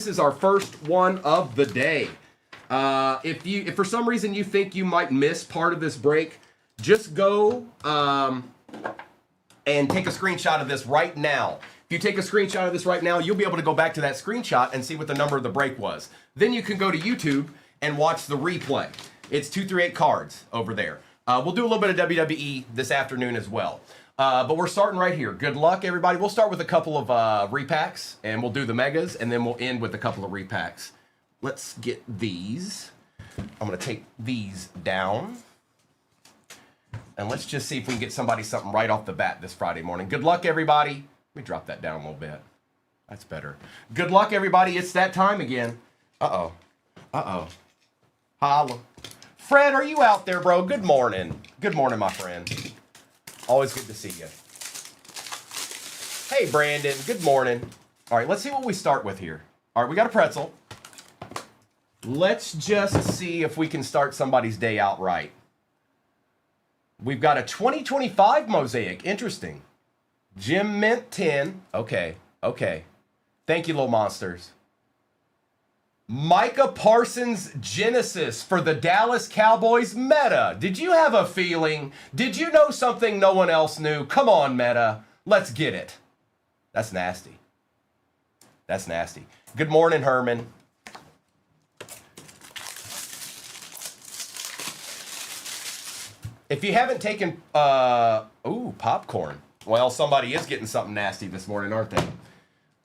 This is our first one of the day. If for some reason you think you might miss part of this break, just go and take a screenshot of this right now. If you take a screenshot of this right now, you'll be able to go back to that screenshot and see what the number of the break was. Then you can go to YouTube and watch the replay. It's 238 cards over there. We'll do a little bit of WWE this afternoon as well. But we're starting right here. Good luck, everybody. We'll start with a couple of repacks, and we'll do the megas, and then we'll end with a couple of repacks. Let's get these. I'm going to take these down. And let's just see if we can get somebody something right off the bat this Friday morning. Good luck, everybody. Let me drop that down a little bit. That's better. Good luck, everybody. It's that time again. Uh-oh. Uh-oh. Holla. Fred, are you out there, bro? Good morning. Good morning, my friend. Always good to see you. Hey, Brandon. Good morning. All right, let's see what we start with here. All right, we got a pretzel. Let's just see if we can start somebody's day out right. We've got a 2025 mosaic. Interesting. Jim Mint 10. Okay, okay. Thank you, little monsters. Micah Parsons Genesis for the Dallas Cowboys Meta. Did you have a feeling? Did you know something no one else knew? Come on, Meta. Let's get it. That's nasty. That's nasty. Good morning, Herman. If you haven't taken, ooh, popcorn. Well, somebody is getting something nasty this morning, aren't they?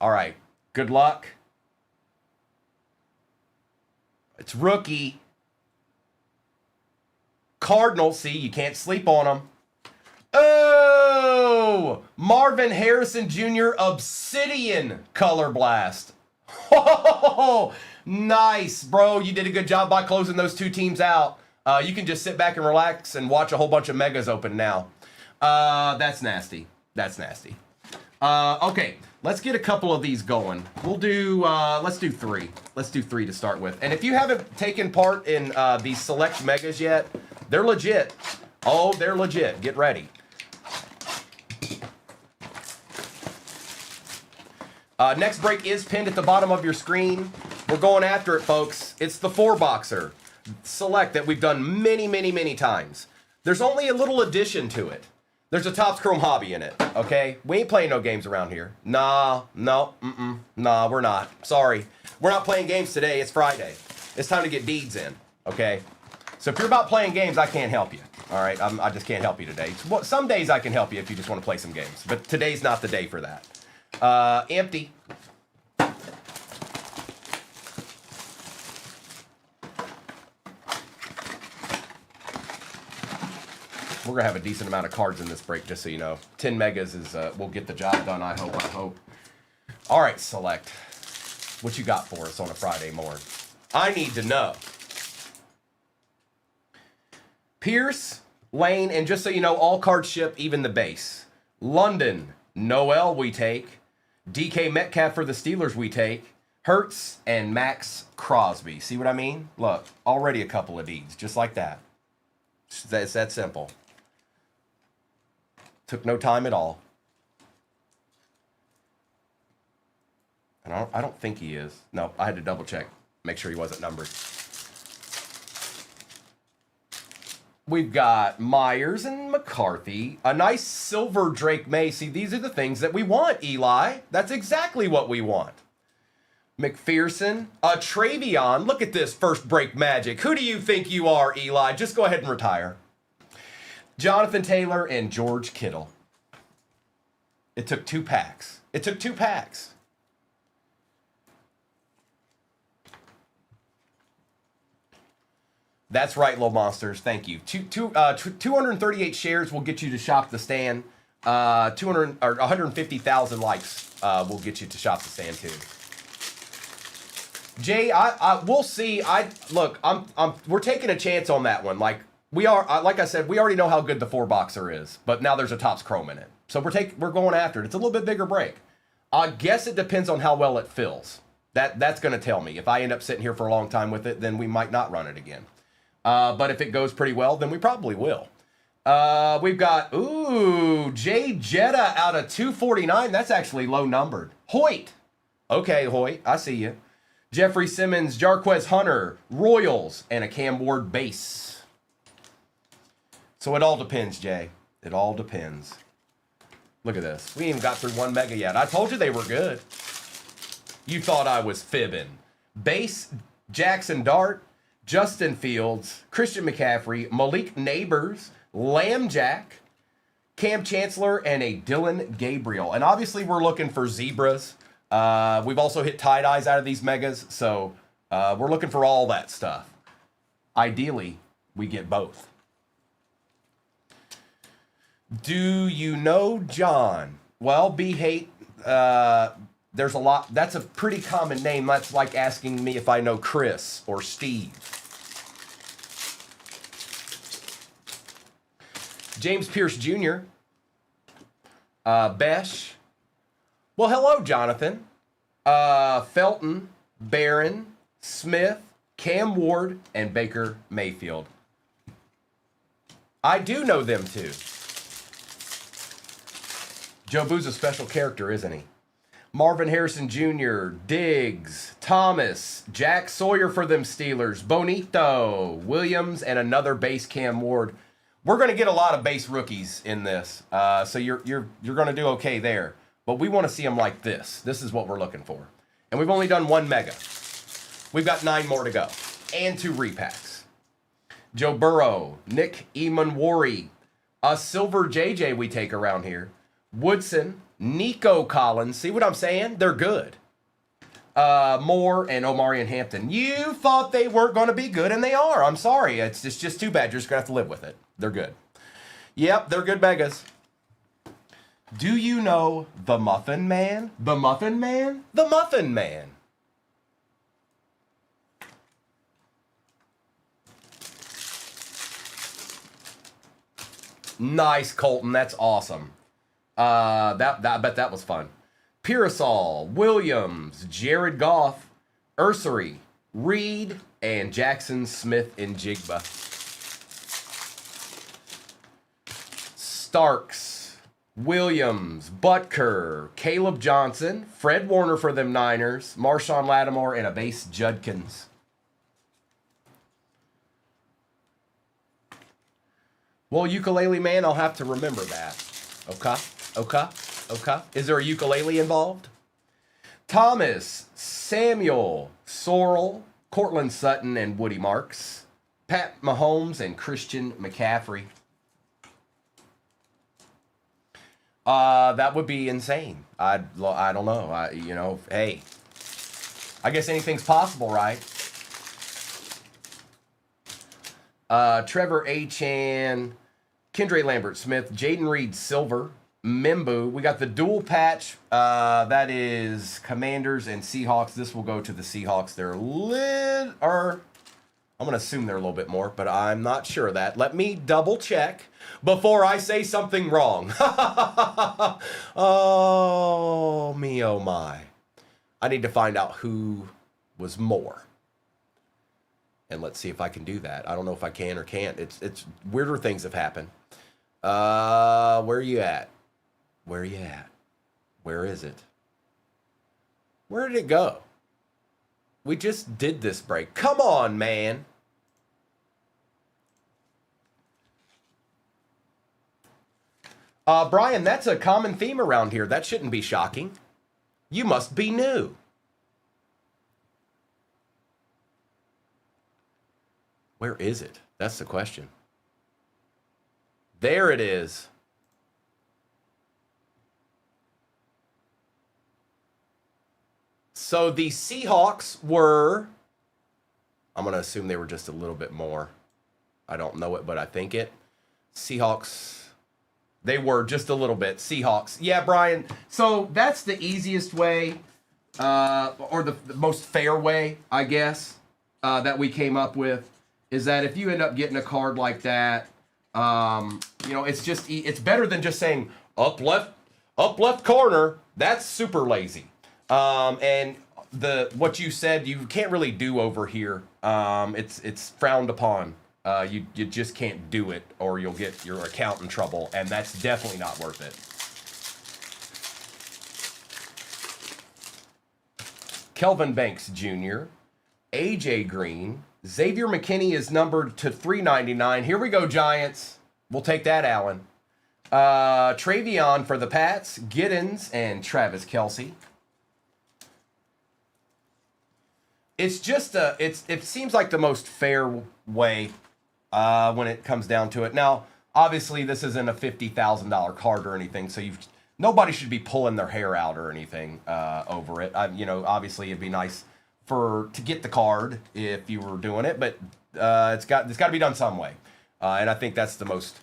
All right. Good luck. It's rookie. Cardinals, see, you can't sleep on them. Oh! Marvin Harrison Jr. Obsidian Color Blast. Oh, nice, bro. You did a good job by closing those two teams out. You can just sit back and relax and watch a whole bunch of megas open now. That's nasty. That's nasty. Okay, let's get a couple of these going. We'll do, let's do three. Let's do three to start with. And if you haven't taken part in these select megas yet, they're legit. Oh, they're legit. Get ready. Next break is pinned at the bottom of your screen. We're going after it, folks. It's the 4-boxer select that we've done many, many, many times. There's only a little addition to it. There's a Topps Chrome hobby in it, okay? We ain't playing no games around here. Nah, no, nah, we're not. Sorry. We're not playing games today. It's Friday. It's time to get deeds in, okay? So if you're about playing games, I can't help you, all right? I just can't help you today. Some days I can help you if you just want to play some games, but today's not the day for that. Empty. We're going to have a decent amount of cards in this break, just so you know. 10 megas is, will get the job done, I hope. All right, select. What you got for us on a Friday morning? I need to know. Pierce, Lane, and just so you know, all cards ship, even the base. London, Noel we take. DK Metcalf for the Steelers we take. Hertz and Max Crosby. See what I mean? Look, already a couple of deeds, just like that. It's that simple. Took no time at all. And I don't think he is. No, I had to double check. Make sure he wasn't numbered. We've got Myers and McCarthy. A nice silver Drake May. See, these are the things that we want, Eli. That's exactly what we want. McPherson. Travion. Look at this first break magic. Who do you think you are, Eli? Just go ahead and retire. Jonathan Taylor and George Kittle. It took 2 packs. It took 2 packs. That's right, little monsters. Thank you. 238 shares will get you to shop the stand. 150,000 likes will get you to shop the stand too. Jay, we'll see. Look, we're taking a chance on that one. Like I said, we already know how good the 4-boxer is, but now there's a Topps Chrome in it, so we're going after it. It's a little bit bigger break. I guess it depends on how well it fills. That's going to tell me. If I end up sitting here for a long time with it, then we might not run it again. But if it goes pretty well, then we probably will. We've got Jay Jetta out of 249. That's actually low numbered. Hoyt. Okay, Hoyt, I see you. Jeffrey Simmons, Jarquez Hunter, Royals, and a Cam Ward base. So it all depends, Jay. It all depends. Look at this. We ain't even got through one mega yet. I told you they were good. You thought I was fibbing. Base, Jackson Dart, Justin Fields, Christian McCaffrey, Malik Neighbors, Lamb Jack, Cam Chancellor, and a Dylan Gabriel. And obviously we're looking for zebras. We've also hit tie-dyes out of these megas, so we're looking for all that stuff. Ideally, we get both. Do you know John? Well, B-Hate, there's a lot. That's a pretty common name. That's like asking me if I know Chris or Steve. James Pierce Jr. Besh. Well, hello, Jonathan. Felton, Barron, Smith, Cam Ward, and Baker Mayfield. I do know them too. Joe Boo's a special character, isn't he? Marvin Harrison Jr., Diggs, Thomas, Jack Sawyer for them Steelers, Bonito, Williams, and another base Cam Ward. We're going to get a lot of base rookies in this, so you're going to do okay there. But we want to see them like this. This is what we're looking for. And we've only done one mega. We've got 9 more to go. And 2 repacks. Joe Burrow, Nick Emanwari, a Silver JJ we take around here. Woodson, Nico Collins. See what I'm saying? They're good. Moore and Omarion Hampton. You thought they weren't going to be good, and they are. I'm sorry. It's just too bad. You're just going to have to live with it. They're good. Yep, they're good megas. Do you know the Muffin Man? The Muffin Man? The Muffin Man. Nice, Colton. That's awesome. I bet that was fun. Pearsall, Williams, Jared Goff, Ursery, Reed, and Jackson Smith and Jigba. Starks, Williams, Butker, Caleb Johnson, Fred Warner for them Niners, Marshawn Lattimore, and a base Judkins. Well, ukulele man, I'll have to remember that. Okay. Is there a ukulele involved? Thomas, Samuel, Sorrell, Cortland Sutton, and Woody Marks. Pat Mahomes and Christian McCaffrey. That would be insane. I don't know. Hey, I guess anything's possible, right? Trevor Achan, Kendra Lambert Smith, Jaden Reed Silver, Mimbu. We got the dual patch. That is Commanders and Seahawks. This will go to the Seahawks. They're I'm going to assume they're a little bit more, but I'm not sure of that. Let me double check before I say something wrong. Oh, me, oh my. I need to find out who was more. And let's see if I can do that. I don't know if I can or can't. It's weirder things have happened. Where are you at? Where are you at? Where is it? Where did it go? We just did this break. Come on, man. Brian, that's a common theme around here. That shouldn't be shocking. You must be new. Where is it? That's the question. There it is. So the Seahawks were, I'm going to assume they were just a little bit more. I don't know it, but I think it. Seahawks, they were just a little bit. Seahawks. Yeah, Brian. So that's the easiest way, or the most fair way, I guess, that we came up with, is that if you end up getting a card like that, it's better than just saying up left corner. That's super lazy. And what you said, you can't really do over here. It's frowned upon. You just can't do it, or you'll get your account in trouble, and that's definitely not worth it. Kelvin Banks Jr., A.J. Green. Xavier McKinney is numbered to 399. Here we go, Giants. We'll take that, Allen. Travion for the Pats. Giddens and Travis Kelce. It's just it seems like the most fair way when it comes down to it. Now, obviously, this isn't a $50,000 card or anything, so nobody should be pulling their hair out or anything over it. Obviously, it'd be nice to get the card if you were doing it, but it's got to be done some way, and I think that's the most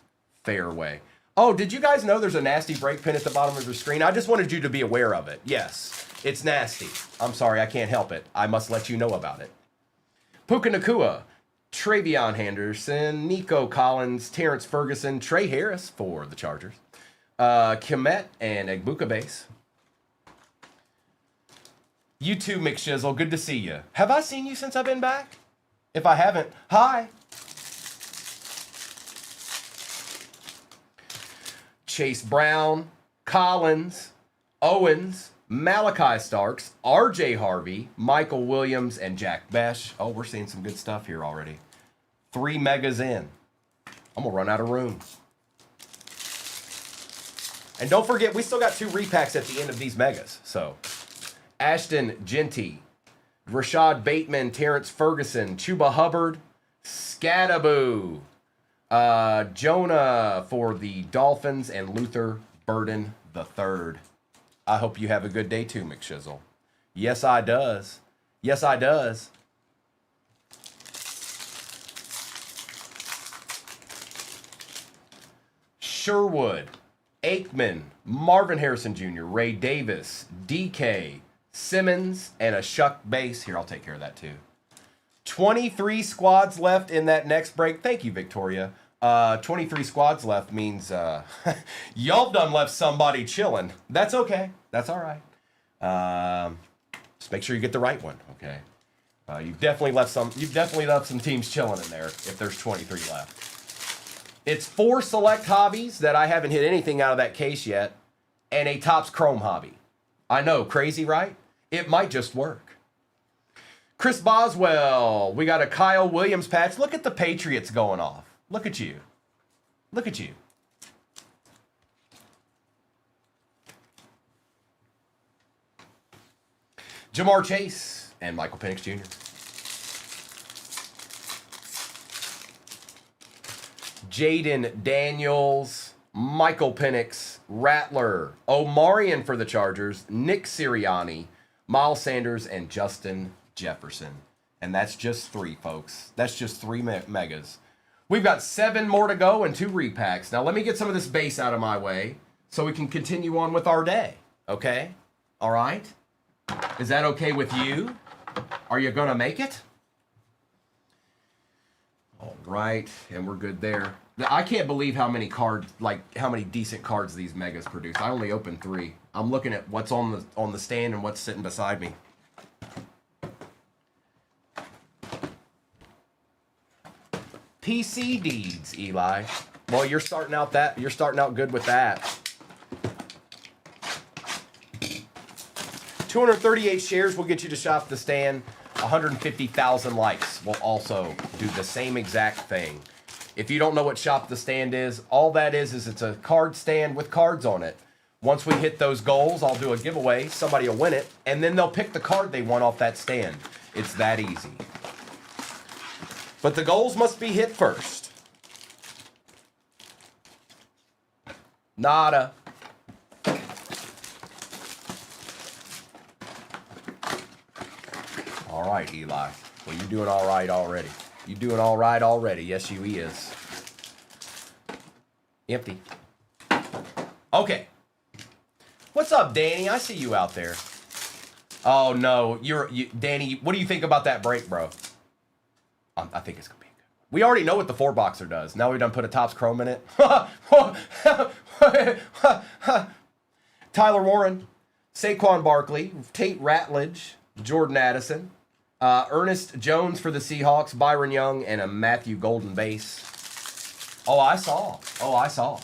fair way. Oh, did you guys know there's a nasty break pin at the bottom of your screen? I just wanted you to be aware of it. Yes, it's nasty. I'm sorry, I can't help it. I must let you know about it. Puka Nacua, Travion Henderson, Nico Collins, Terrence Ferguson, Trey Harris for the Chargers, Kemet and Egbuka base. You too, McShizzle. Good to see you. Have I seen you since I've been back? If I haven't, hi. Chase Brown, Collins, Owens, Malachi Starks, R.J. Harvey, Michael Williams, and Jack Besh. Oh, we're seeing some good stuff here already. 3 megas in. I'm going to run out of room. And don't forget, we still got 2 repacks at the end of these megas. So, Ashton Genty, Rashad Bateman, Terrence Ferguson, Chuba Hubbard, Scattaboo, Jonah for the Dolphins, and Luther Burden III. I hope you have a good day too, McShizzle. Yes, I does. Yes, I does. Sherwood, Aikman, Marvin Harrison Jr., Ray Davis, DK, Simmons, and a Shuck base. Here, I'll take care of that too. 23 squads left in that next break. Thank you, Victoria. 23 squads left means y'all done left somebody chilling. That's okay. That's all right. Just make sure you get the right one, okay? You've definitely left some teams chilling in there if there's 23 left. It's 4 select hobbies that I haven't hit anything out of that case yet, and a Topps Chrome hobby. I know, crazy, right? It might just work. Chris Boswell, we got a Kyle Williams patch. Look at the Patriots going off. Look at you. Look at you. Jamar Chase and Michael Penix Jr. Jaden Daniels, Michael Penix, Rattler, Omarion for the Chargers, Nick Sirianni, Miles Sanders, and Justin Jefferson. And that's just 3, folks. That's just 3 megas. We've got 7 more to go and 2 repacks. Now, let me get some of this base out of my way so we can continue on with our day. Okay? All right? Is that okay with you? Are you going to make it? All right. And we're good there. I can't believe how many decent cards these megas produce. I only opened 3. I'm looking at what's on the stand and what's sitting beside me. PC Deeds, Eli. Well, you're starting out good with that. 238 shares will get you to shop the stand. 150,000 likes will also do the same exact thing. If you don't know what Shop the Stand is, all that is it's a card stand with cards on it. Once we hit those goals, I'll do a giveaway. Somebody will win it, and then they'll pick the card they want off that stand. It's that easy. But the goals must be hit first. Nada. All right, Eli. Well, you're doing all right already. You're doing all right already. Yes, you is. Empty. Okay. What's up, Danny? I see you out there. Oh, no. Danny, what do you think about that break, bro? I think it's going to be good. We already know what the 4-boxer does. Now we've done put a Topps Chrome in it. Tyler Warren, Saquon Barkley, Tate Ratledge, Jordan Addison, Ernest Jones for the Seahawks, Byron Young, and a Matthew Golden base. Oh, I saw.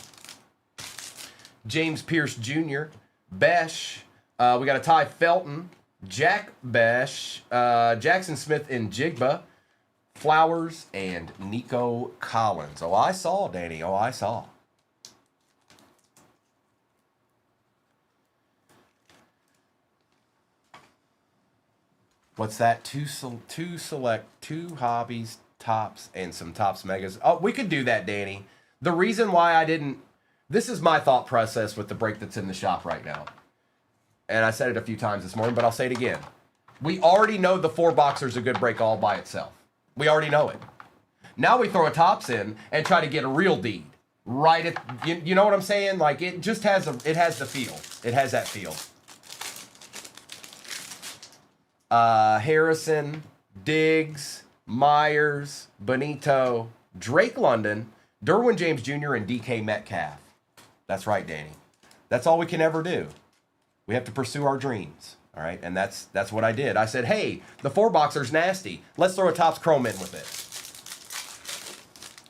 James Pierce Jr., Besh. We got a Ty Felton, Jack Besh, Jackson Smith and Jigba, Flowers, and Nico Collins. Oh, I saw, Danny. Oh, I saw. What's that? Two select, two hobbies, tops, and some tops megas. Oh, we could do that, Danny. The reason why I didn't... This is my thought process with the break that's in the shop right now. And I said it a few times this morning, but I'll say it again. We already know the 4-boxer's a good break all by itself. We already know it. Now we throw a tops in and try to get a real deed. Right at... You know what I'm saying? Like, it just has it has the feel. It has that feel. Harrison, Diggs, Myers, Benito, Drake London, Derwin James Jr., and DK Metcalf. That's right, Danny. That's all we can ever do. We have to pursue our dreams. All right, and that's what I did. I said, hey, the 4-boxer's nasty. Let's throw a Topps Chrome in with it.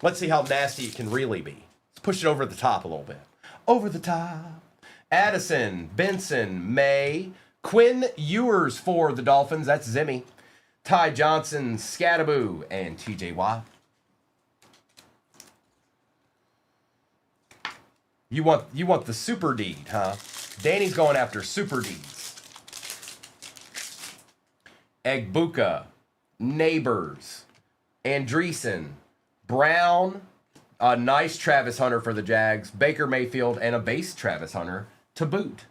Let's see how nasty it can really be. Let's push it over the top a little bit. Over the top. Addison, Benson, May, Quinn Ewers for the Dolphins. That's Zimmy. Ty Johnson, Scattaboo, and TJ Watt. You want the super deed, huh? Danny's going after super deeds. Egbuka, Neighbors, Andreessen, Brown, a nice Travis Hunter for the Jags, Baker Mayfield, and a base Travis Hunter to boot.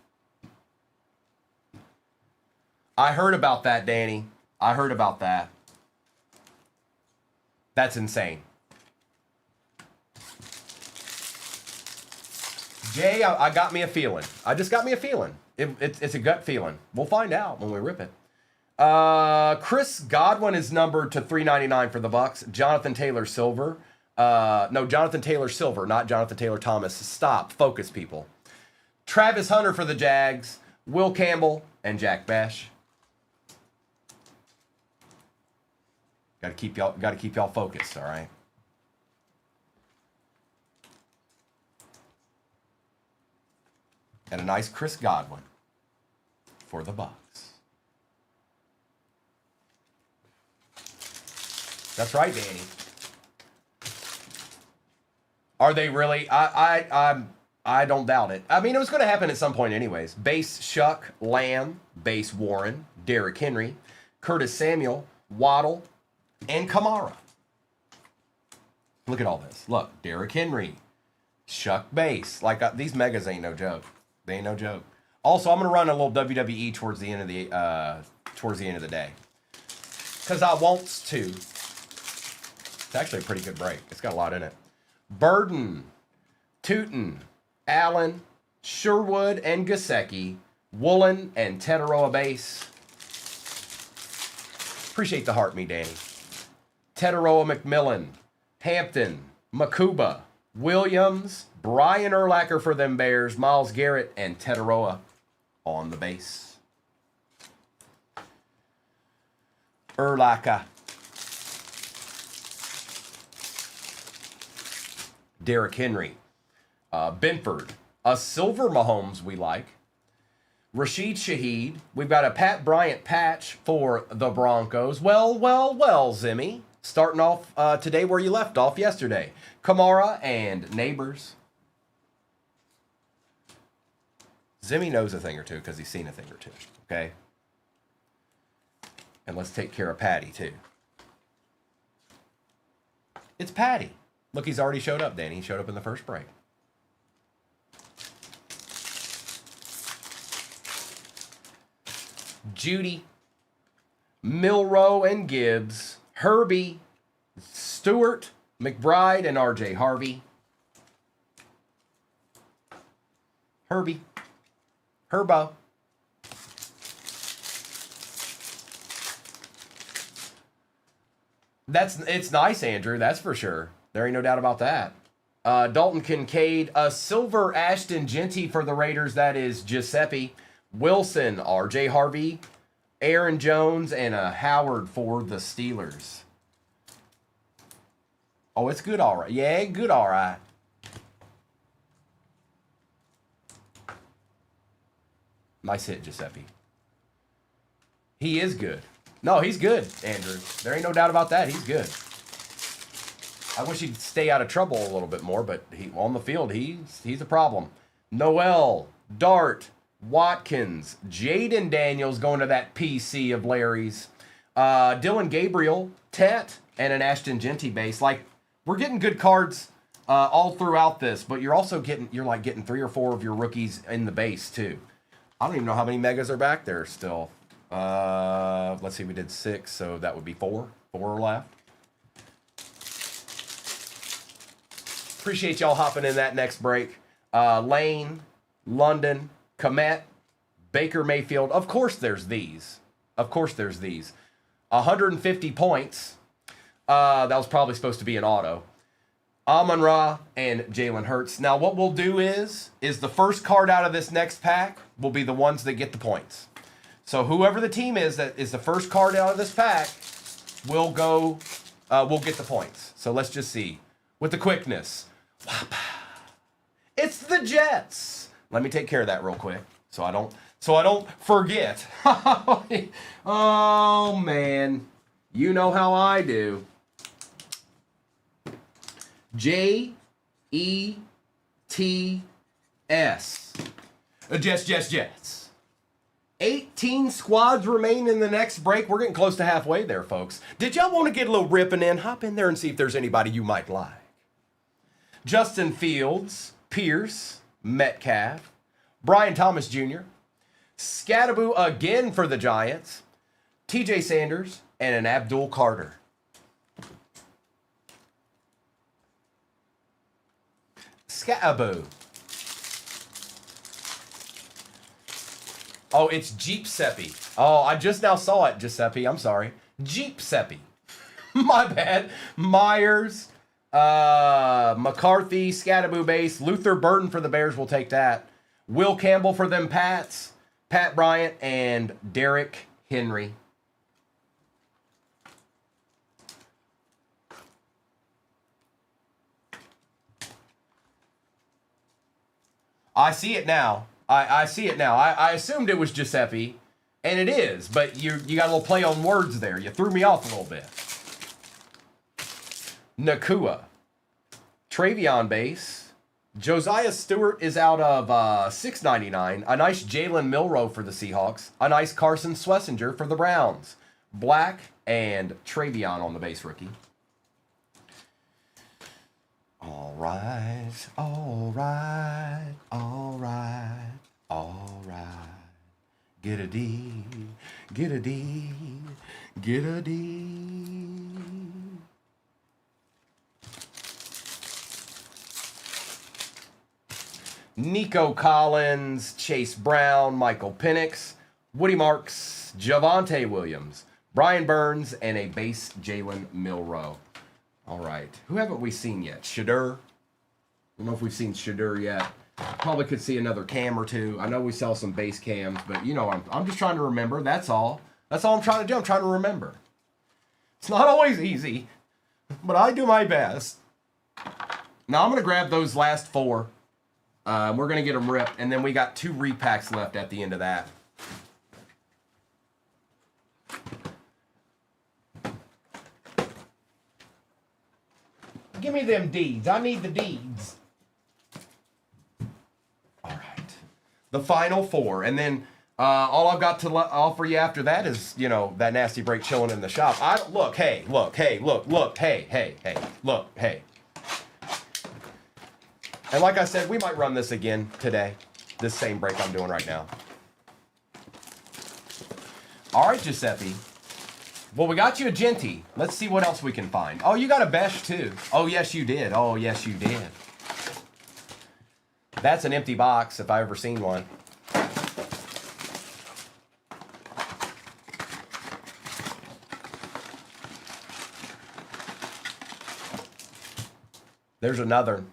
I heard about that, Danny. I heard about that. That's insane. Jay, I got me a feeling. I just got me a feeling. It's a gut feeling. We'll find out when we rip it. Chris Godwin is numbered to $3.99 for the Bucks. Jonathan Taylor Silver. No, Jonathan Taylor Silver, not Jonathan Taylor Thomas. Stop. Focus, people. Travis Hunter for the Jags. Will Campbell and Jack Bash. Got to keep y'all focused, all right? And a nice Chris Godwin for the Bucks. That's right, Danny. Are they really? I don't doubt it. I mean, it was going to happen at some point anyways. Base Shuck, Lamb, base Warren, Derrick Henry, Curtis Samuel, Waddle, and Kamara. Look at all this. Look, Derrick Henry, Shuck base. Like these megas ain't no joke. They ain't no joke. Also, I'm gonna run a little WWE towards the end of the day, cause I wants to. It's actually a pretty good break. It's got a lot in it. Burden, Tootin, Allen, Sherwood, and Gasecki, Woolen, and Tetaroa base. Appreciate the heart, me, Danny. Tetaroa McMillan, Hampton, Makuba, Williams, Brian Urlacher for them Bears, Myles Garrett, and Tetaroa on the base. Urlacher. Derrick Henry. Benford. A silver Mahomes we like. Rashid Shaheed. We've got a Pat Bryant patch for the Broncos. Well, Zimmy. Starting off today where you left off yesterday. Kamara and Neighbors. Zimmy knows a thing or two because he's seen a thing or two. Okay? And let's take care of Patty, too. It's Patty. Look, he's already showed up, Danny. He showed up in the first break. Judy, Milroe and Gibbs, Herbie, Stewart, McBride, and RJ Harvey. Herbie. Herbo. It's nice, Andrew. That's for sure. There ain't no doubt about that. Dalton Kincaid, a silver Ashton Genty for the Raiders. That is Giuseppe. Wilson, RJ Harvey, Aaron Jones, and a Howard for the Steelers. Oh, it's good, all right. Yeah, good, all right. Nice hit, Giuseppe. He is good. No, he's good, Andrew. There ain't no doubt about that. He's good. I wish he'd stay out of trouble a little bit more, but on the field, he's a problem. Noel, Dart, Watkins, Jaden Daniels going to that PC of Larry's. Dylan Gabriel, Tet, and an Ashton Genty base. Like, we're getting good cards all throughout this, but you're also getting 3 or 4 of your rookies in the base too. I don't even know how many megas are back there still. Let's see, we did 6, so that would be 4. 4 left. Appreciate y'all hopping in that next break. Lane, London, Komet, Baker Mayfield. Of course there's these. 150 points. That was probably supposed to be an auto. Amon-Ra and Jalen Hurts. Now what we'll do is the first card out of this next pack will be the ones that get the points. So whoever the team is that is the first card out of this pack will get the points. So let's just see. With the quickness. It's the Jets. Let me take care of that real quick so I don't forget. Oh man. You know how I do. Jets. Jets. 18 squads remain in the next break. We're getting close to halfway there, folks. Did y'all want to get a little ripping in? Hop in there and see if there's anybody you might like. Justin Fields, Pierce, Metcalf, Brian Thomas Jr., Scattaboo again for the Giants, TJ Sanders, and an Abdul Carter. Scattaboo. Oh, it's Giuseppe. Oh, I just now saw it, Giuseppe. I'm sorry. Giuseppe. My bad. Myers, McCarthy, Scattaboo base, Luther Burton for the Bears. We'll take that. Will Campbell for them Pats, Pat Bryant, and Derrick Henry. I see it now. I see it now. I assumed it was Giuseppe, and it is, but you got a little play on words there. You threw me off a little bit. Nakua. Travion base. Josiah Stewart is out of $6.99. A nice Jalen Milroe for the Seahawks. A nice Carson Schlesinger for the Browns. Black and Travion on the base rookie. All right, all right, all right, all right. Get a D, get a D, get a D. Nico Collins, Chase Brown, Michael Penix, Woody Marks, Javonte Williams, Brian Burns, and a base Jalen Milroe. All right. Who haven't we seen yet? Shadur. I don't know if we've seen Shadur yet. Probably could see another cam or two. I know we sell some base cams, but you know, I'm just trying to remember. That's all. That's all I'm trying to do. I'm trying to remember. It's not always easy, but I do my best. Now I'm going to grab those last 4. We're going to get them ripped, and then we got 2 repacks left at the end of that. Give me them deeds. I need the deeds. All right. The final 4. And then all I've got to offer you after that is, you know, that nasty break chilling in the shop. Look, hey, look, hey. And like I said, we might run this again today. This same break I'm doing right now. All right, Giuseppe. Well, we got you a Genty. Let's see what else we can find. Oh, you got a Besh, too. Oh, yes, you did. Oh, yes, you did. That's an empty box, if I ever seen one. There's another.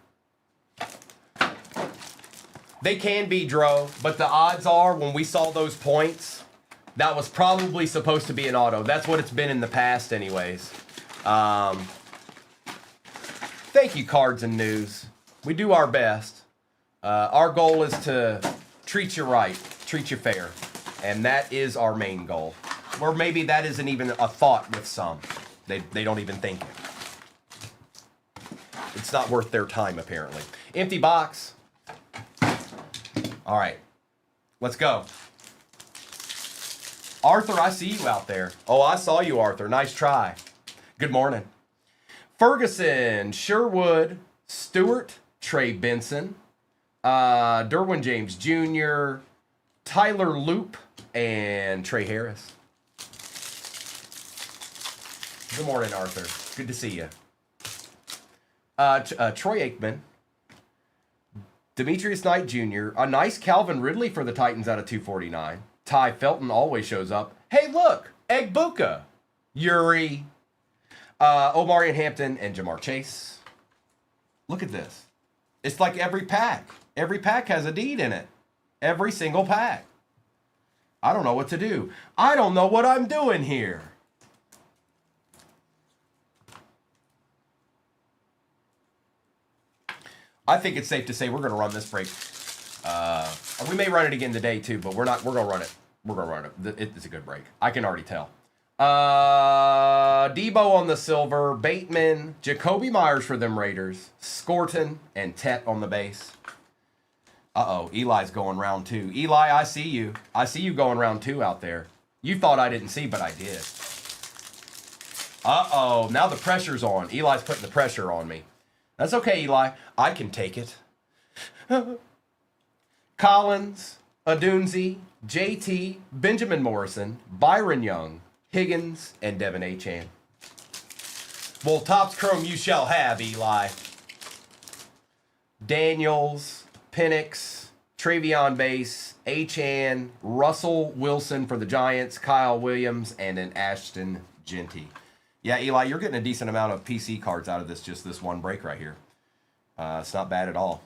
They can be Dro, but the odds are when we saw those points, that was probably supposed to be an auto. That's what it's been in the past anyways. Thank you, Cards and News. We do our best. Our goal is to treat you right, treat you fair. And that is our main goal. Or maybe that isn't even a thought with some. They don't even think it. It's not worth their time, apparently. Empty box. All right. Let's go. Arthur, I see you out there. Oh, I saw you, Arthur. Nice try. Good morning. Ferguson, Sherwood, Stewart, Trey Benson, Derwin James Jr., Tyler Loop, and Trey Harris. Good morning, Arthur. Good to see you. Troy Aikman, Demetrius Knight Jr., a nice Calvin Ridley for the Titans out of 249. Ty Felton always shows up. Hey, look, Egbuka, Yuri, Omarion Hampton, and Jamar Chase. Look at this. It's like every pack. Every pack has a deed in it. Every single pack. I don't know what to do. I don't know what I'm doing here. I think it's safe to say we're going to run this break. We may run it again today too, but we're going to run it. We're going to run it. It's a good break. I can already tell. Debo on the silver, Bateman, Jacoby Myers for them Raiders, Scorton, and Tet on the base. Uh-oh, Eli's going round 2. Eli, I see you. I see you going round 2 out there. You thought I didn't see, but I did. Uh-oh, now the pressure's on. Eli's putting the pressure on me. That's okay, Eli. I can take it. Collins, Adunzi, JT, Benjamin Morrison, Byron Young, Higgins, and Devin Achane. Well, Topps Chrome you shall have, Eli. Daniels, Penix, Travion Base, Achane, Russell Wilson for the Giants, Kyle Williams, and an Ashton Genty. Yeah, Eli, you're getting a decent amount of PC cards out of this one break right here. It's not bad at all.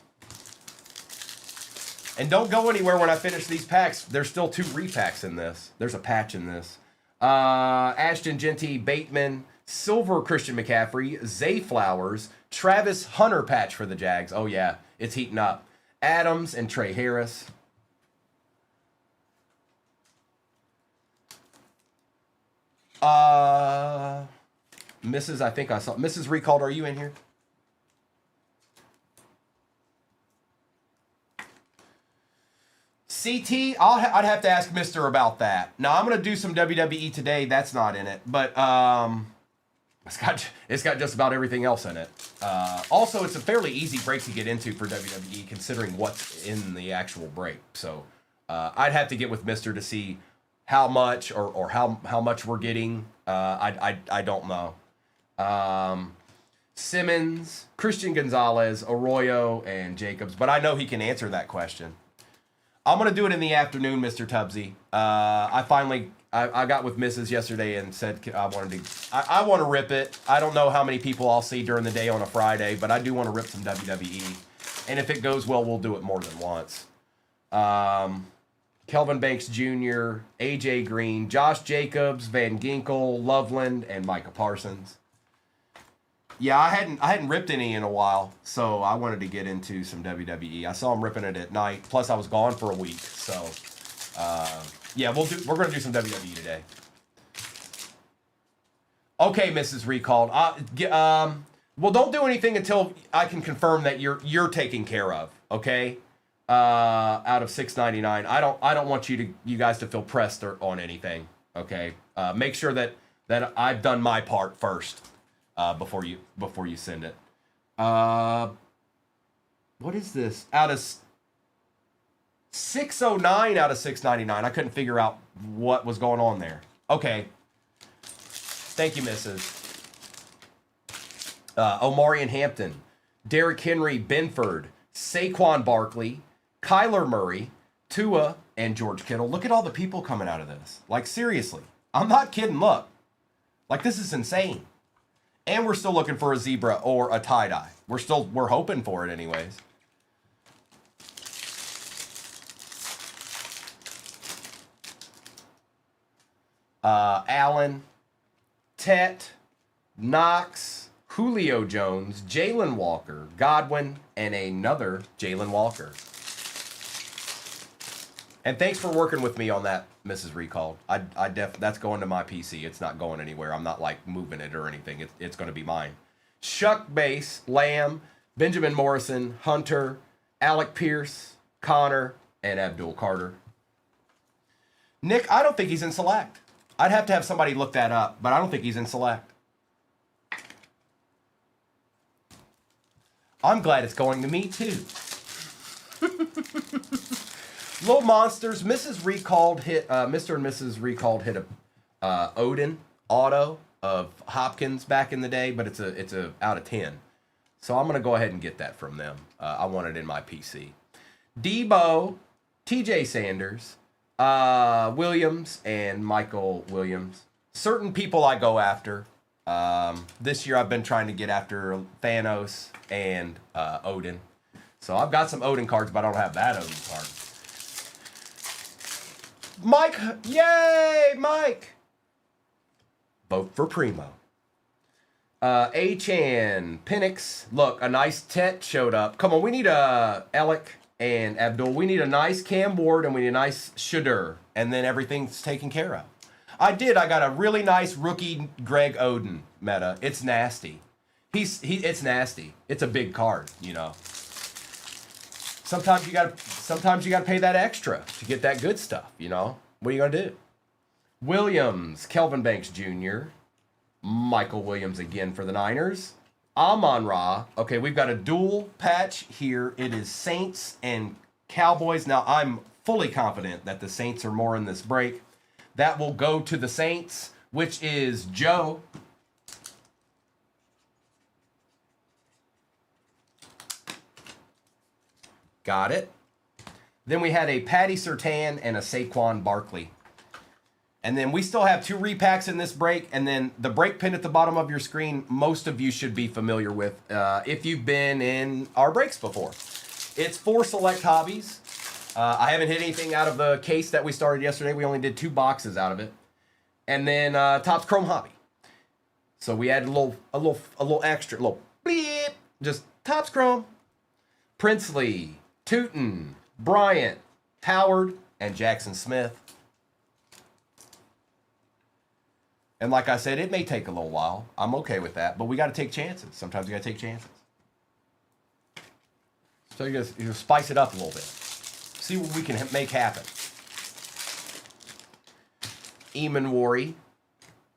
And don't go anywhere when I finish these packs. There's still 2 repacks in this. There's a patch in this. Ashton Genty, Bateman, Silver Christian McCaffrey, Zay Flowers, Travis Hunter patch for the Jags. Oh, yeah, it's heating up. Adams and Trey Harris. Mrs. I think I saw. Mrs. Recalled, are you in here? CT, I'd have to ask Mister about that. Now, I'm going to do some WWE today. That's not in it. But it's got just about everything else in it. Also, it's a fairly easy break to get into for WWE considering what's in the actual break. So I'd have to get with Mister to see how much or how much we're getting. I don't know. Simmons, Christian Gonzalez, Arroyo, and Jacobs. But I know he can answer that question. I'm going to do it in the afternoon, Mr. Tubbsy. I got with Mrs. yesterday and said I want to rip it. I don't know how many people I'll see during the day on a Friday, but I do want to rip some WWE. And if it goes well, we'll do it more than once. Kelvin Banks Jr., AJ Green, Josh Jacobs, Van Ginkel, Loveland, and Micah Parsons. Yeah, I hadn't ripped any in a while, so I wanted to get into some WWE. I saw him ripping it at night. Plus, I was gone for a week, so yeah, we're gonna do some WWE today. Okay, Mrs. Recalled. Well, don't do anything until I can confirm that you're taken care of. Okay. Out of $6.99, I don't want you guys to feel pressed on anything. Okay. Make sure that I've done my part first. Before you send it. What is this? Out of 609 out of 699. I couldn't figure out what was going on there. Okay. Thank you, Mrs. Omarion Hampton, Derrick Henry, Benford, Saquon Barkley, Kyler Murray, Tua, and George Kittle. Look at all the people coming out of this. Like, seriously. I'm not kidding. Look. Like, this is insane. And we're still looking for a zebra or a tie-dye. We're hoping for it anyways. Allen, Tet, Knox, Julio Jones, Jalen Walker, Godwin, and another Jalen Walker. And thanks for working with me on that Mrs. Recalled. That's going to my PC. It's not going anywhere. I'm not like moving it or anything. It's going to be mine. Shuck Base, Lamb, Benjamin Morrison, Hunter, Alec Pierce, Connor, and Abdul Carter. Nick, I don't think he's in select. I'd have to have somebody look that up, but I don't think he's in select. I'm glad it's going to me too. Little Monsters, Mrs. Recalled hit, Mr. and Mrs. Recalled hit a Odin auto of Hopkins back in the day, but it's a out of 10. So I'm gonna go ahead and get that from them. I want it in my PC. Debo, TJ Sanders, Williams, and Michael Williams. Certain people I go after. This year I've been trying to get after Thanos and Odin. So I've got some Odin cards, but I don't have that Odin card. Mike, yay, Mike! Vote for Primo. A-Chan, Penix. Look, a nice Tet showed up. Come on, we need a Alec and Abdul. We need a nice Cam Ward, and we need a nice Shadur. And then everything's taken care of. I got a really nice rookie Greg Oden meta. It's nasty. It's nasty. It's a big card, you know. Sometimes you gotta pay that extra to get that good stuff, you know. What are you gonna do? Williams, Kelvin Banks Jr., Michael Williams again for the Niners. Amon-Ra. Okay, we've got a dual patch here. It is Saints and Cowboys. Now, I'm fully confident that the Saints are more in this break. That will go to the Saints, which is Joe. Got it. Then we had a Patty Surtain and a Saquon Barkley. And then we still have 2 repacks in this break. And then the break pin at the bottom of your screen, most of you should be familiar with if you've been in our breaks before. It's 4 select hobbies. I haven't hit anything out of the case that we started yesterday. We only did 2 boxes out of it. And then Topps Chrome Hobby. So we added a little extra, a little bleep, just Topps Chrome. Princely, Tootin, Bryant, Howard, and Jackson Smith. And like I said, it may take a little while. I'm okay with that, but we got to take chances. Sometimes you got to take chances. So you gotta spice it up a little bit. See what we can make happen. Eamon Worry,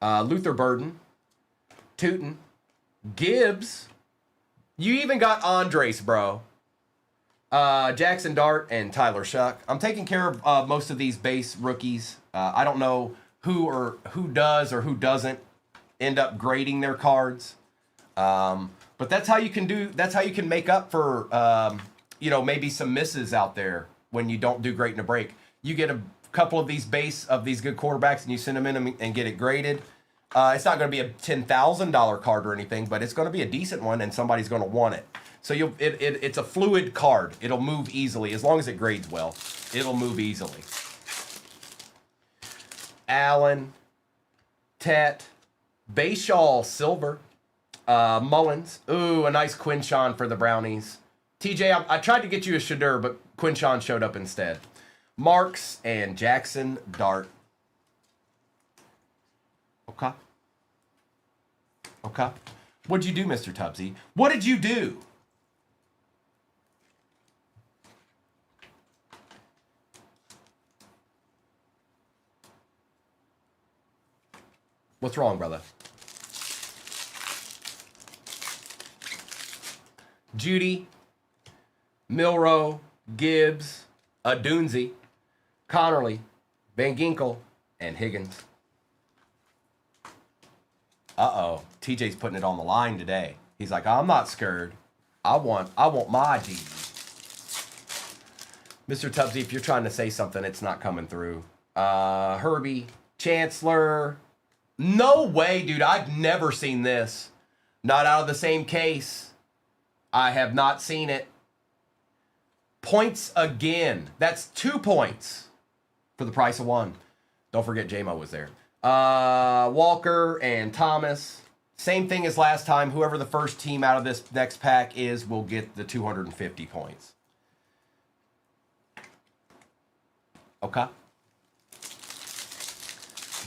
Luther Burden, Tootin, Gibbs. You even got Andres, bro. Jackson Dart and Tyler Shuck. I'm taking care of most of these base rookies. I don't know who does or who doesn't end up grading their cards. But that's how you can make up for maybe some misses out there when you don't do great in a break. You get a couple of these good quarterbacks and you send them in and get it graded. It's not going to be a $10,000 card or anything, but it's going to be a decent one and somebody's going to want it. So it's a fluid card. It'll move easily. As long as it grades well, it'll move easily. Allen, Tet, Bayshaw Silver, Mullins. Ooh, a nice Quinshawn for the Brownies. TJ, I tried to get you a Shadur, but Quinshawn showed up instead. Marks and Jackson Dart. Okay. What'd you do, Mr. Tubbsy? What did you do? What's wrong, brother? Judy, Milrow, Gibbs, Adunzi, Connerly, Van Ginkel, and Higgins. Uh-oh. TJ's putting it on the line today. He's like, I'm not scared. I want my D. Mr. Tubbsy, if you're trying to say something, it's not coming through. Herbie, Chancellor. No way, dude. I've never seen this. Not out of the same case. I have not seen it. Points again. That's 2 points for the price of 1. Don't forget J-Mo was there. Walker and Thomas. Same thing as last time. Whoever the first team out of this next pack is will get the 250 points. Okay.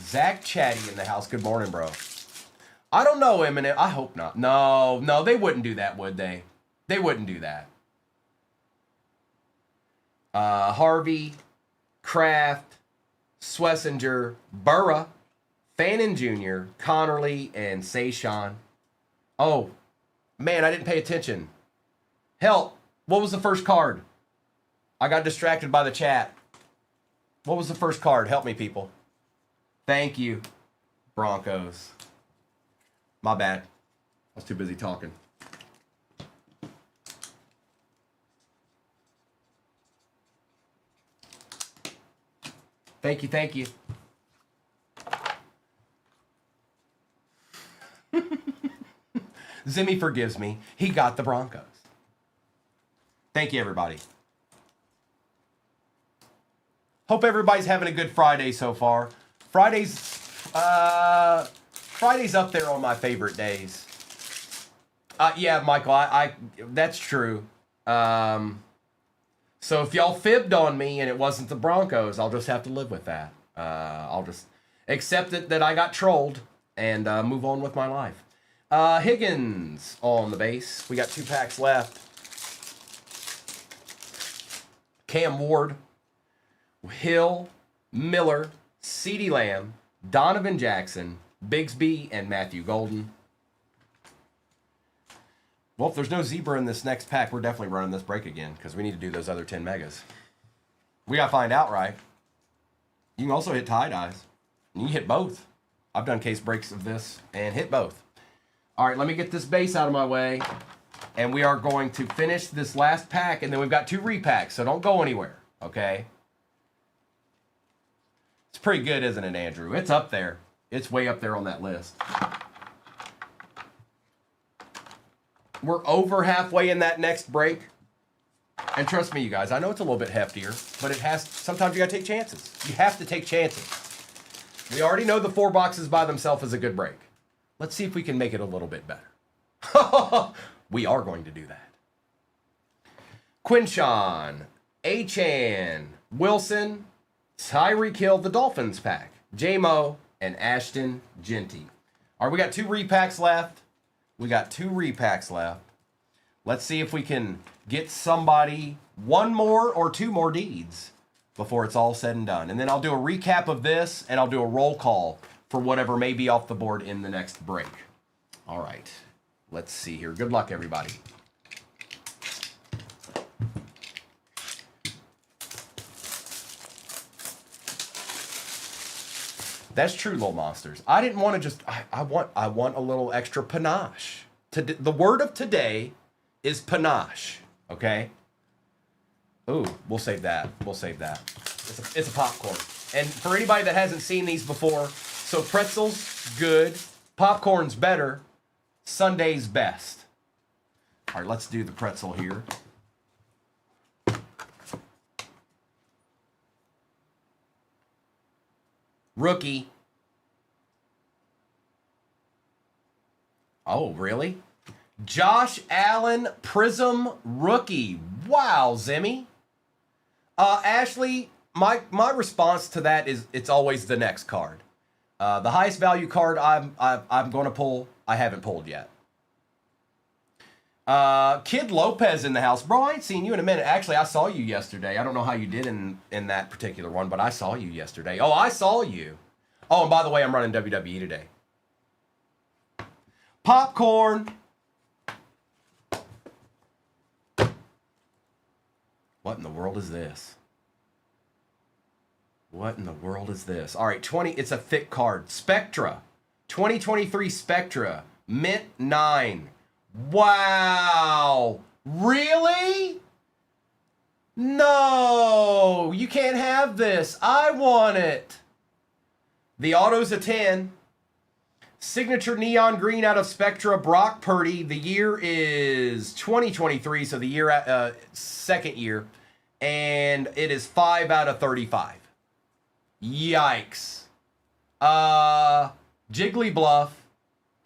Zach Chatty in the house. Good morning, bro. I don't know, Eminem. I hope not. No, they wouldn't do that, would they? They wouldn't do that. Harvey, Kraft, Swessinger, Burra, Fannin Jr., Connerly, and Sayshawn. Oh, man, I didn't pay attention. Help. What was the first card? I got distracted by the chat. What was the first card? Help me, people. Thank you, Broncos. My bad. I was too busy talking. Thank you, thank you. Zimmy forgives me. He got the Broncos. Thank you, everybody. Hope everybody's having a good Friday so far. Friday's up there on my favorite days. Yeah, Michael, I that's true. So if y'all fibbed on me and it wasn't the Broncos, I'll just have to live with that. I'll just accept it that I got trolled and move on with my life. Higgins on the base. We got 2 packs left. Cam Ward, Hill, Miller, CeeDee Lamb, Donovan Jackson, Bigsby, and Matthew Golden. Well, if there's no zebra in this next pack, we're definitely running this break again because we need to do those other 10 megas. We got to find out, right? You can also hit tie-dyes. You can hit both. I've done case breaks of this and hit both. All right, let me get this base out of my way. And we are going to finish this last pack, and then we've got 2 repacks, so don't go anywhere, okay? It's pretty good, isn't it, Andrew? It's up there. It's way up there on that list. We're over halfway in that next break. And trust me, you guys, I know it's a little bit heftier, but it has. Sometimes you got to take chances. You have to take chances. We already know the 4 boxes by themselves is a good break. Let's see if we can make it a little bit better. We are going to do that. Quinshawn, Achan, Wilson, Tyreek Hill, the Dolphins pack, J-Mo, and Ashton Genty. All right, we got 2 repacks left. Let's see if we can get somebody 1 more or 2 more deeds before it's all said and done. And then I'll do a recap of this, and I'll do a roll call for whatever may be off the board in the next break. All right, let's see here. Good luck, everybody. That's true, little monsters. I didn't want to just. I want a little extra panache. The word of today is panache. Okay. Ooh, we'll save that. It's a popcorn. And for anybody that hasn't seen these before, so pretzels good, popcorn's better, Sunday's best. All right, let's do the pretzel here. Rookie. Oh, really? Josh Allen Prism rookie. Wow, Zimmy. Ashley, my response to that is it's always the next card. The highest value card I'm going to pull, I haven't pulled yet. Kid Lopez in the house. Bro, I ain't seen you in a minute. Actually, I saw you yesterday. I don't know how you did in that particular one, but I saw you yesterday. Oh, I saw you. Oh, and by the way, I'm running WWE today. Popcorn. What in the world is this? What in the world is this? All right, it's a thick card. Spectra. 2023 Spectra. Mint 9. Wow. Really? No, you can't have this. I want it. The auto's a 10. Signature neon green out of Spectra, Brock Purdy. The year is 2023, so the year second year. And it is 5 out of 35. Yikes. Jiggly Bluff.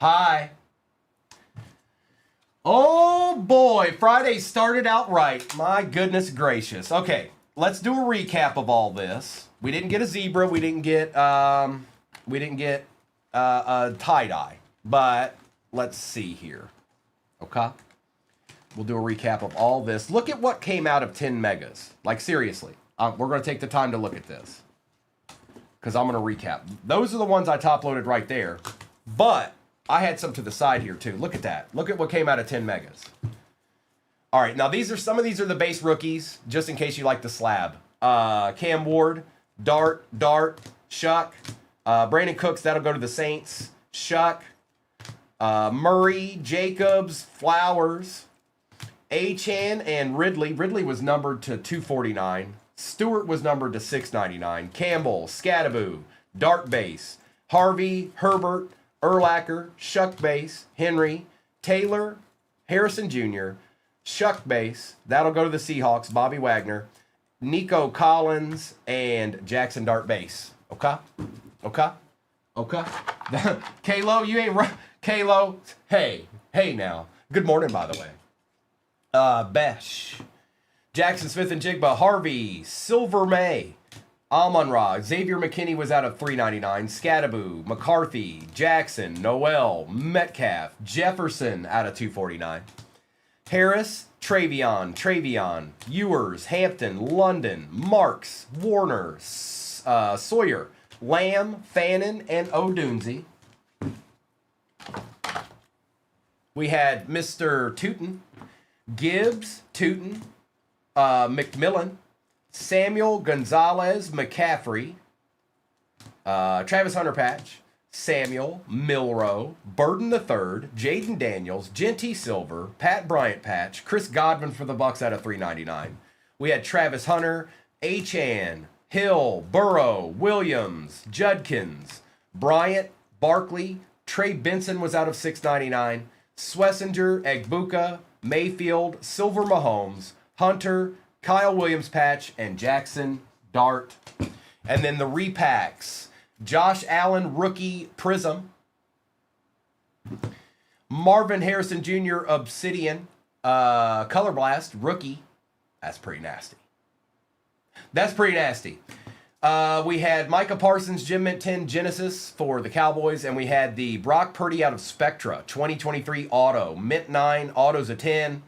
Hi. Oh boy, Friday started out right. My goodness gracious. Okay, let's do a recap of all this. We didn't get a zebra. We didn't get We didn't get a tie-dye. But let's see here. Okay. We'll do a recap of all this. Look at what came out of 10 megas. Like, seriously. We're going to take the time to look at this. Because I'm going to recap. Those are the ones I top-loaded right there. But I had some to the side here, too. Look at that. Look at what came out of 10 megas. All right. Now, some of these are the base rookies, just in case you like the slab. Cam Ward, Dart, Shuck. Brandon Cooks, that'll go to the Saints. Shuck. Murray, Jacobs, Flowers. Achan and Ridley. Ridley was numbered to 249. Stewart was numbered to 699. Campbell, Scadaboo, Dart Base, Harvey, Herbert, Urlacher, Shuck Base, Henry, Taylor, Harrison Jr., Shuck Base. That'll go to the Seahawks. Bobby Wagner, Nico Collins, and Jackson Dart Base. Okay? Kalo, you ain't right. Kalo, hey now. Good morning, by the way. Besh, Jackson Smith and Jigba, Harvey, Silver May, Amon-Ra, Xavier McKinney was out of 399, Scadaboo, McCarthy, Jackson, Noel, Metcalf, Jefferson out of 249, Harris, Travion, Ewers, Hampton, London, Marks, Warner, Sawyer, Lamb, Fannin, and O'Doonsey. We had Mr. Tootin, Gibbs, Tootin, McMillan, Samuel, Gonzalez, McCaffrey, Travis Hunter Patch, Samuel, Milrow, Burden III, Jaden Daniels, Genty Silver, Pat Bryant Patch, Chris Godwin for the Bucks out of 399. We had Travis Hunter, Achan, Hill, Burrow, Williams, Judkins, Bryant, Barkley, Trey Benson was out of 699. Swessinger, Egbuka, Mayfield, Silver Mahomes, Hunter, Kyle Williams Patch, and Jackson Dart. And then the repacks. Josh Allen, rookie Prism. Marvin Harrison Jr., Obsidian. Color Blast, rookie. That's pretty nasty. We had Micah Parsons, Jim Mint 10 Genesis for the Cowboys, and we had the Brock Purdy out of Spectra, 2023 Auto. Mint 9, Auto's a 10.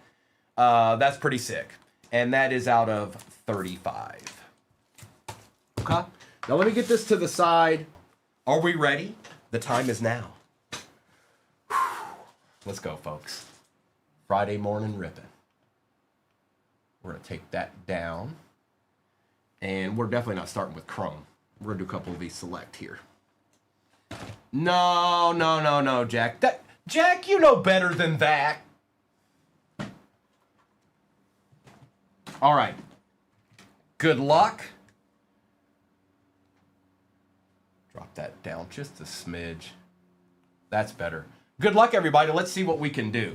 That's pretty sick. And that is out of 35. Okay. Now let me get this to the side. Are we ready? The time is now. Whew. Let's go, folks. Friday morning ripping. We're going to take that down. And we're definitely not starting with Chrome. We're going to do a couple of these select here. No, Jack. Jack, you know better than that. All right. Good luck. Drop that down just a smidge. That's better. Good luck, everybody. Let's see what we can do.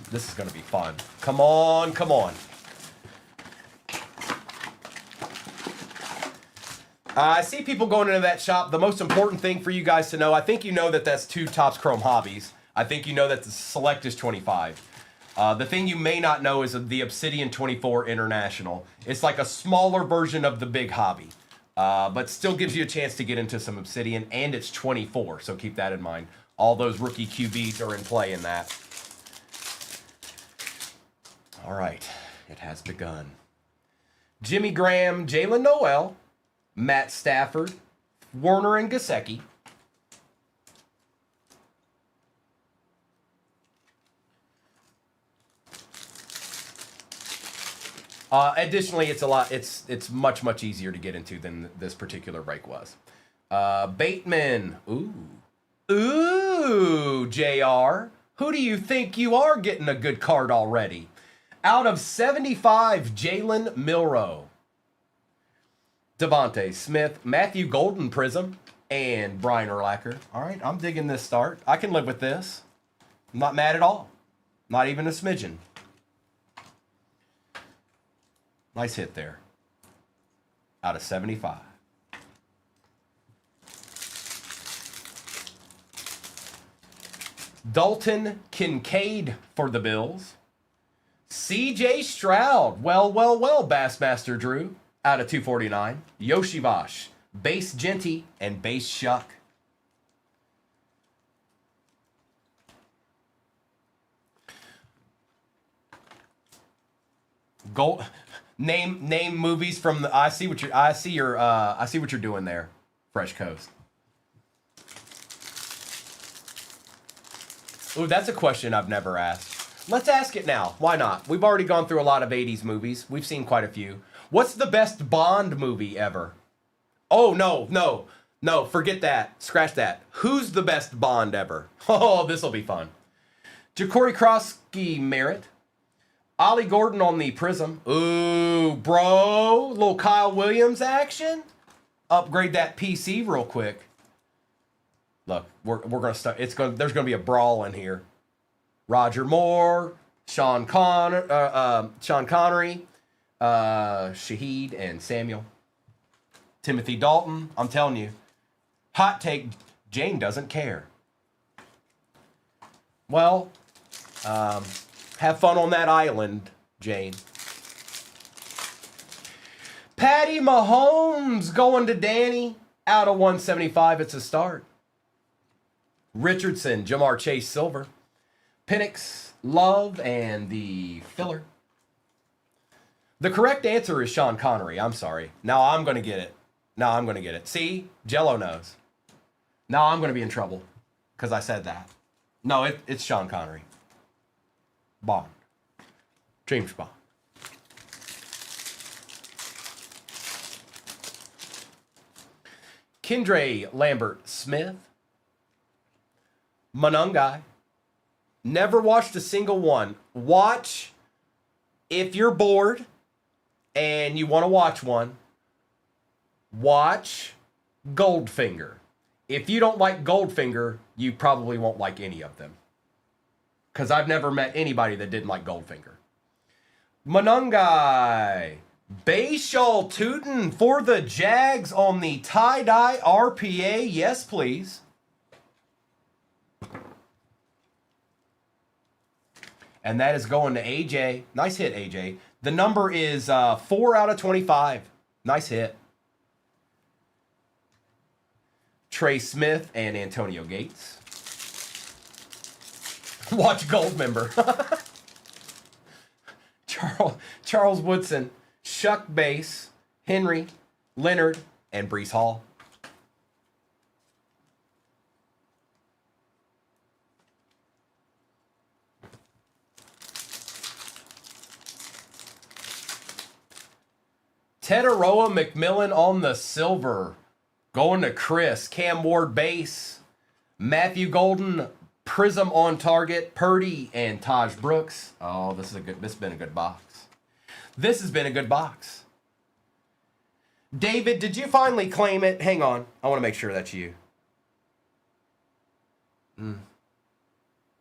This is going to be fun. Come on. I see people going into that shop. The most important thing for you guys to know, I think you know that that's 2 Topps Chrome Hobbies. I think you know that the Select is 25. The thing you may not know is the Obsidian 24 International. It's like a smaller version of the big hobby, but still gives you a chance to get into some Obsidian, and it's 24, so keep that in mind. All those rookie QBs are in play in that. All right, it has begun. Jimmy Graham, Jalen Noel, Matt Stafford, Warner and Gesicki. Additionally, it's much easier to get into than this particular break was. Bateman, ooh, JR. Who do you think you are getting a good card already? Out of 75, Jalen Milrow. Devontae Smith, Matthew Golden Prism, and Brian Urlacher. All right, I'm digging this start. I can live with this. I'm not mad at all. Not even a smidgen. Nice hit there. Out of 75. Dalton Kincaid for the Bills. CJ Stroud. Well, Bassmaster Drew. Out of 249. Yoshivash. Base Genty, and Base Shuck. Gold. Name movies from the. I see what you're doing there, Fresh Coast. Ooh, that's a question I've never asked. Let's ask it now. Why not? We've already gone through a lot of 80s movies. We've seen quite a few. What's the best Bond movie ever? Oh, no. Forget that. Scratch that. Who's the best Bond ever? Oh, this'll be fun. Ja'Cory Krosky Merritt. Ollie Gordon on the Prism. Ooh, bro. Little Kyle Williams action. Upgrade that PC real quick. Look, we're gonna start. There's gonna be a brawl in here. Roger Moore, Sean Connery, Shahid, and Samuel. Timothy Dalton. I'm telling you. Hot take: Jane doesn't care. Well, have fun on that island, Jane. Patty Mahomes going to Danny out of 175. It's a start. Richardson, Jamar Chase Silver. Penix, Love, and the filler. The correct answer is Sean Connery. I'm sorry. Now I'm going to get it. See? Jello knows. Now I'm going to be in trouble because I said that. No, it's Sean Connery. Bond. James Bond. Kendre Lambert Smith. Manungai. Never watched a single one. Watch if you're bored and you want to watch one. Watch Goldfinger. If you don't like Goldfinger, you probably won't like any of them. Because I've never met anybody that didn't like Goldfinger. Manungai. Bayshall Tootin for the Jags on the tie-dye RPA. Yes, please. And that is going to AJ. Nice hit, AJ. The number is 4 out of 25. Nice hit. Trey Smith and Antonio Gates. Watch Goldmember. Charles Woodson, Shuck Base, Henry, Leonard, and Brees Hall. Tetaroa McMillan on the silver. Going to Chris. Cam Ward base. Matthew Golden, Prism on target. Purdy and Taj Brooks. Oh, this has been a good box. This has been a good box. David, did you finally claim it? Hang on. I want to make sure that's you.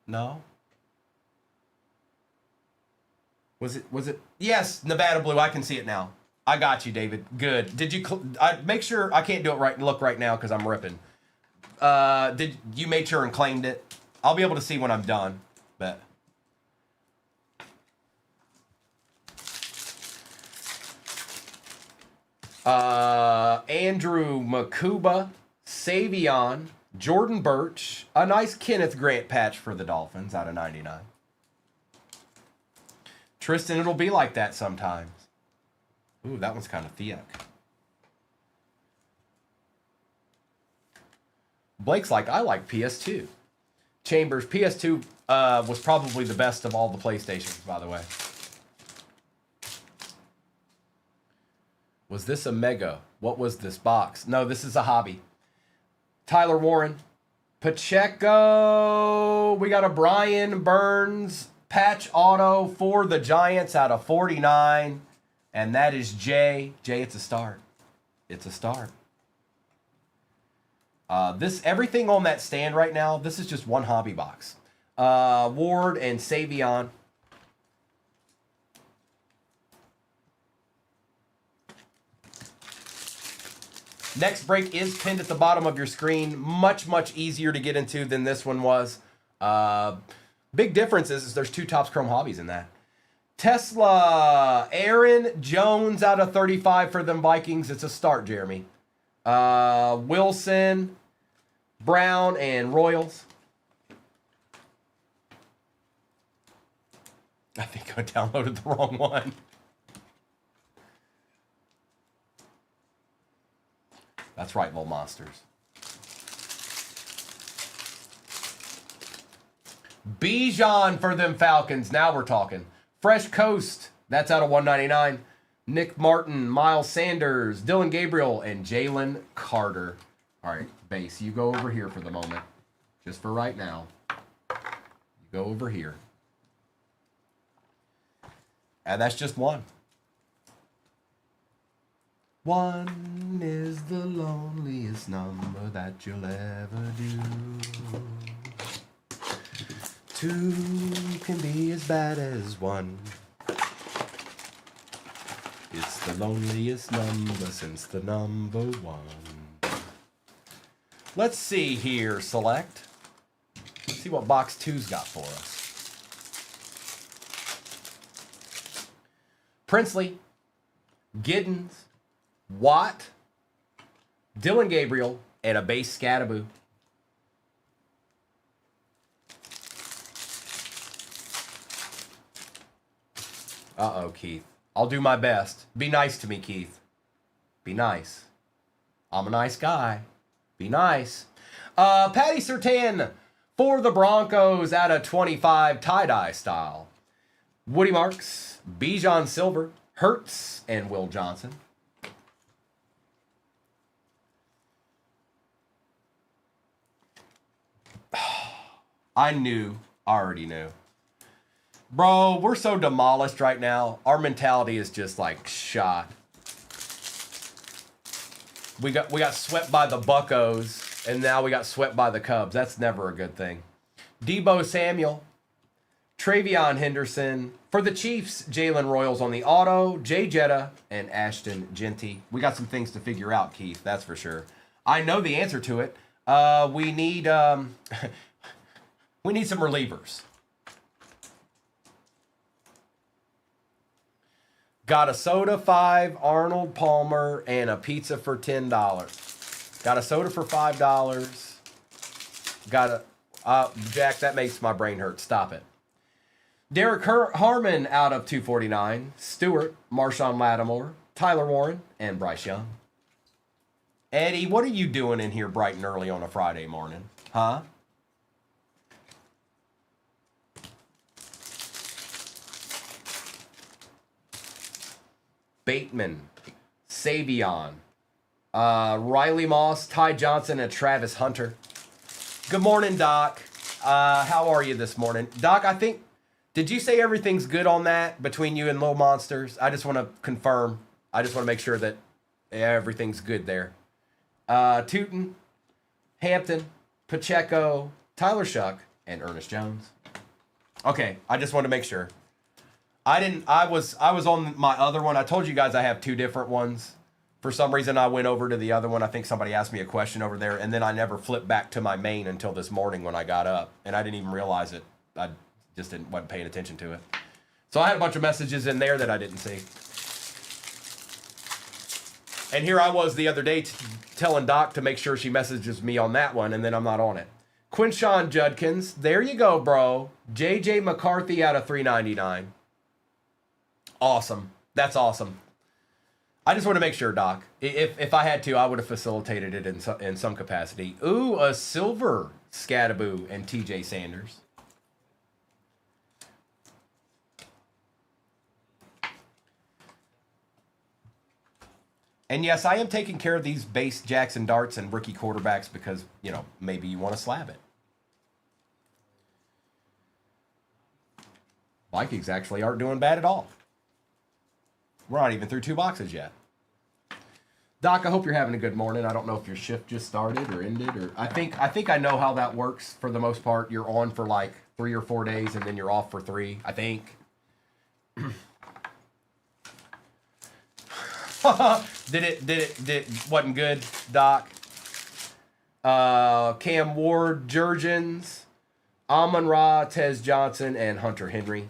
No? Was it? Yes, Nevada Blue. I can see it now. I got you, David. Good. Did you? Make sure I can't do it right. Look right now because I'm ripping. Did you made sure and claimed it? I'll be able to see when I'm done. But Andrew Makuba, Savion, Jordan Birch, a nice Kenneth Grant patch for the Dolphins out of 99. Tristan, it'll be like that sometimes. Ooh, that one's kind of thick. Blake's like, I like PS2. Chambers, PS2 was probably the best of all the PlayStations, by the way. Was this a mega? What was this box? No, this is a hobby. Tyler Warren. Pacheco. We got a Brian Burns patch auto for the Giants out of 49. And that is Jay. Jay, it's a start. It's a start. Everything on that stand right now, this is just one hobby box. Ward and Savion. Next break is pinned at the bottom of your screen. Much, much easier to get into than this one was. Big difference is there's two Topps Chrome hobbies in that. Tesla, Aaron Jones out of 35 for them Vikings. It's a start, Jeremy. Wilson, Brown, and Royals. I think I downloaded the wrong one. That's right, little monsters. Bijan for them Falcons. Now we're talking. Fresh Coast. That's out of 199. Nick Martin, Miles Sanders, Dylan Gabriel, and Jalen Carter. All right, base, you go over here for the moment. Just for right now. You go over here. And that's just one. One is the loneliest number that you'll ever do. Two can be as bad as one. It's the loneliest number since the number one. Let's see here, select. Let's see what box two's got for us. Princely, Giddens, Watt, Dylan Gabriel, and a base Scattaboo. Uh-oh, Keith. I'll do my best. Be nice to me, Keith. Be nice. I'm a nice guy. Be nice. Patty Surtain for the Broncos out of 25 tie-dye style. Woody Marks, Bijan Silver, Hurts, and Will Johnson. I already knew. Bro, we're so demolished right now. Our mentality is just like shot. We got swept by the Buccos, and now we got swept by the Cubs. That's never a good thing. Debo Samuel, Travion Henderson. For the Chiefs, Jalen Royals on the auto, Jay Jetta, and Ashton Genty. We got some things to figure out, Keith, that's for sure. I know the answer to it. We need we need some relievers. Got a soda 5, Arnold Palmer, and a pizza for $10. Got a soda for $5. Got a Jack, that makes my brain hurt. Stop it. Derek Harmon out of 249. Stewart, Marshawn Lattimore, Tyler Warren, and Bryce Young. Eddie, what are you doing in here bright and early on a Friday morning? Huh? Bateman, Savion, Riley Moss, Ty Johnson, and Travis Hunter. Good morning, Doc. How are you this morning? Doc, I think, did you say everything's good on that between you and Little Monsters? I just want to confirm. I just want to make sure that everything's good there. Tootin, Hampton, Pacheco, Tyler Shuck, and Ernest Jones. Okay, I just want to make sure. I was on my other one. I told you guys I have two different ones. For some reason, I went over to the other one. I think somebody asked me a question over there, and then I never flipped back to my main until this morning when I got up, and I didn't even realize it. I just wasn't paying attention to it. So I had a bunch of messages in there that I didn't see. And here I was the other day telling Doc to make sure she messages me on that one, and then I'm not on it. Quinshawn Judkins, there you go, bro. JJ McCarthy out of 399. Awesome. That's awesome. I just want to make sure, Doc. If I had to, I would have facilitated it in some capacity. Ooh, a silver Scattaboo and TJ Sanders. And yes, I am taking care of these base Jackson darts and rookie quarterbacks because, you know, maybe you want to slab it. Vikings actually aren't doing bad at all. We're not even through 2 boxes yet. Doc, I hope you're having a good morning. I don't know if your shift just started or ended, or I think I know how that works for the most part. You're on for like 3 or 4 days and then you're off for 3, I think. Wasn't good, Doc. Cam Ward, Jurgens, Amon-Ra, Tez Johnson, and Hunter Henry.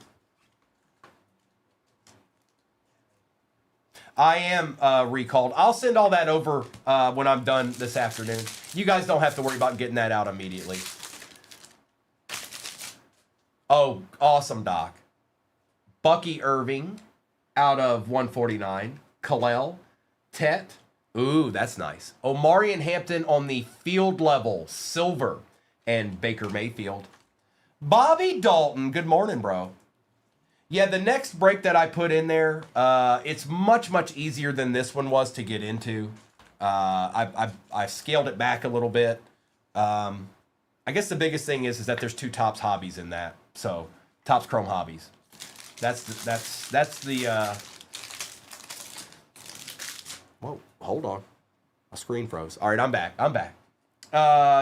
I am recalled. I'll send all that over when I'm done this afternoon. You guys don't have to worry about getting that out immediately. Oh, awesome, Doc. Bucky Irving out of 149. Kalel. Tet. Ooh, that's nice. Omarion Hampton on the field level. Silver. And Baker Mayfield. Bobby Dalton. Good morning, bro. Yeah, the next break that I put in there, it's much, much easier than this one was to get into. I scaled it back a little bit. I guess the biggest thing is that there's two Topps hobbies in that. So, Topps Chrome hobbies. That's the whoa, hold on. My screen froze. All right, I'm back.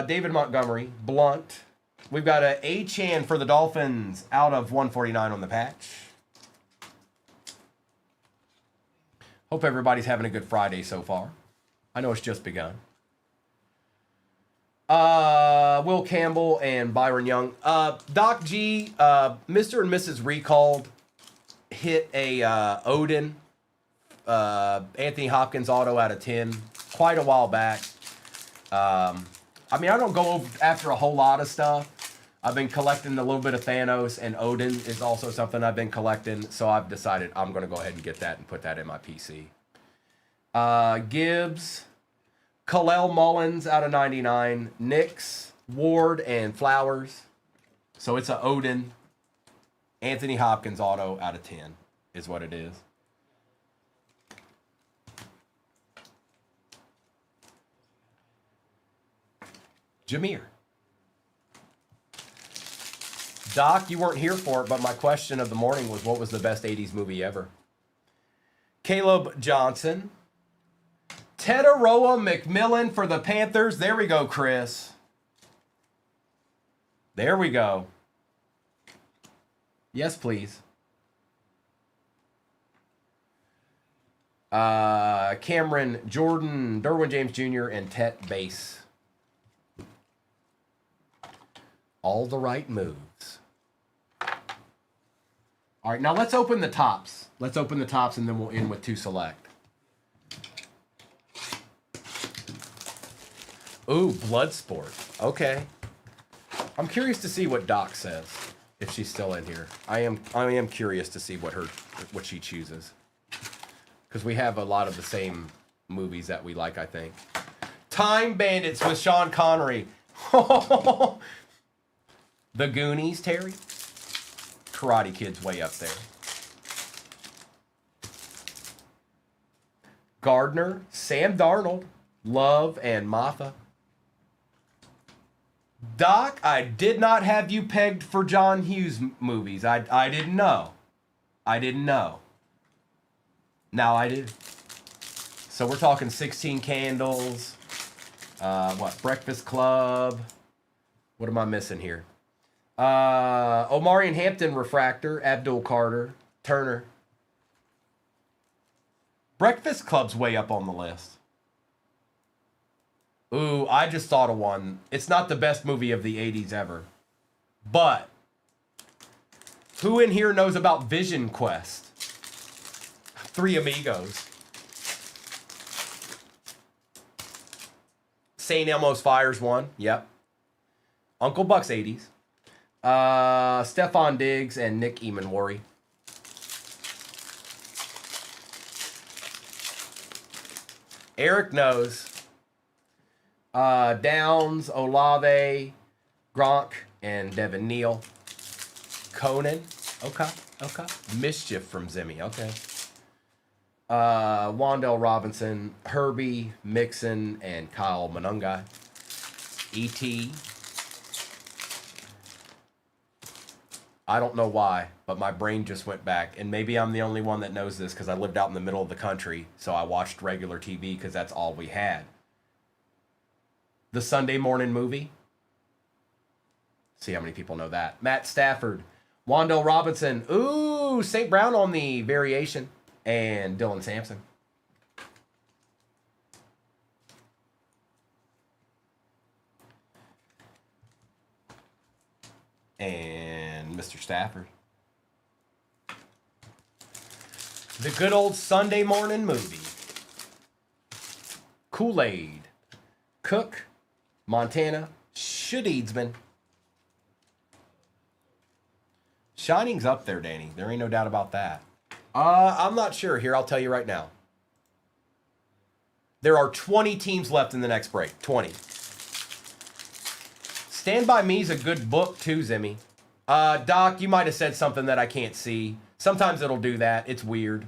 David Montgomery, Blunt. We've got a A-Chan for the Dolphins out of 149 on the patch. Hope everybody's having a good Friday so far. I know it's just begun. Will Campbell and Byron Young. Doc G, Mr. and Mrs. Recalled hit a Odin, Anthony Hopkins auto out of 10 quite a while back. I mean, I don't go after a whole lot of stuff. I've been collecting a little bit of Thanos, and Odin is also something I've been collecting, so I've decided I'm going to go ahead and get that and put that in my PC. Gibbs, Kalel Mullins out of 99, Nix, Ward, and Flowers. So it's a Odin, Anthony Hopkins auto out of 10 is what it is. Jameer. Doc, you weren't here for it, but my question of the morning was, what was the best 80s movie ever? Caleb Johnson. Tetaroa McMillan for the Panthers. There we go, Chris. There we go. Yes, please. Cameron Jordan, Derwin James Jr., and Tet Base. All the right moves. All right, now let's open the tops. Let's open the tops, and then we'll end with 2 select. Ooh, Bloodsport. Okay. I'm curious to see what Doc says, if she's still in here. I am curious to see what she chooses. Because we have a lot of the same movies that we like, I think. Time Bandits with Sean Connery. The Goonies, Terry. Karate Kid's way up there. Gardner, Sam Darnold, Love, and Martha. Doc, I did not have you pegged for John Hughes movies. I didn't know. I didn't know. Now I do. So we're talking 16 Candles. Breakfast Club. What am I missing here? Omarion Hampton Refractor, Abdul Carter, Turner. Breakfast Club's way up on the list. Ooh, I just thought of one. It's not the best movie of the 80s ever. But who in here knows about Vision Quest? Three Amigos. St. Elmo's Fire's one. Yep. Uncle Buck's 80s. Stefan Diggs and Nick Eamon-Worry. Eric knows. Downs, Olave, Gronk, and Devin Neal. Conan. Okay. Mischief from Zimmy. Okay. Wandell Robinson, Herbie, Mixon, and Kyle Monunga. E.T. I don't know why, but my brain just went back. And maybe I'm the only one that knows this because I lived out in the middle of the country, so I watched regular TV because that's all we had. The Sunday Morning Movie. See how many people know that. Matt Stafford, Wandell Robinson, ooh, St. Brown on the variation, and Dylan Sampson. And Mr. Stafford. The good old Sunday morning movie. Kool-Aid. Cook. Montana. Shadeidsman. Shining's up there, Danny. There ain't no doubt about that. I'm not sure. Here, I'll tell you right now. There are 20 teams left in the next break. 20. Stand By Me is a good book too, Zimmy. Doc, you might have said something that I can't see. Sometimes it'll do that. It's weird.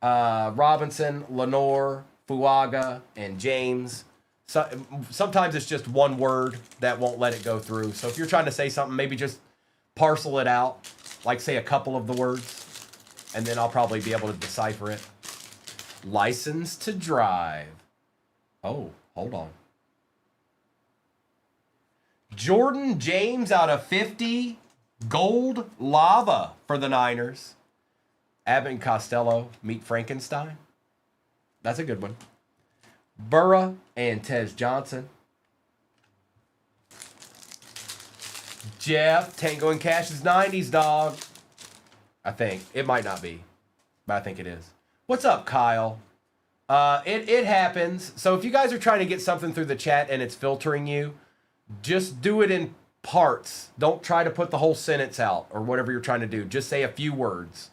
Robinson, Lenore, Fuaga, and James. So, sometimes it's just one word that won't let it go through. So if you're trying to say something, maybe just parcel it out. Like say a couple of the words. And then I'll probably be able to decipher it. License to Drive. Oh, hold on. Jordan James out of 50. Gold Lava for the Niners. Abbott and Costello meet Frankenstein. That's a good one. Burra and Tez Johnson. Jeff, Tango and Cash's 90s, dog. I think. It might not be, but I think it is. What's up, Kyle? It happens. So if you guys are trying to get something through the chat and it's filtering you, just do it in parts. Don't try to put the whole sentence out or whatever you're trying to do. Just say a few words.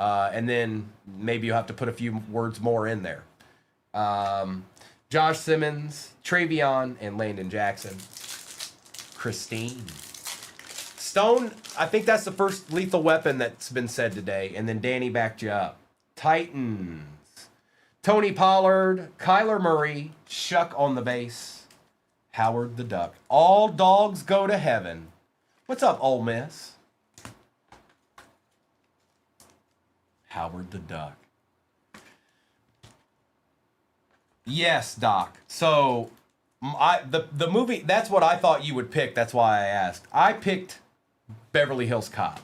And then maybe you have to put a few words more in there. Josh Simmons, Travion, and Landon Jackson. Christine. Stone, I think that's the first lethal weapon that's been said today. And then Danny backed you up. Titans. Tony Pollard, Kyler Murray, Shuck on the base. Howard the Duck. All dogs go to heaven. What's up, Ole Miss? Howard the Duck. Yes, Doc. So, the movie, that's what I thought you would pick. That's why I asked. I picked Beverly Hills Cop.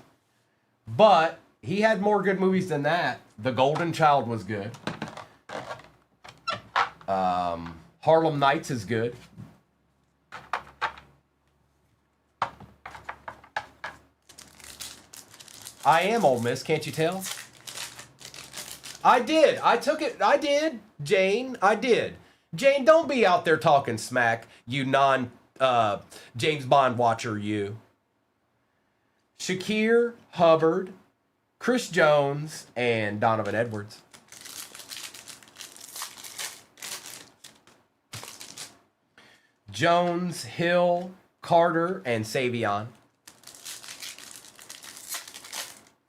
But he had more good movies than that. The Golden Child was good. Harlem Nights is good. I am Ole Miss, can't you tell? I did. I took it. I did, Jane. I did. Jane, don't be out there talking smack, you James Bond watcher, you. Shakir, Hubbard, Chris Jones, and Donovan Edwards. Jones, Hill, Carter, and Savion.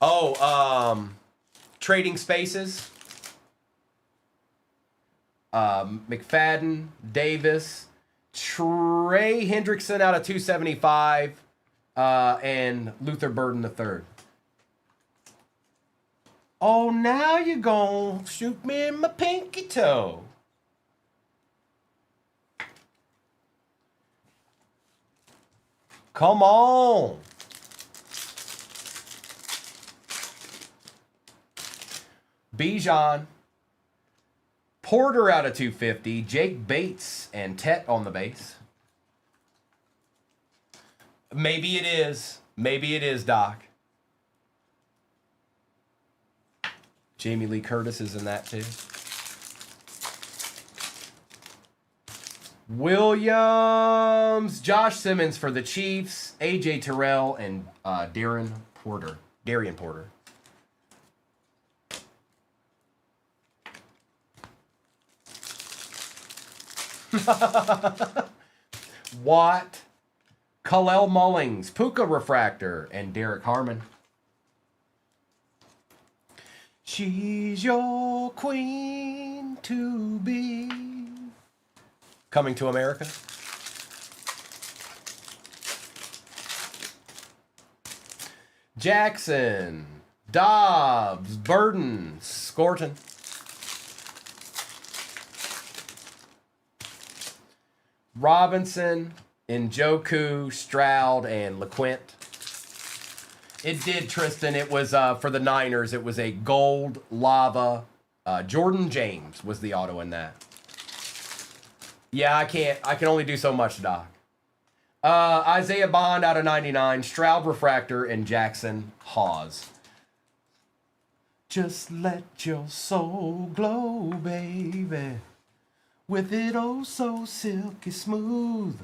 Oh, Trading Spaces. McFadden, Davis, Trey Hendrickson out of 275, and Luther Burden III. Oh, now you gon' shoot me in my pinky toe. Come on. Bijan. Porter out of 250. Jake Bates and Tet on the base. Maybe it is. Maybe it is, Doc. Jamie Lee Curtis is in that too. Williams. Josh Simmons for the Chiefs. AJ Terrell and Darian Porter. Watt, Khalil Mullings, Puka Refractor, and Derek Harmon. She's your queen to be. Coming to America. Jackson, Dobbs, Burden, Scorton. Robinson, Njoku, Stroud, and LeQuint. It did, Tristan. It was for the Niners. It was a gold lava. Jordan James was the auto in that. Yeah, I can only do so much, Doc. Isaiah Bond out of 99, Stroud Refractor, and Jackson Hawes. Just let your soul glow, baby, with it oh so silky smooth.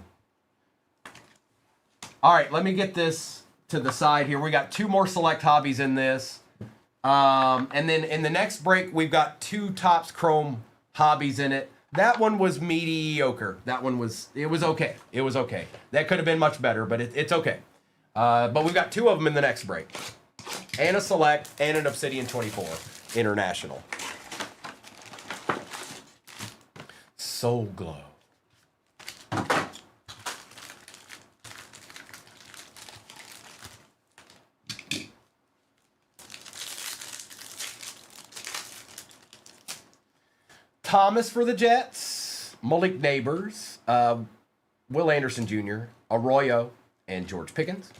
All right, let me get this to the side here. We got 2 more select hobbies in this. And then in the next break, we've got 2 Topps Chrome hobbies in it. That one was mediocre. That one was, it was okay. It was okay. That could have been much better, but it's okay. But we've got 2 of them in the next break. And a select and an Obsidian 24 International. Soul Glow. Thomas for the Jets, Malik Neighbors, Will Anderson Jr., Arroyo, and George Pickens.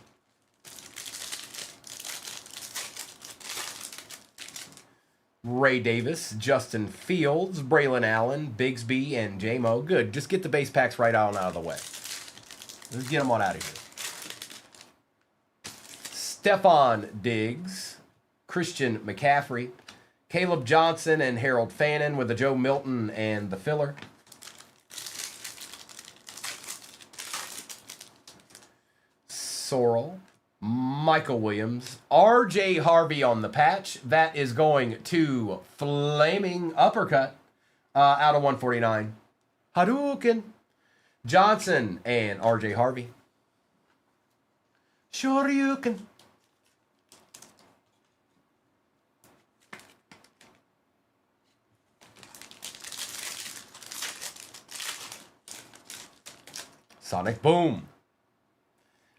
Ray Davis, Justin Fields, Braylon Allen, Bigsby, and J-Mo. Good. Just get the base packs right out of the way. Let's get them on out of here. Stephon Diggs, Christian McCaffrey, Caleb Johnson, and Harold Fannin with the Joe Milton and the filler. Sorrell, Michael Williams, R.J. Harvey on the patch. That is going to Flaming Uppercut out of 149. Hadouken, Johnson, and R.J. Harvey. Shoryuken. Sonic Boom.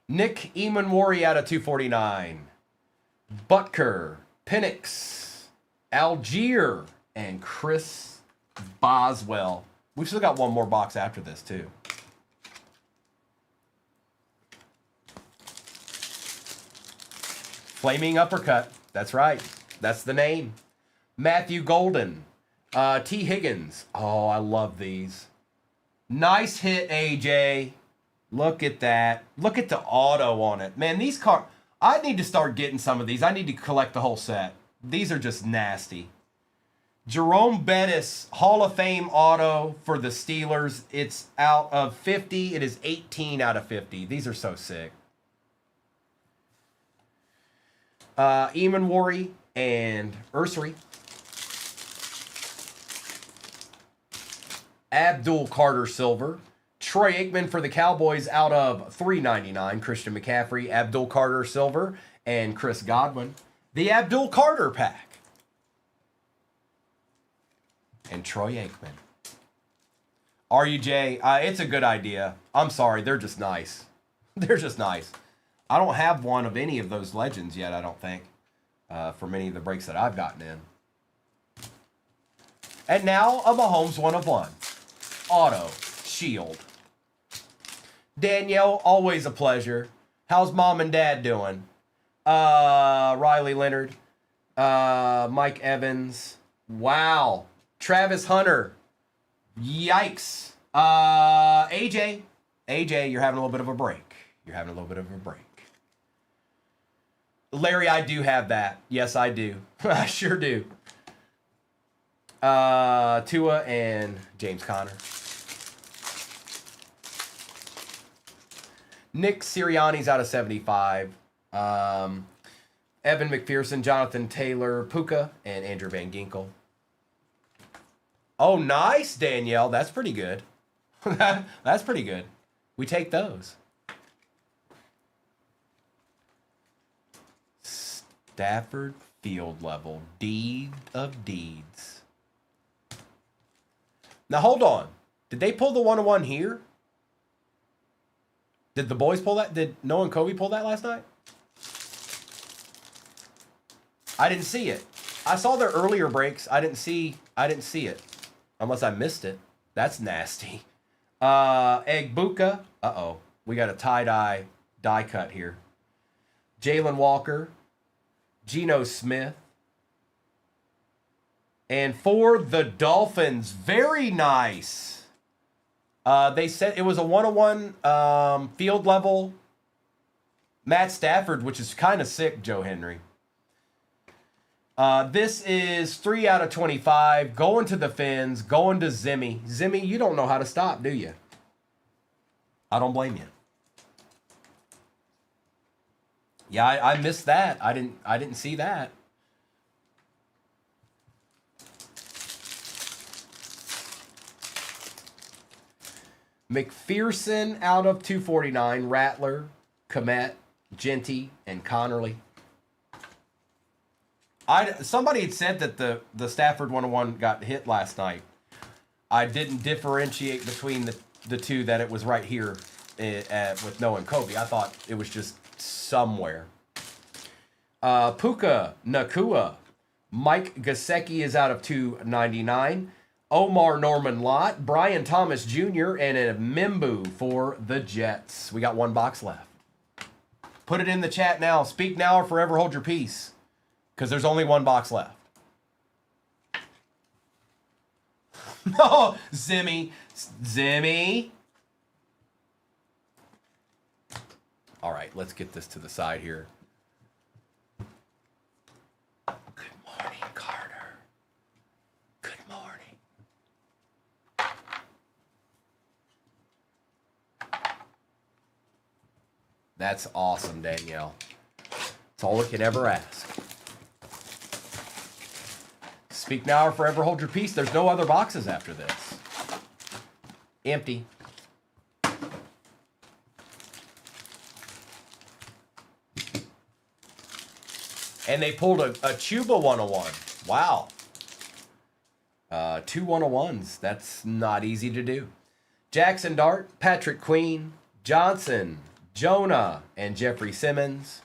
Nick Eamon-Worry out of 249. Butker, Penix, Algier, and Chris Boswell. We've still got one more box after this, too. Flaming Uppercut. That's right. That's the name. Matthew Golden. T. Higgins. Oh, I love these. Nice hit, AJ. Look at that. Look at the auto on it. Man, these cards... I need to start getting some of these. I need to collect the whole set. These are just nasty. Jerome Bettis, Hall of Fame auto for the Steelers. It's out of 50. It is 18 out of 50. These are so sick. Eamon-Worry and Ursery. Abdul Carter Silver. Troy Aikman for the Cowboys out of $3.99. Christian McCaffrey, Abdul Carter Silver, and Chris Godwin. The Abdul Carter pack. And Troy Aikman. RUJ, it's a good idea. I'm sorry, they're just nice. They're just nice. I don't have one of any of those legends yet, I don't think, for many of the breaks that I've gotten in. And now a Mahomes 1 of 1. Auto Shield. Danielle, always a pleasure. How's mom and dad doing? Riley Leonard. Mike Evans. Wow. Travis Hunter. Yikes. AJ. AJ, you're having a little bit of a break. You're having a little bit of a break. Larry, I do have that. Yes, I do. I sure do. Tua and James Conner. Nick Sirianni's out of 75. Evan McPherson, Jonathan Taylor, Puka, and Andrew Van Ginkel. Oh, nice, Danielle. That's pretty good. That's pretty good. We take those. Stafford field level. Deed of Deeds. Now, hold on. Did they pull the 101 here? Did the boys pull that? Did Noah and Kobe pull that last night? I didn't see it. I saw their earlier breaks. I didn't see it. Unless I missed it. That's nasty. Egbuka. Uh-oh. We got a tie-dye die cut here. Jalen Walker. Geno Smith. And for the Dolphins, very nice. They said it was a 101 field level Matt Stafford, which is kind of sick, Joe Henry. This is 3 out of 25. Going to the fins. Going to Zimmy. Zimmy, you don't know how to stop, do you? I don't blame you. Yeah, I missed that. I didn't see that. McPherson out of 249. Rattler, Komet, Genty, and Connerly. Somebody had said that the Stafford 101 got hit last night. I didn't differentiate between the two, that it was right here with Noah and Kobe. I thought it was just somewhere. Puka Nakua. Mike Gesicki is out of 299. Omar Norman Lott, Brian Thomas Jr., and a Mimbu for the Jets. We got one box left. Put it in the chat now. Speak now or forever hold your peace, because there's only one box left. No, Zimmy. Zimmy. All right, let's get this to the side here. Good morning, Carter. Good morning. That's awesome, Danielle. That's all we can ever ask. Speak now or forever hold your peace. There's no other boxes after this. Empty. And they pulled a Chuba 101. Wow. 2 101s. That's not easy to do. Jackson Dart, Patrick Queen, Johnson, Jonah, and Jeffrey Simmons.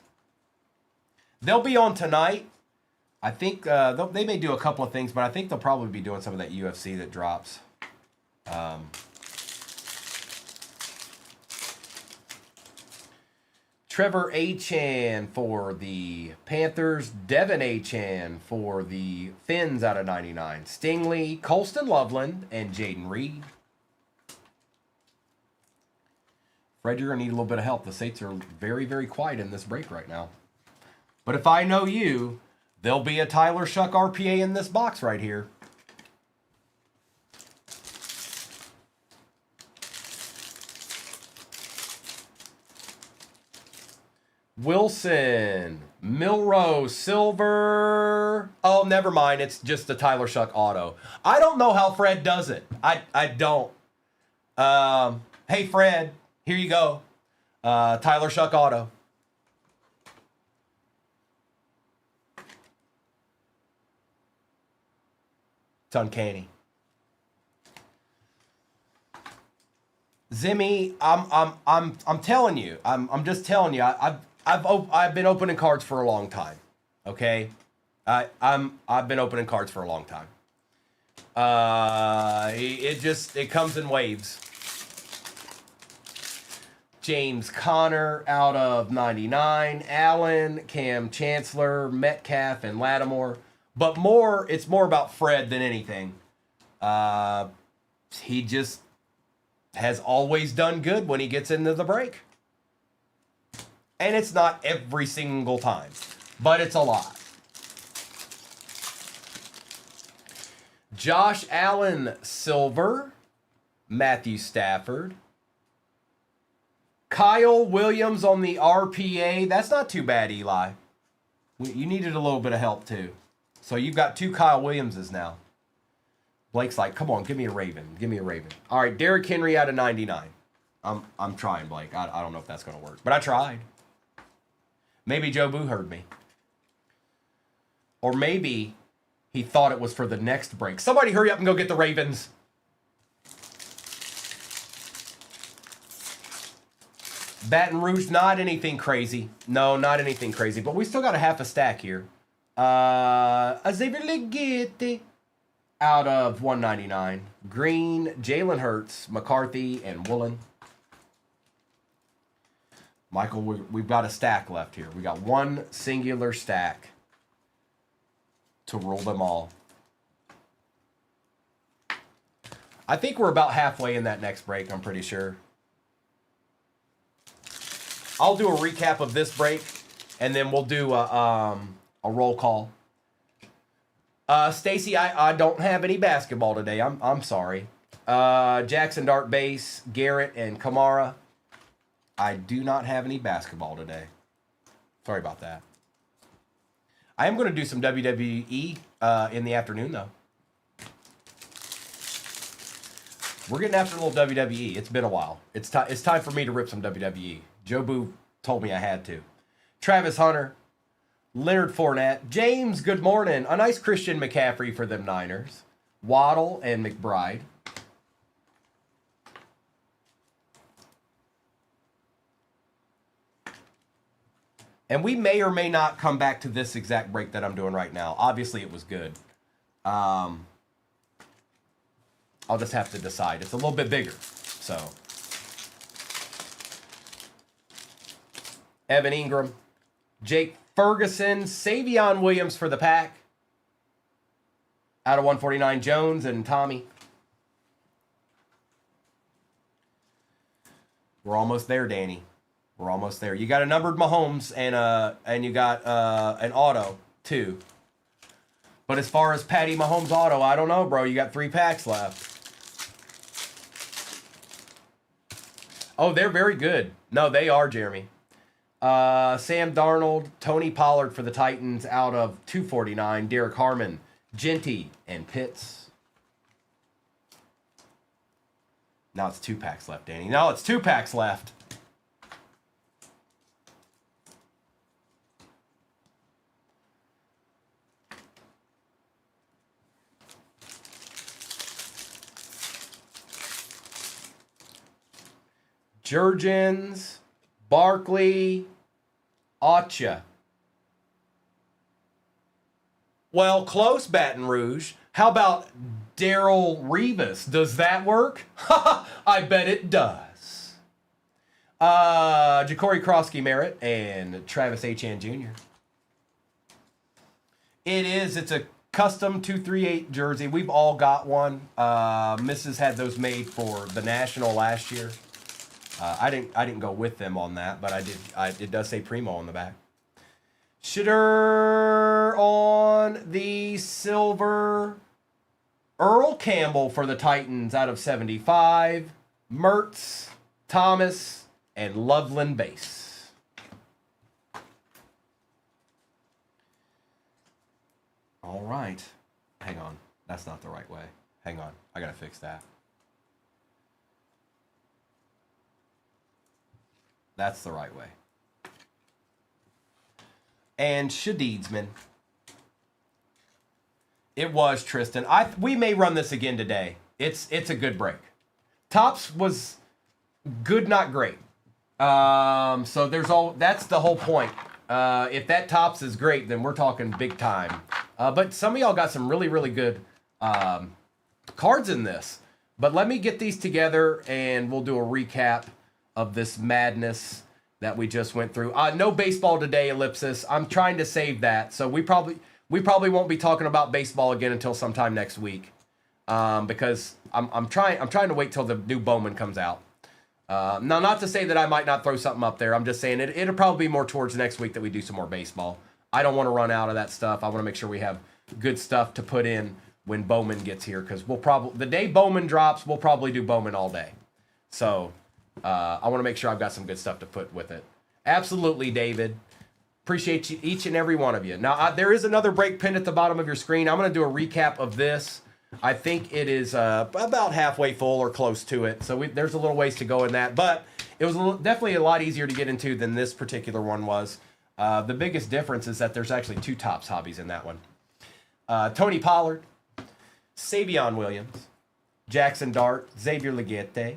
They'll be on tonight. I think they may do a couple of things, but I think they'll probably be doing some of that UFC that drops. Trevor Achan for the Panthers. Devin Achan for the Finns out of 99. Stingley, Colston Loveland, and Jaden Reed. Fred, you're going to need a little bit of help. The Saints are very, very quiet in this break right now. But if I know you, there'll be a Tyler Shuck RPA in this box right here. Wilson, Milrose, Silver. Oh, never mind. It's just the Tyler Shuck auto. I don't know how Fred does it. I don't. Hey, Fred, here you go. Tyler Shuck auto. It's uncanny. Zimmy, I'm telling you. I'm just telling you. I've been opening cards for a long time. Okay, I've been opening cards for a long time. It comes in waves. James Conner out of 99. Allen, Cam Chancellor, Metcalf, and Lattimore. But it's more about Fred than anything. He just has always done good when he gets into the break. And it's not every single time, but it's a lot. Josh Allen, Silver. Matthew Stafford. Kyle Williams on the RPA. That's not too bad, Eli. You needed a little bit of help, too. So you've got 2 Kyle Williamses now. Blake's like, come on, give me a Raven. Give me a Raven. All right, Derrick Henry out of 99. I'm trying, Blake. I don't know if that's going to work, but I tried. Maybe Joe Boo heard me. Or maybe he thought it was for the next break. Somebody hurry up and go get the Ravens. Baton Rouge, not anything crazy. No, not anything crazy. But we still got a half a stack here. Xavier Legette out of 199. Green, Jalen Hurts, McCarthy, and Woolen. Michael, we've got a stack left here. We got one singular stack to roll them all. I think we're about halfway in that next break, I'm pretty sure. I'll do a recap of this break, and then we'll do a roll call. Stacy, I don't have any basketball today. I'm sorry. Jackson Dart Base, Garrett, and Kamara. I do not have any basketball today. Sorry about that. I am going to do some WWE in the afternoon, though. We're getting after a little WWE. It's been a while. It's time for me to rip some WWE. Joe Boo told me I had to. Travis Hunter, Leonard Fournette, James, good morning. A nice Christian McCaffrey for them Niners. Waddle and McBride. And we may or may not come back to this exact break that I'm doing right now. Obviously, it was good. I'll just have to decide. It's a little bit bigger. So, Evan Ingram, Jake Ferguson, Savion Williams for the Pack. Out of 149, Jones and Tommy. We're almost there, Danny. We're almost there. You got a numbered Mahomes and you got an auto too. But as far as Patty Mahomes auto, I don't know, bro. You got 3 packs left. Oh, they're very good. No, they are, Jeremy. Sam Darnold, Tony Pollard for the Titans out of 249. Derek Harmon, Genty, and Pitts. Now it's 2 packs left, Danny. Now it's 2 packs left. Jurgens, Barkley, Acha. Well, close, Baton Rouge. How about Daryl Revis? Does that work? I bet it does. Ja'Cory Krosky Merritt and Travis Etienne Jr. It's a custom 238 jersey. We've all got one. Mrs. had those made for the National last year. I didn't go with them on that, but I did. It does say Primo on the back. Shitter on the silver. Earl Campbell for the Titans out of 75. Mertz, Thomas, and Loveland base. All right. Hang on. That's not the right way. Hang on. I got to fix that. That's the right way. And Shadidesman. It was Tristan. We may run this again today. It's a good break. Tops was good, not great. So that's the whole point. If that Tops is great, then we're talking big time. But some of y'all got some really, really good cards in this. But let me get these together and we'll do a recap of this madness that we just went through. No baseball today, Ellipsis. I'm trying to save that. So we probably won't be talking about baseball again until sometime next week. Because I'm trying to wait till the new Bowman comes out. Now, not to say that I might not throw something up there. I'm just saying it'll probably be more towards next week that we do some more baseball. I don't want to run out of that stuff. I want to make sure we have good stuff to put in when Bowman gets here. Because the day Bowman drops, we'll probably do Bowman all day. So I want to make sure I've got some good stuff to put with it. Absolutely, David. Appreciate you, each and every one of you. Now, there is another break pinned at the bottom of your screen. I'm going to do a recap of this. I think it is about halfway full or close to it. So there's a little ways to go in that. But it was definitely a lot easier to get into than this particular one was. The biggest difference is that there's actually 2 Tops hobbies in that one. Tony Pollard, Savion Williams, Jackson Dart, Xavier Legette,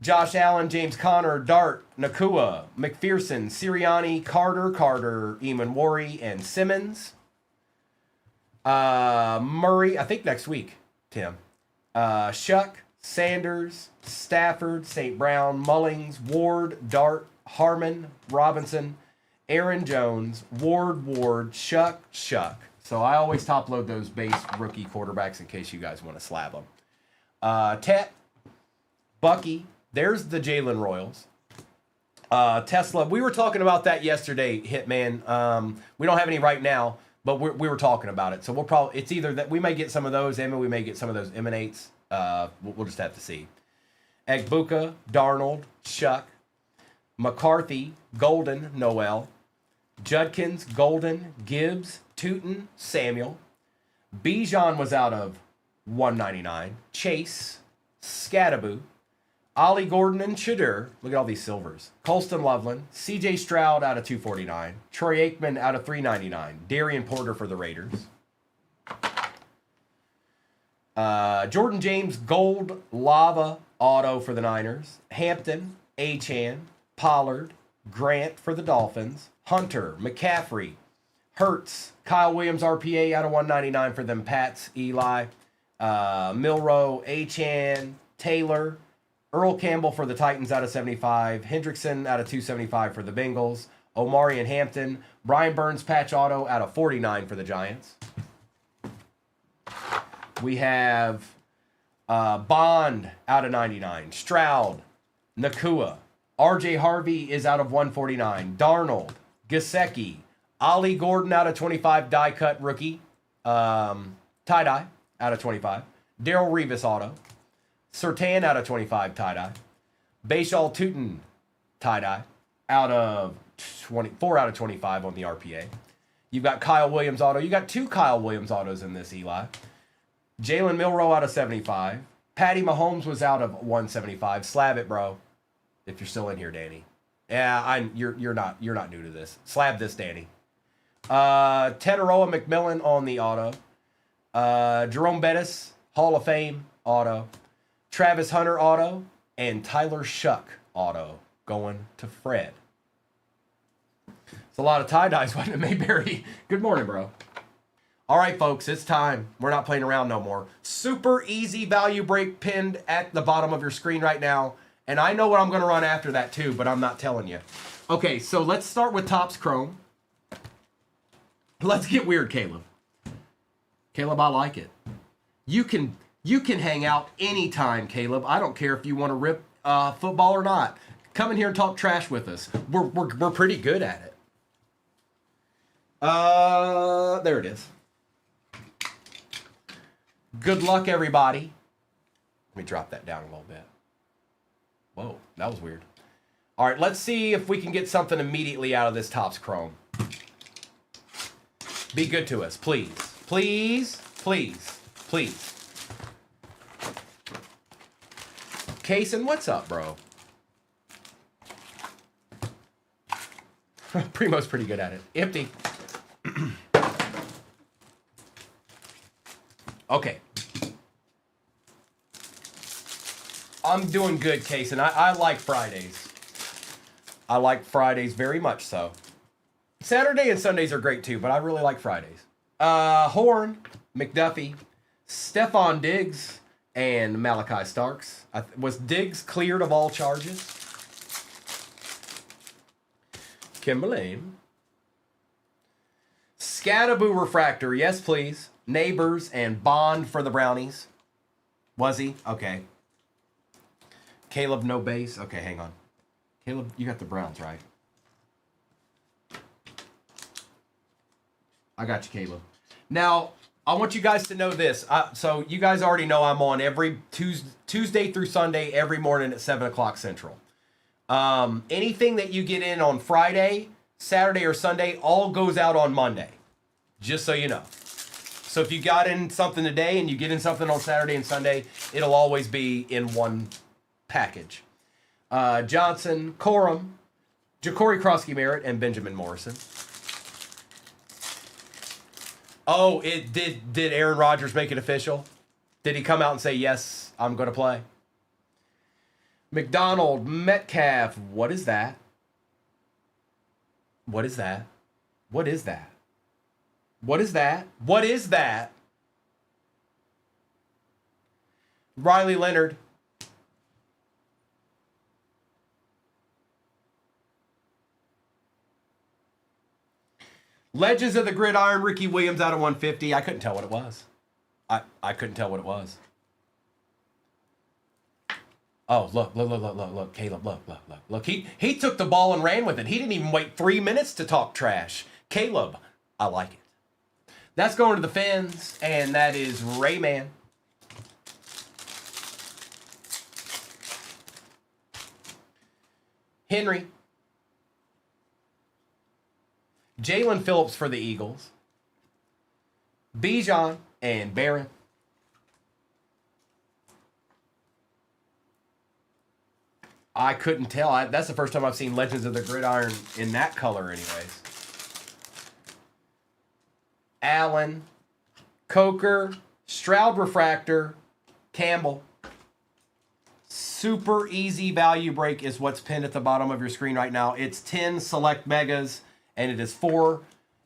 Josh Allen, James Conner, Dart, Nakua, McPherson, Sirianni, Carter, Eamon Worry, and Simmons. Murray, I think next week, Tim. Shuck, Sanders, Stafford, St. Brown, Mullings, Ward, Dart, Harmon, Robinson, Aaron Jones, Ward, Shuck. So I always top load those base rookie quarterbacks in case you guys want to slab them. Tet, Bucky. There's the Jalen Royals. Tesla, we were talking about that yesterday, Hitman. We don't have any right now, but we were talking about it. So we'll probably, it's either that we may get some of those, and we may get some of those emanates. We'll just have to see. Egbuka, Darnold, Shuck, McCarthy, Golden, Noel, Judkins, Golden, Gibbs, Tootin, Samuel. Bijan was out of 199. Chase, Scadaboo, Ollie Gordon, and Shadur. Look at all these silvers. Colston Loveland, CJ Stroud out of 249. Troy Aikman out of 399. Darian Porter for the Raiders. Jordan James, Gold, Lava, Auto for the Niners. Hampton, Achan, Pollard, Grant for the Dolphins. Hunter, McCaffrey, Hurts, Kyle Williams, RPA out of 199 for them Pats. Eli, Milroe, Achan, Taylor, Earl Campbell for the Titans out of 75. Hendrickson out of 275 for the Bengals. Omari and Hampton. Brian Burns patch auto out of 49 for the Giants. We have Bond out of 99. Stroud, Nakua. RJ Harvey is out of 149. Darnold, Gesicki, Ollie Gordon out of 25 die cut rookie. Tie-dye out of 25. Daryl Revis auto. Surtain out of 25 tie-dye. Bashal Tootin tie-dye out of 24 out of 25 on the RPA. You've got Kyle Williams auto. You got 2 Kyle Williams autos in this, Eli. Jalen Milroe out of 75. Patty Mahomes was out of 175. Slab it, bro. If you're still in here, Danny. Yeah, you're not new to this. Slab this, Danny. Teteroa McMillan on the auto. Jerome Bettis, Hall of Fame auto. Travis Hunter auto. And Tyler Shuck auto going to Fred. It's a lot of tie-dyes, wasn't it, Mayberry? Good morning, bro. All right, folks, it's time. We're not playing around no more. Super easy value break pinned at the bottom of your screen right now. And I know what I'm going to run after that too, but I'm not telling you. Okay, so let's start with Topps Chrome. Let's get weird, Caleb. Caleb, I like it. You can hang out anytime, Caleb. I don't care if you want to rip football or not. Come in here and talk trash with us. We're pretty good at it. There it is. Good luck, everybody. Let me drop that down a little bit. Whoa, that was weird. All right, let's see if we can get something immediately out of this Topps Chrome. Be good to us, please. Please, please, please. Kaysen, what's up, bro? Primo's pretty good at it. Empty. Okay. I'm doing good, Kaysen. I like Fridays. I like Fridays very much so. Saturday and Sundays are great too, but I really like Fridays. Horn, McDuffie, Stephon Diggs, and Malachi Starks. Was Diggs cleared of all charges? Kimberly. Scadaboo Refractor, yes please. Neighbors and Bond for the Brownies. Was he? Okay. Caleb, no base. Okay, hang on. Caleb, you got the Browns, right? I got you, Caleb. Now, I want you guys to know this. So you guys already know I'm on every Tuesday through Sunday, every morning at 7 o'clock Central. Anything that you get in on Friday, Saturday, or Sunday, all goes out on Monday. Just so you know. So if you got in something today and you get in something on Saturday and Sunday, it'll always be in one package. Johnson, Corum, Ja'Cory Krosky-Merritt, and Benjamin Morrison. Oh, it did Aaron Rodgers make it official? Did he come out and say, yes, I'm going to play? McDonald, Metcalf, what is that? What is that? What is that? What is that? What is that? Riley Leonard. Legends of the Gridiron, Ricky Williams out of 150. I couldn't tell what it was. I couldn't tell what it was. Oh, look, Caleb, look. He took the ball and ran with it. He didn't even wait 3 minutes to talk trash. Caleb, I like it. That's going to the Fins, and that is Rayman. Henry. Jalen Phillips for the Eagles. Bijan and Barron. I couldn't tell. That's the first time I've seen Legends of the Gridiron in that color anyways. Allen, Coker, Stroud Refractor, Campbell. Super easy value break is what's pinned at the bottom of your screen right now. It's 10 select megas, and it is 4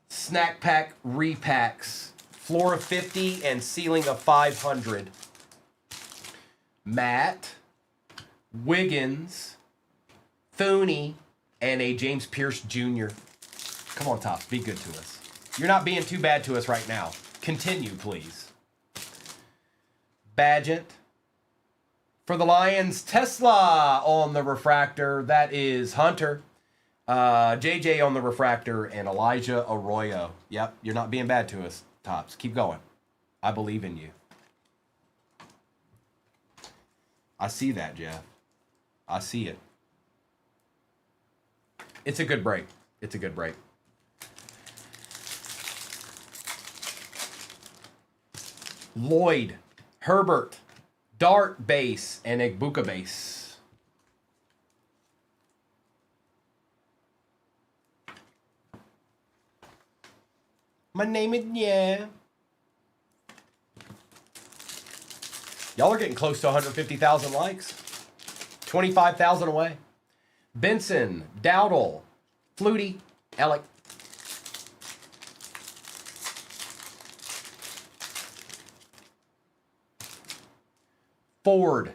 snack pack repacks. Floor of 50 and ceiling of 500. Matt, Wiggins, Thuney, and a James Pierce Jr. Come on, Tops, be good to us. You're not being too bad to us right now. Continue, please. Badgett. For the Lions, Tesla on the refractor. That is Hunter. JJ on the refractor, and Elijah Arroyo. Yep, you're not being bad to us, Tops. Keep going. I believe in you. I see that, Jeff. I see it. It's a good break. It's a good break. Lloyd, Herbert, Dart base, and Egbuka base. My name is yeah. Y'all are getting close to 150,000 likes. 25,000 away. Benson, Dowdle, Flutie, Alec. Ford,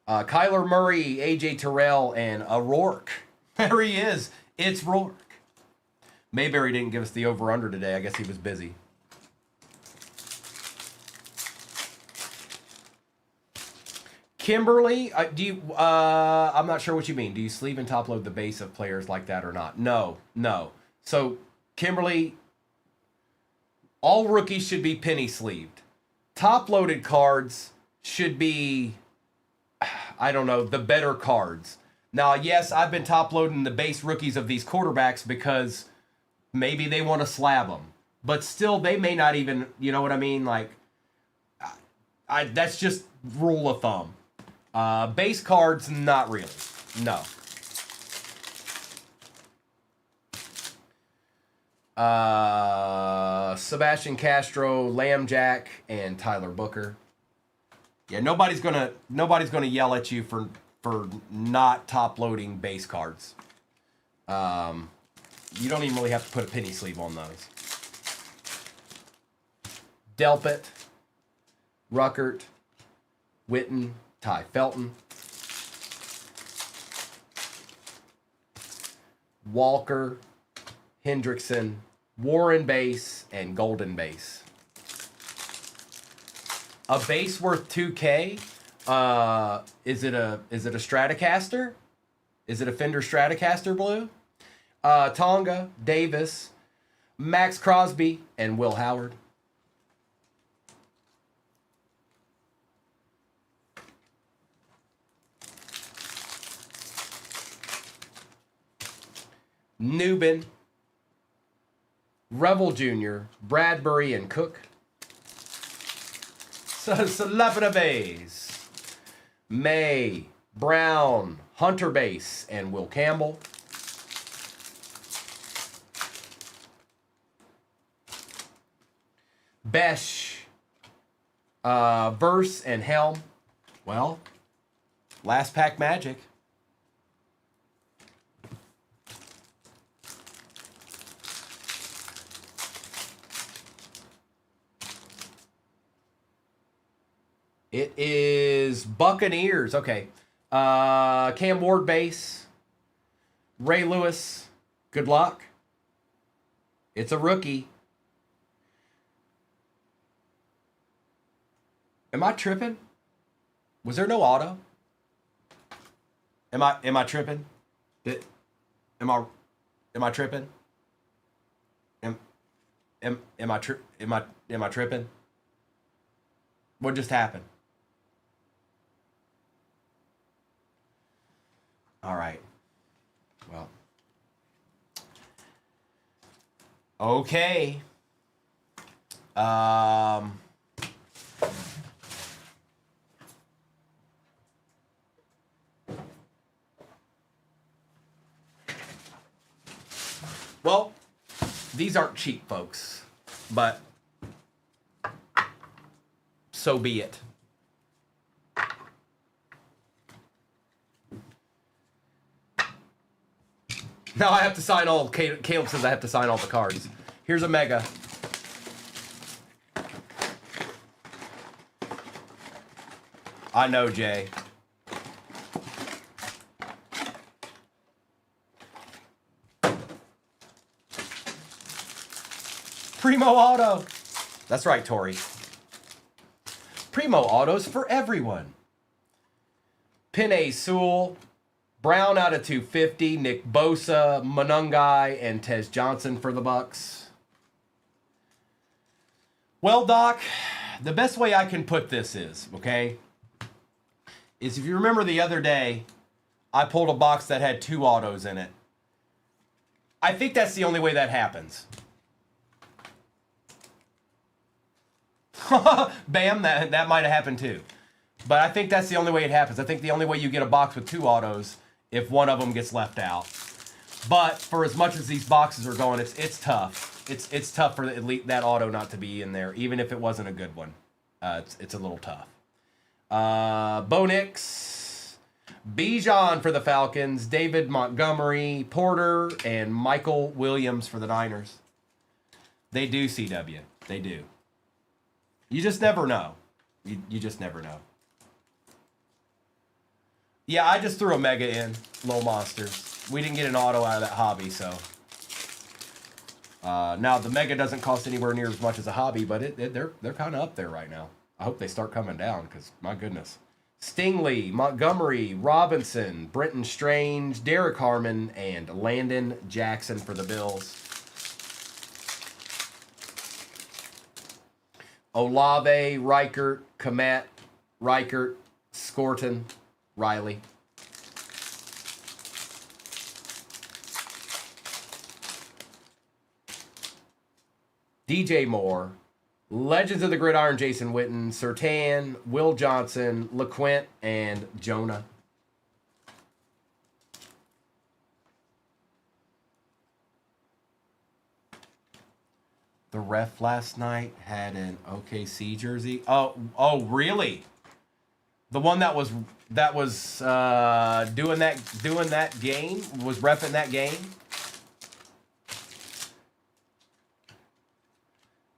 Kyler Murray, AJ Terrell, and O'Rourke. There he is. It's Rourke. Mayberry didn't give us the over-under today. I guess he was busy. Kimberly, I'm not sure what you mean. Do you sleeve and top load the base of players like that or not? No. So, Kimberly, all rookies should be penny sleeved. Top loaded cards should be, I don't know, the better cards. Now, yes, I've been top loading the base rookies of these quarterbacks because maybe they want to slab them. But still, they may not even, you know what I mean? Like, that's just rule of thumb. Base cards, not really. No. Sebastian Castro, Lamb Jack, and Tyler Booker. Yeah, nobody's gonna yell at you for not top loading base cards. You don't even really have to put a penny sleeve on those. Delpit, Ruckert, Witten, Ty Felton, Walker, Hendrickson, Warren base, and Golden base. A base worth 2K. Is it a Stratocaster? Is it a Fender Stratocaster blue? Tonga, Davis, Max Crosby, and Will Howard. Newbin, Revel Jr., Bradbury, and Cook. Slapping a base. May, Brown, Hunter base, and Will Campbell. Besh, Verse, and Helm. Well, last pack magic. It is Buccaneers. Okay. Cam Ward base. Ray Lewis. Good luck. It's a rookie. Am I tripping? Was there no auto? Am I tripping? Am I tripping? Am Am I tripping? What just happened? All right. Well. Okay. Well, these aren't cheap, folks, but so be it. Now I have to sign all. Caleb says I have to sign all the cards. Here's a mega. I know, Jay. Primo Auto. That's right, Tori. Primo Autos for everyone. Penei Sewell. Brown out of 250. Nick Bosa, Monungai, and Tez Johnson for the Bucks. Well, Doc, the best way I can put this is, okay, is if you remember the other day, I pulled a box that had 2 autos in it. I think that's the only way that happens. Bam, that might have happened too. But I think that's the only way it happens. I think the only way you get a box with 2 autos if one of them gets left out. But for as much as these boxes are going, it's tough. It's tough for that auto not to be in there, even if it wasn't a good one. It's a little tough. Bo Nix, Bijan for the Falcons, David Montgomery, Porter, and Michael Williams for the Niners. They do, CW. They do. You just never know. You just never know. Yeah, I just threw a mega in, low monsters. We didn't get an auto out of that hobby, so. Now, the mega doesn't cost anywhere near as much as a hobby, but they're kind of up there right now. I hope they start coming down, because, my goodness. Stingley, Montgomery, Robinson, Brenton Strange, Derek Harmon, and Landon Jackson for the Bills. Olave, Reichert, Komet, Reichert, Scorton, Riley. DJ Moore, Legends of the Gridiron, Jason Witten, Surtain, Will Johnson, LeQuint, and Jonah. The ref last night had an OKC jersey. Oh, really? The one that was doing that game, was reffing that game.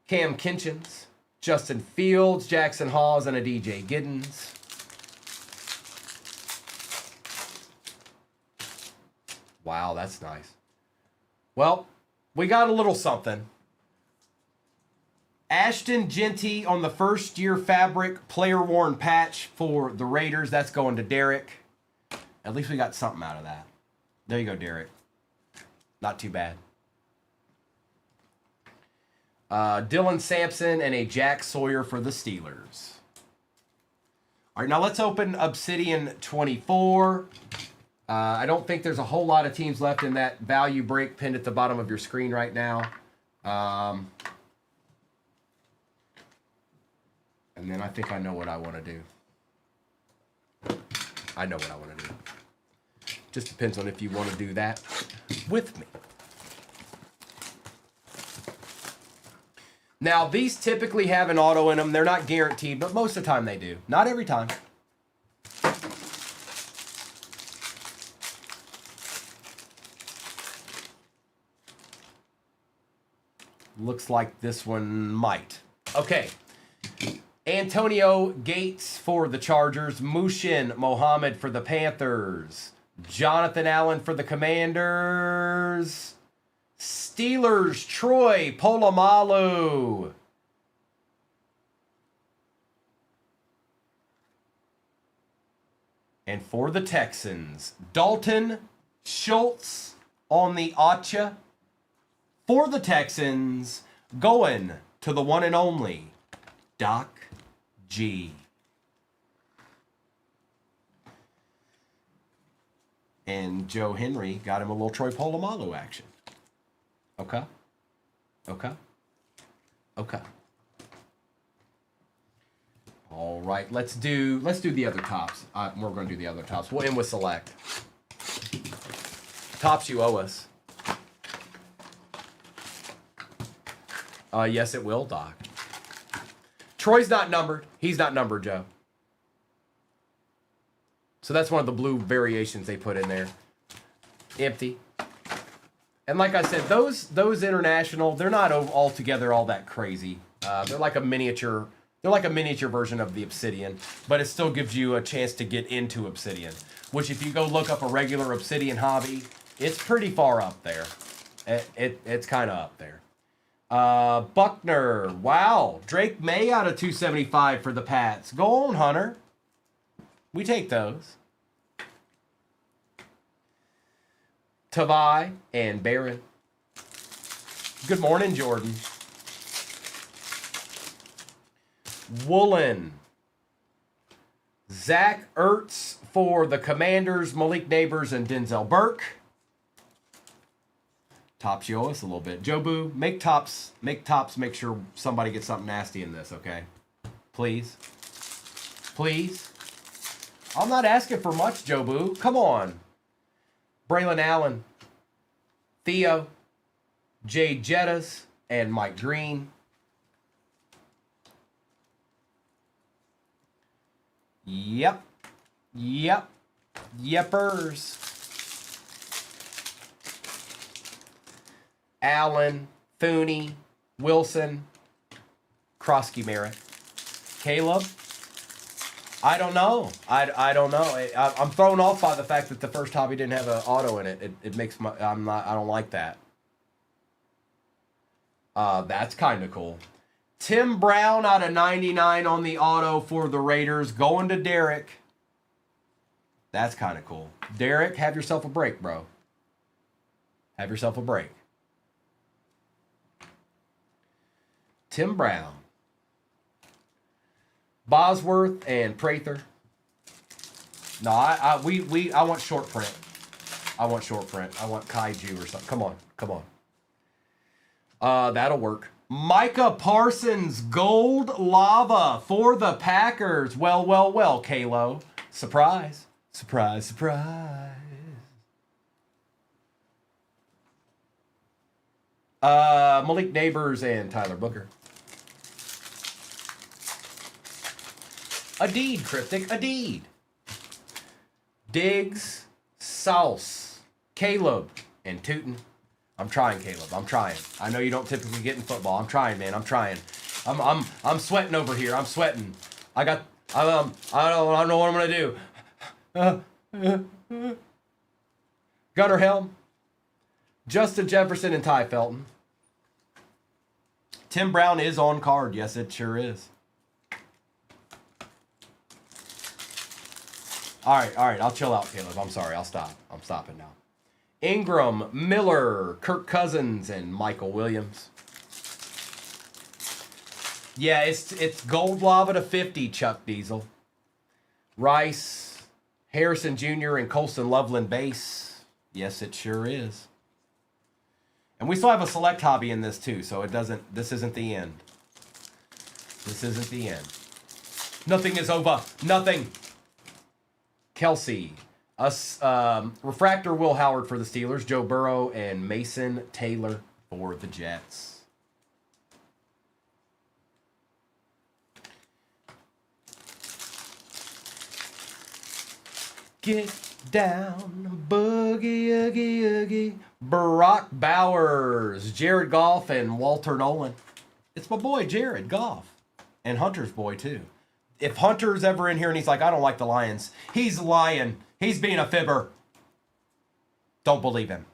Cam Kinchins, Justin Fields, Jackson Hawes, and a DJ Giddens. Wow, that's nice. Well, we got a little something. Ashton Genty on the first-year fabric player-worn patch for the Raiders. That's going to Derek. At least we got something out of that. There you go, Derek. Not too bad. Dylan Sampson and a Jack Sawyer for the Steelers. All right, now let's open Obsidian 24. I don't think there's a whole lot of teams left in that value break pinned at the bottom of your screen right now. And then I think I know what I want to do. I know what I want to do. Just depends on if you want to do that with me. Now, these typically have an auto in them. They're not guaranteed, but most of the time they do. Not every time. Looks like this one might. Okay. Antonio Gates for the Chargers. Mushin Mohammed for the Panthers. Jonathan Allen for the Commanders. Steelers, Troy Polamalu. And for the Texans, Dalton Schultz on the Acha. For the Texans, going to the one and only Doc G. And Joe Henry got him a little Troy Polamalu action. Okay. Okay. Okay. All right, let's do the other tops. We're going to do the other tops. We'll end with select. Tops you owe us. Yes, it will, Doc. Troy's not numbered. He's not numbered, Joe. So that's one of the blue variations they put in there. Empty. And like I said, those international, they're not altogether all that crazy. They're like a miniature. They're like a miniature version of the Obsidian, but it still gives you a chance to get into Obsidian. Which, if you go look up a regular Obsidian hobby, it's pretty far up there. It's kind of up there. Buckner, wow. Drake May out of 275 for the Pats. Go on, Hunter. We take those. Tavai and Barron. Good morning, Jordan. Woolen. Zach Ertz for the Commanders, Malik Neighbors, and Denzel Burke. Tops you owe us a little bit. Jobu, make tops, make sure somebody gets something nasty in this, okay? Please. Please. I'm not asking for much, Jobu. Come on. Braylon Allen. Theo. Jay Jettas, and Mike Green. Yep. Yepers. Allen, Thuney, Wilson, Krosky Merritt. Caleb? I don't know. I don't know. I'm thrown off by the fact that the first hobby didn't have an auto in it. It makes my I don't like that. That's kind of cool. Tim Brown out of 99 on the auto for the Raiders. Going to Derek. That's kind of cool. Derek, have yourself a break, bro. Have yourself a break. Tim Brown. Bosworth and Prather. No, I want short print. I want short print. I want Kaiju or something. Come on. That'll work. Micah Parsons, gold lava for the Packers. Well, Kalo. Surprise. Malik Neighbors and Tyler Booker. Adeed, Cryptic, Adeed. Diggs, Sauce, Caleb, and Tootin. I'm trying, Caleb. I'm trying. I know you don't typically get in football. I'm trying, man. I'm trying. I'm sweating over here. I'm sweating. I don't know what I'm gonna do. Gunnar Helm, Justin Jefferson, and Ty Felton. Tim Brown is on card. Yes, it sure is. All right. I'll chill out, Caleb. I'm sorry. I'll stop. I'm stopping now. Ingram, Miller, Kirk Cousins, and Michael Williams. Yeah, it's gold lava to 50, Chuck Diesel. Rice, Harrison Jr., and Colston Loveland base. Yes, it sure is. And we still have a select hobby in this too, so this isn't the end. This isn't the end. Nothing is over. Nothing. Kelsey. Refractor Will Howard for the Steelers, Joe Burrow, and Mason Taylor for the Jets. Get down, boogie, oogie, oogie. Barack Bowers, Jared Goff, and Walter Nolan. It's my boy, Jared Goff. And Hunter's boy, too. If Hunter's ever in here and he's like, I don't like the Lions, he's lying. He's being a fibber. Don't believe him.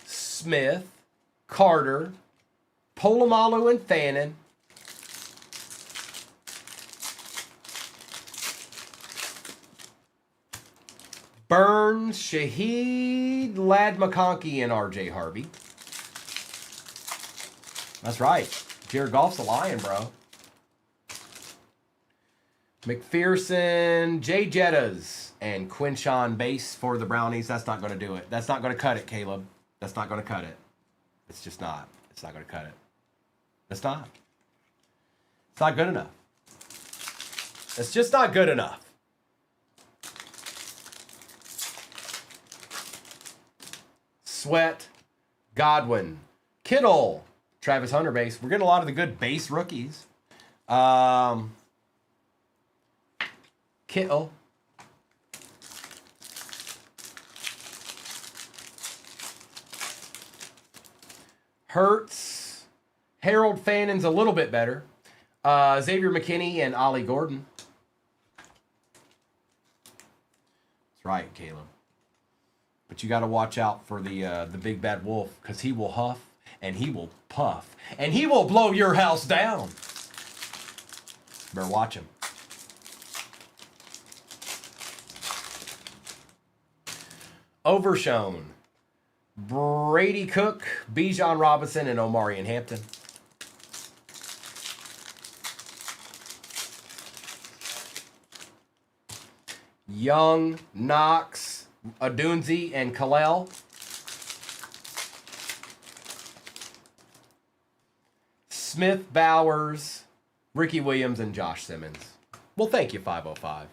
Smith, Carter, Polamalu, and Fannin. Burns, Shaheed, Lad McConkey, and R.J. Harvey. That's right. Jared Goff's a Lion, bro. McPherson, Jay Jettas, and Quinshawn Base for the Brownies. That's not going to do it. That's not going to cut it, Caleb. That's not going to cut it. It's just not. It's not going to cut it. It's not. It's not good enough. It's just not good enough. Sweat, Godwin, Kittle, Travis Hunter base. We're getting a lot of the good base rookies. Kittle. Hurts. Harold Fannon's a little bit better. Xavier McKinney and Ollie Gordon. That's right, Caleb. But you got to watch out for the big bad wolf, because he will huff and he will puff and he will blow your house down. Better watch him. Overshown. Brady Cook, Bijan Robinson, and Omarion Hampton. Young, Knox, Adunzi, and Kalel. Smith, Bowers, Ricky Williams, and Josh Simmons. Well, thank you, 505.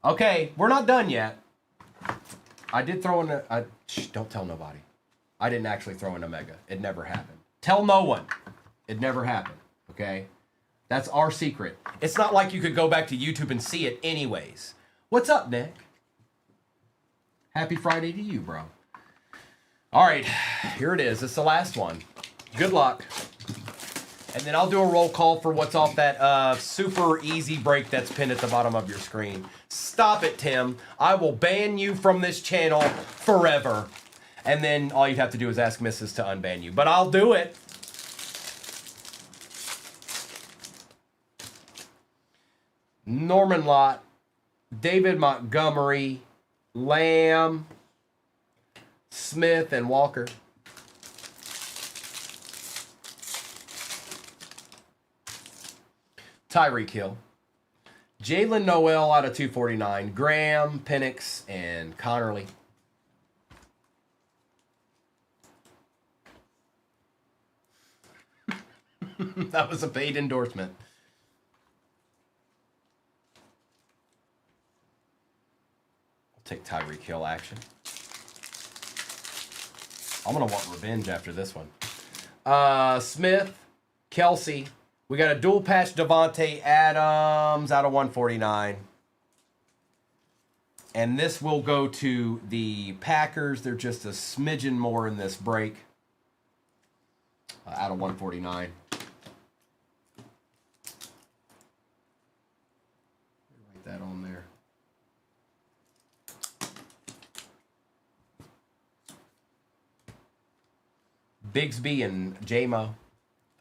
Okay, we're not done yet. I did throw in a... Shh, don't tell nobody. I didn't actually throw in a mega. It never happened. Tell no one. It never happened, okay? That's our secret. It's not like you could go back to YouTube and see it anyways. What's up, Nick? Happy Friday to you, bro. All right, here it is. It's the last one. Good luck. And then I'll do a roll call for what's off that super easy break that's pinned at the bottom of your screen. Stop it, Tim. I will ban you from this channel forever. And then all you'd have to do is ask Mrs. to unban you. But I'll do it. Norman Lott, David Montgomery, Lamb, Smith, and Walker. Tyreek Hill. Jalen Noel out of 249. Graham, Penix, and Connerly. That was a paid endorsement. I'll take Tyreek Hill action. I'm going to want revenge after this one. Smith, Kelsey. We got a dual patch Devontae Adams out of 149. And this will go to the Packers. They're just a smidgen more in this break. Out of 149. Write that on there. Bigsby and J-Mo.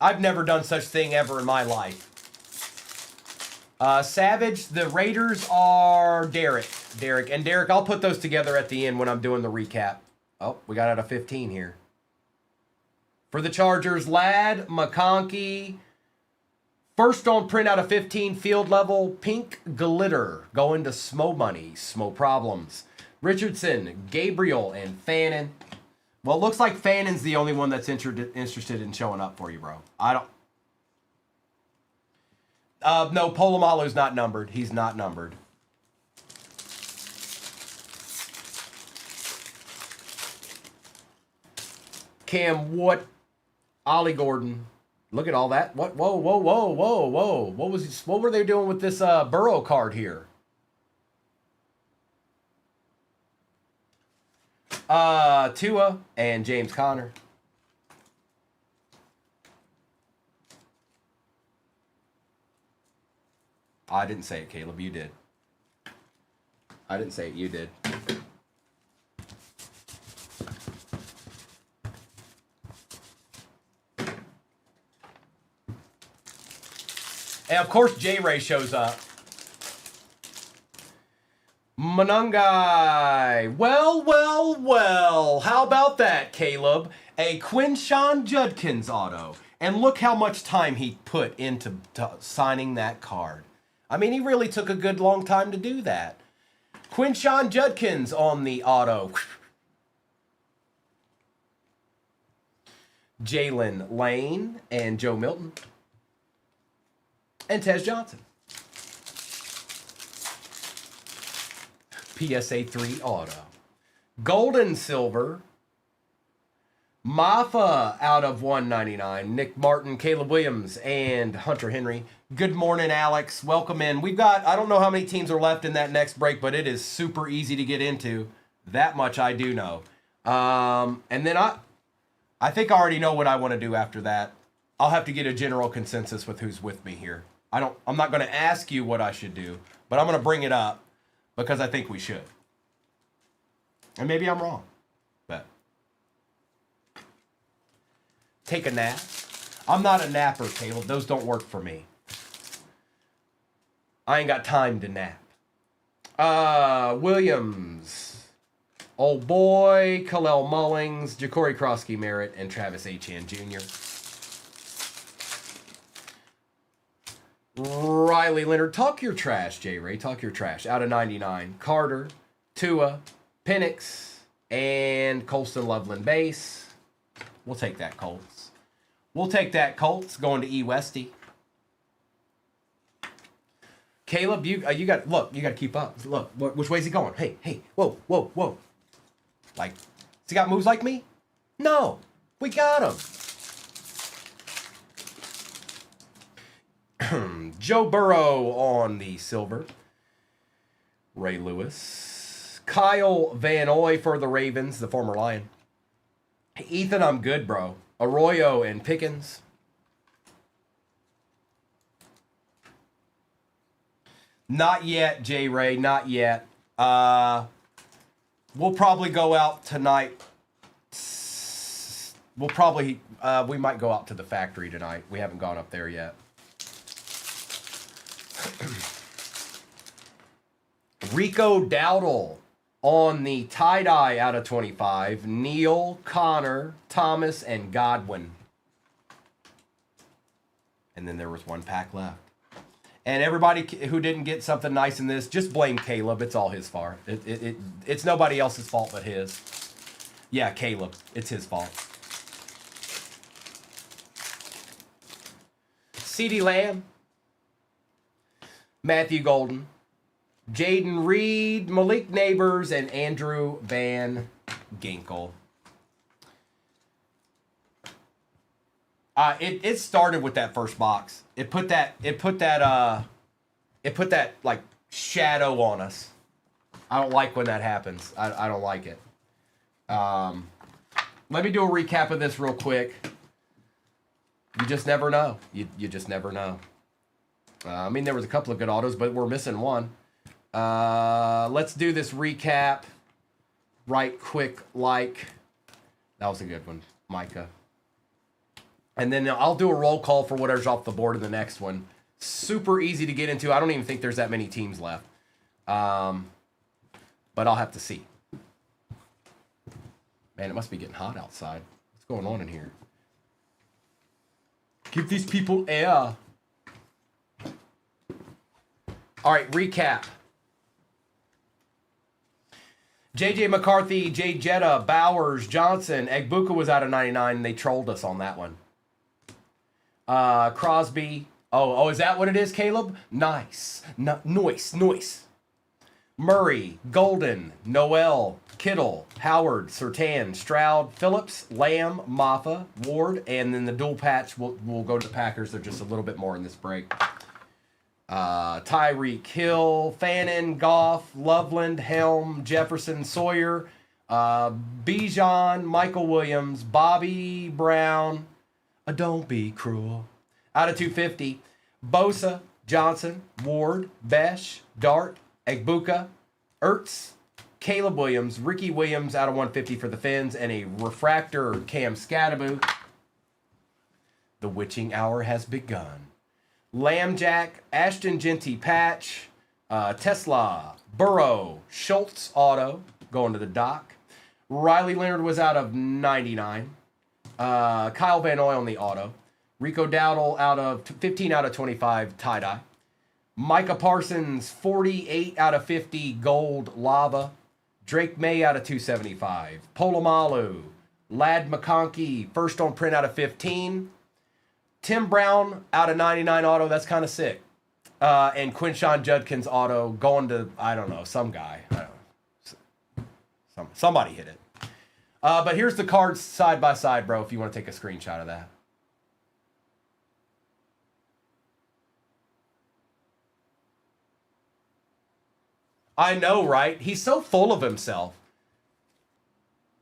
I've never done such thing ever in my life. Savage, the Raiders are Derek. And Derek, I'll put those together at the end when I'm doing the recap. Oh, we got out of 15 here. For the Chargers, Ladd, McConkey. First on print out of 15, field level, Pink Glitter. Going to Smo Money, Smo Problems. Richardson, Gabriel, and Fannin. Well, it looks like Fannon's the only one that's interested in showing up for you, bro. I don't... no, Polamalu's not numbered. He's not numbered. Cam Wood, Ollie Gordon. Look at all that. What? Whoa, whoa, whoa, whoa, whoa. What were they doing with this Burrow card here? Tua and James Conner. I didn't say it, Caleb. You did. I didn't say it. You did. And of course, J-Ray shows up. Manungai. Well. How about that, Caleb? A Quinshawn Judkins auto. And look how much time he put into signing that card. I mean, he really took a good long time to do that. Quinshawn Judkins on the auto. Jalen Lane and Joe Milton. And Tez Johnson. PSA 3 auto. Gold and silver. Maffa out of 199. Nick Martin, Caleb Williams, and Hunter Henry. Good morning, Alex. Welcome in. We've got, I don't know how many teams are left in that next break, but it is super easy to get into. That much I do know. And then I think I already know what I want to do after that. I'll have to get a general consensus with who's with me here. I'm not going to ask you what I should do, but I'm going to bring it up because I think we should. And maybe I'm wrong, but take a nap. I'm not a napper, Caleb. Those don't work for me. I ain't got time to nap. Williams, old boy, Kalel Mullings, Ja'Cory Krosky Merritt, and Travis Etienne Jr. Riley Leonard, talk your trash, J-Ray. Talk your trash. Out of 99. Carter, Tua, Penix, and Colston Loveland base. We'll take that, Colts. We'll take that, Colts. Going to E. Westy. Caleb, you got to keep up. Look, which way is he going? Hey, whoa. Like, has he got moves like me? No, we got him. Joe Burrow on the silver. Ray Lewis. Kyle Van Noy for the Ravens, the former Lion. Ethan, I'm good, bro. Arroyo and Pickens. Not yet, J-Ray, not yet. We'll probably go out tonight. We might go out to the factory tonight. We haven't gone up there yet. Rico Dowdle on the tie-dye out of 25. Neal, Connor, Thomas, and Godwin. And then there was one pack left. And everybody who didn't get something nice in this, just blame Caleb. It's all his fault. It's nobody else's fault but his. Yeah, Caleb. It's his fault. CeeDee Lamb. Matthew Golden. Jaden Reed, Malik Neighbors, and Andrew Van Ginkel. It started with that first box. It put that like shadow on us. I don't like when that happens. I don't like it. Let me do a recap of this real quick. You just never know. You just never know. I mean, there was a couple of good autos, but we're missing one. Let's do this recap right quick. Like, that was a good one, Micah. And then I'll do a roll call for whatever's off the board in the next one. Super easy to get into. I don't even think there's that many teams left. But I'll have to see. Man, it must be getting hot outside. What's going on in here? Give these people air. All right, recap. J.J. McCarthy, Jay Jetta, Bowers, Johnson. Egbuka was out of 99. They trolled us on that one. Crosby. Oh, is that what it is, Caleb? Nice. Noise. Murray, Golden, Noel, Kittle, Howard, Surtain, Stroud, Phillips, Lamb, Maffa, Ward, and then the dual patch will go to the Packers. They're just a little bit more in this break. Tyreek Hill, Fannin, Goff, Loveland, Helm, Jefferson, Sawyer, Bijan, Michael Williams, Bobby Brown. Don't be cruel. Out of 250, Bosa, Johnson, Ward, Besh, Dart, Egbuka, Ertz, Caleb Williams, Ricky Williams out of 150 for the Fins, and a refractor Cam Scattaboo. The witching hour has begun. Lamb Jack, Ashton Genty patch, Tesla, Burrow, Schultz auto going to the dock. Riley Leonard was out of 99. Kyle Van Noy on the auto. Rico Dowdle out of 15 out of 25 tie-dye. Micah Parsons, 48 out of 50 gold lava. Drake May out of 275. Polomalu. Lad McConkey, first on print out of 15. Tim Brown out of 99 auto. That's kind of sick. And Quinshawn Judkins auto going to, I don't know, some guy. I don't know. Somebody hit it. But here's the cards side by side, bro, if you want to take a screenshot of that. I know, right? He's so full of himself.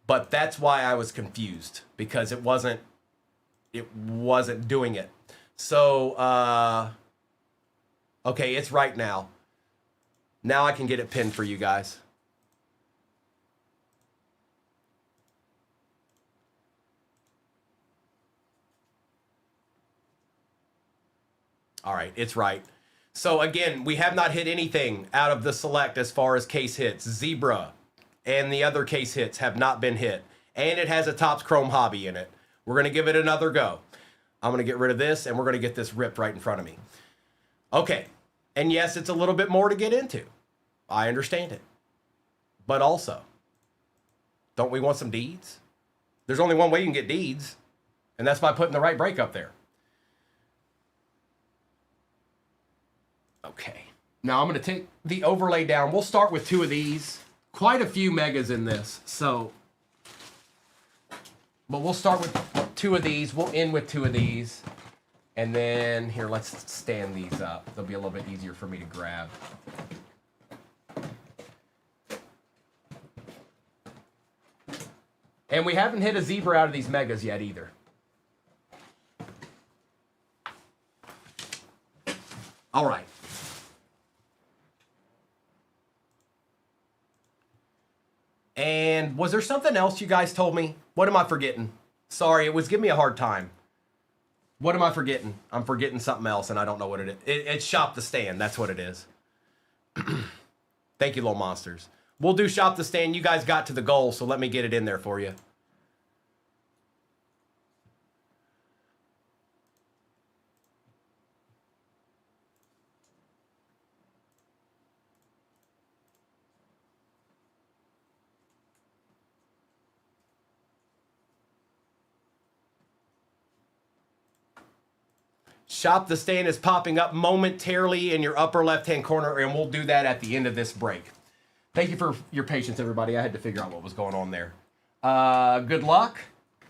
But that's why I was confused, because it wasn't doing it. So, okay, it's right now. Now I can get it pinned for you guys. All right, it's right. So again, we have not hit anything out of the select as far as case hits. Zebra and the other case hits have not been hit. And it has a Topps Chrome Hobby in it. We're going to give it another go. I'm going to get rid of this, and we're going to get this ripped right in front of me. Okay. And yes, it's a little bit more to get into. I understand it. But also, don't we want some deeds? There's only one way you can get deeds, and that's by putting the right break up there. Okay. Now I'm going to take the overlay down. We'll start with two of these. Quite a few megas in this, so... But we'll start with two of these. We'll end with two of these. And then, here, let's stand these up. They'll be a little bit easier for me to grab. And we haven't hit a zebra out of these megas yet either. All right. And was there something else you guys told me? What am I forgetting? Sorry, it was giving me a hard time. What am I forgetting? I'm forgetting something else, and I don't know what it is. It's Shop the Stand. That's what it is. Thank you, little monsters. We'll do Shop the Stand. You guys got to the goal, so let me get it in there for you. Shop the Stand is popping up momentarily in your upper left-hand corner, and we'll do that at the end of this break. Thank you for your patience, everybody. I had to figure out what was going on there. Good luck.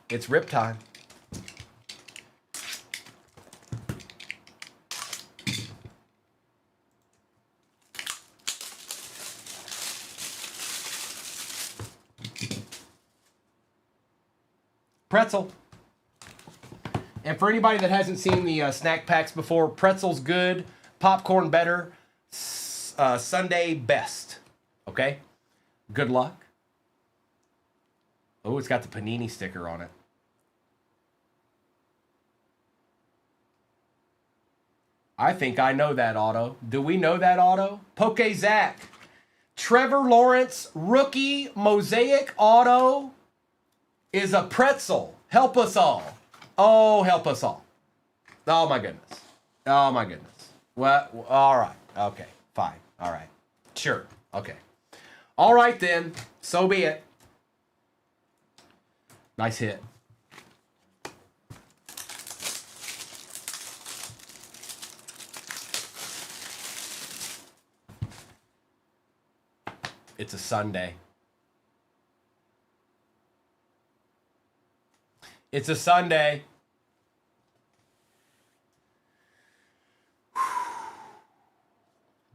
It's rip time. Pretzel. And for anybody that hasn't seen the snack packs before, pretzel's good, popcorn better, sundae best. Okay? Good luck. Oh, it's got the Panini sticker on it. I think I know that auto. Do we know that auto? Poke Zach. Trevor Lawrence, rookie mosaic auto is a pretzel. Help us all. Oh, help us all. Oh, my goodness. Oh, my goodness. Well, all right. Okay, fine. All right. Sure. Okay. All right, then. So be it. Nice hit. It's a Sunday. It's a Sunday.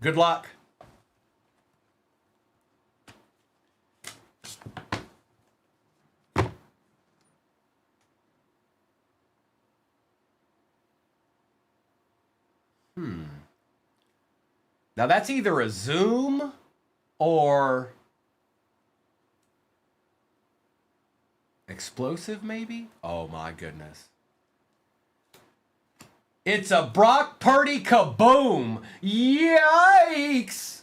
Good luck. Now that's either a zoom or explosive, maybe? Oh my goodness. It's a Brock Purdy kaboom. Yikes.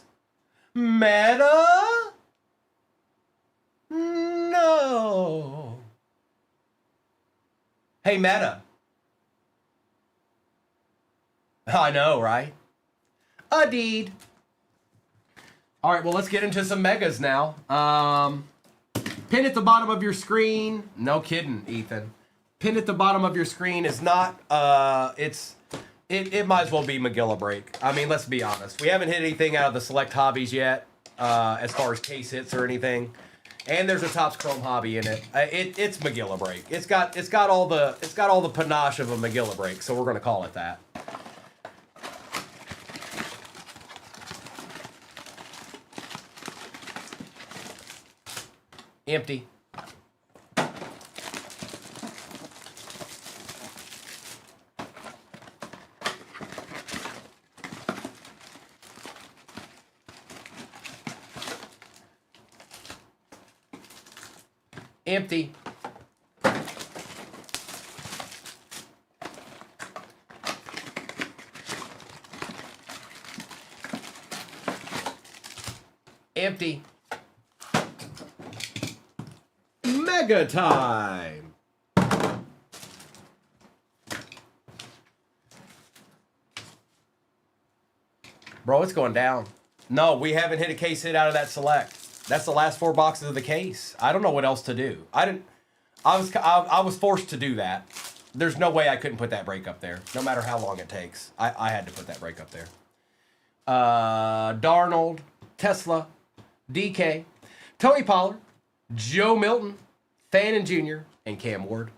Meta? No. Hey, Meta. I know, right? A deed. All right, well, let's get into some megas now. Pin at the bottom of your screen. No kidding, Ethan. Pin at the bottom of your screen is not, it might as well be McGilla break. I mean, let's be honest. We haven't hit anything out of the select hobbies yet, as far as case hits or anything. And there's a Topps Chrome hobby in it. It's McGilla break. It's got all the panache of a McGilla break, so we're gonna call it that. Empty. Empty. Empty. Mega time. Bro, it's going down. No, we haven't hit a case hit out of that select. That's the last 4 boxes of the case. I don't know what else to do. I was forced to do that. There's no way I couldn't put that break up there, no matter how long it takes. I had to put that break up there. Darnold, Tesla, DK, Tony Pollard, Joe Milton, Fannin Jr., and Cam Ward.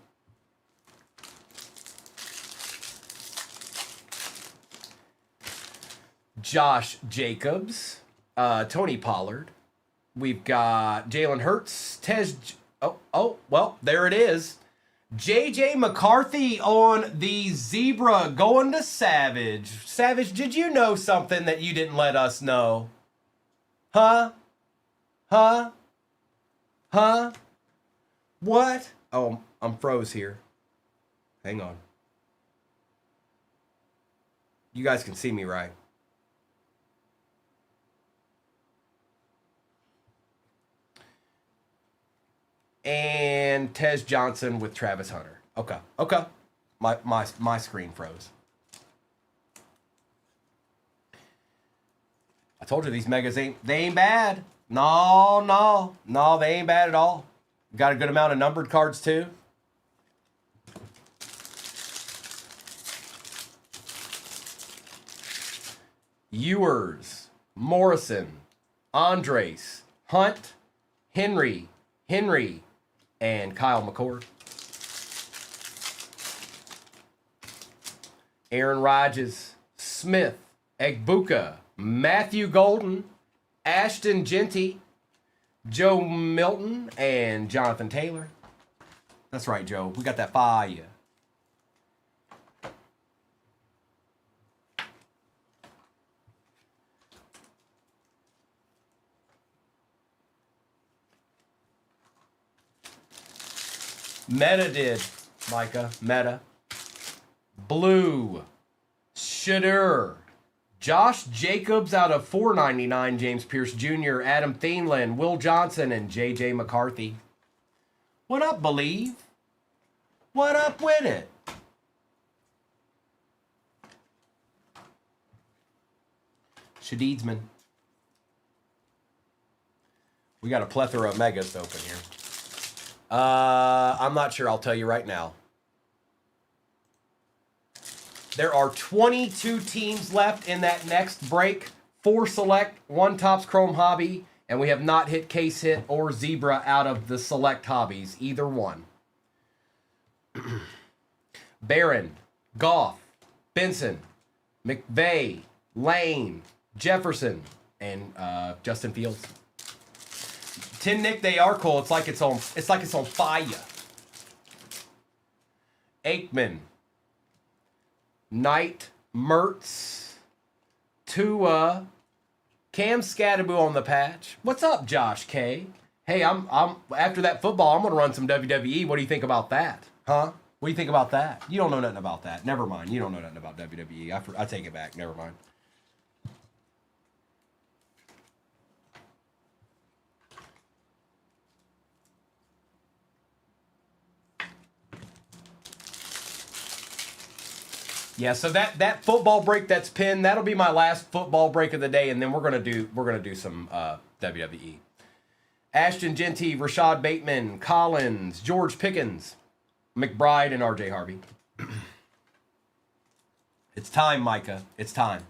Josh Jacobs, Tony Pollard. We've got Jalen Hurts, well, there it is. J.J. McCarthy on the zebra going to Savage. Savage, did you know something that you didn't let us know? Huh? Huh? Huh? What? Oh, I'm froze here. Hang on. You guys can see me, right? And Tez Johnson with Travis Hunter. Okay. My screen froze. I told you these megas ain't bad. No, they ain't bad at all. Got a good amount of numbered cards too. Ewers, Morrison, Andres, Hunt, Henry, and Kyle McCord. Aaron Rodgers, Smith, Egbuka, Matthew Golden, Ashton Genty, Joe Milton, and Jonathan Taylor. That's right, Joe. We got that fire. Meta did, Micah. Meta. Blue. Shadur. Josh Jacobs out of $4.99. James Pierce Jr., Adam Thielen, Will Johnson, and J.J. McCarthy. What up, Believe? What up with it? Shadeedsman. We got a plethora of megas to open here. I'm not sure. I'll tell you right now. There are 22 teams left in that next break. 4 select, 1 Topps Chrome hobby, and we have not hit case hit or zebra out of the select hobbies, either one. Barron, Goff, Benson, McVay, Lane, Jefferson, and Justin Fields. Tin Nick, they are cool. It's like it's on fire. Aikman, Knight, Mertz, Tua, Cam Scatterbo on the patch. What's up, Josh K? Hey, I'm after that football, I'm gonna run some WWE. What do you think about that? Huh? What do you think about that? You don't know nothing about that. Never mind. You don't know nothing about WWE. I take it back. Never mind. Yeah, so that football break that's pinned, that'll be my last football break of the day, and then we're gonna do some WWE. Ashton Genty, Rashad Bateman, Collins, George Pickens, McBride, and RJ Harvey. It's time, Micah. It's time.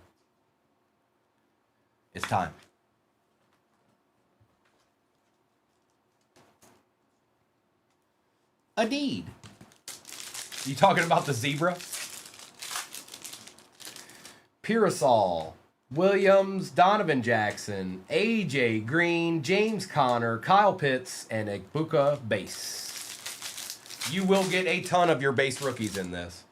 It's time. A deed. You talking about the zebra? Pearsall, Williams, Donovan Jackson, AJ Green, James Conner, Kyle Pitts, and Egbuka base. You will get a ton of your base rookies in this.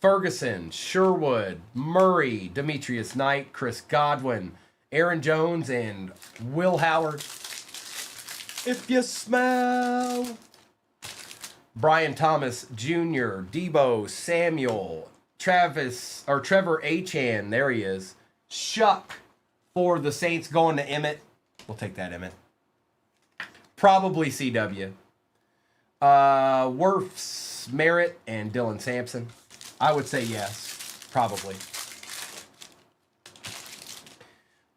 Ferguson, Sherwood, Murray, Demetrius Knight, Chris Godwin, Aaron Jones, and Will Howard. If you smell. Brian Thomas Jr., Debo Samuel, Trevor Achan, there he is. Shuck for the Saints going to Emmett. We'll take that, Emmett. Probably CW. Wirfs, Merritt, and Dylan Sampson. I would say yes, probably.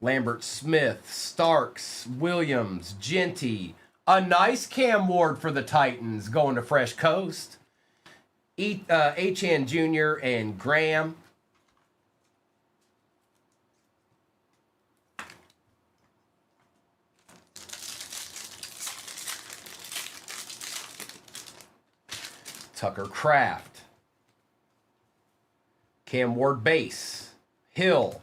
Lambert Smith, Starks, Williams, Genty. A nice Cam Ward for the Titans going to Fresh Coast. Achan Jr. and Graham. Tucker Kraft. Cam Ward base. Hill.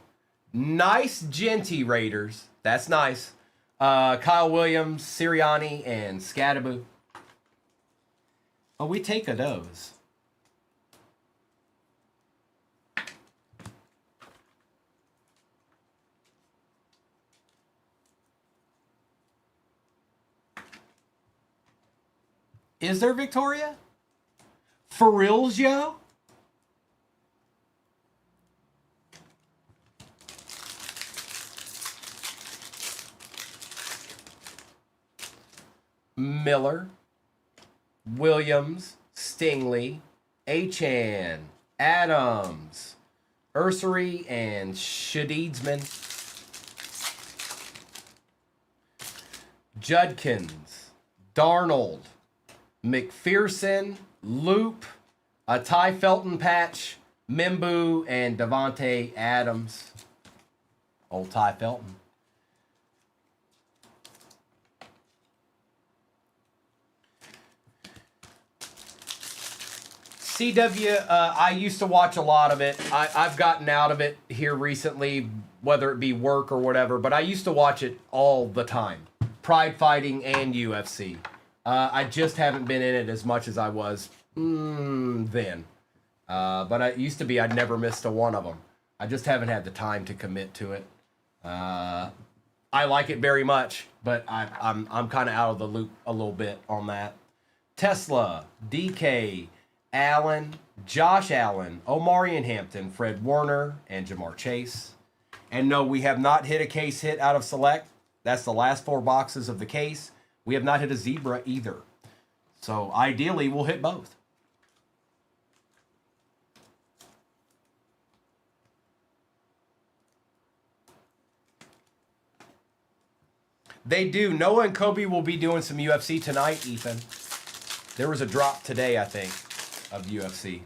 Nice Genty Raiders. That's nice. Kyle Williams, Sirianni, and Scadaboo. Oh, we take a those. Is there Victoria? For reals, yo? Miller, Williams, Stingley, Achan, Adams, Ursery, and Shadeedsman. Judkins, Darnold, McPherson, Loop, a Ty Felton patch, Mimbu, and Devontae Adams. Old Ty Felton. CW, I used to watch a lot of it. I've gotten out of it here recently, whether it be work or whatever, but I used to watch it all the time. Pride Fighting and UFC. I just haven't been in it as much as I was then. But it used to be I'd never missed a one of them. I just haven't had the time to commit to it. I like it very much, but I'm kind of out of the loop a little bit on that. Tesla, DK, Allen, Josh Allen, Omarion Hampton, Fred Warner, and Jamar Chase. And no, we have not hit a case hit out of Select. That's the last 4 boxes of the case. We have not hit a zebra either. So ideally, we'll hit both. They do. Noah and Kobe will be doing some UFC tonight, Ethan. There was a drop today, I think, of UFC.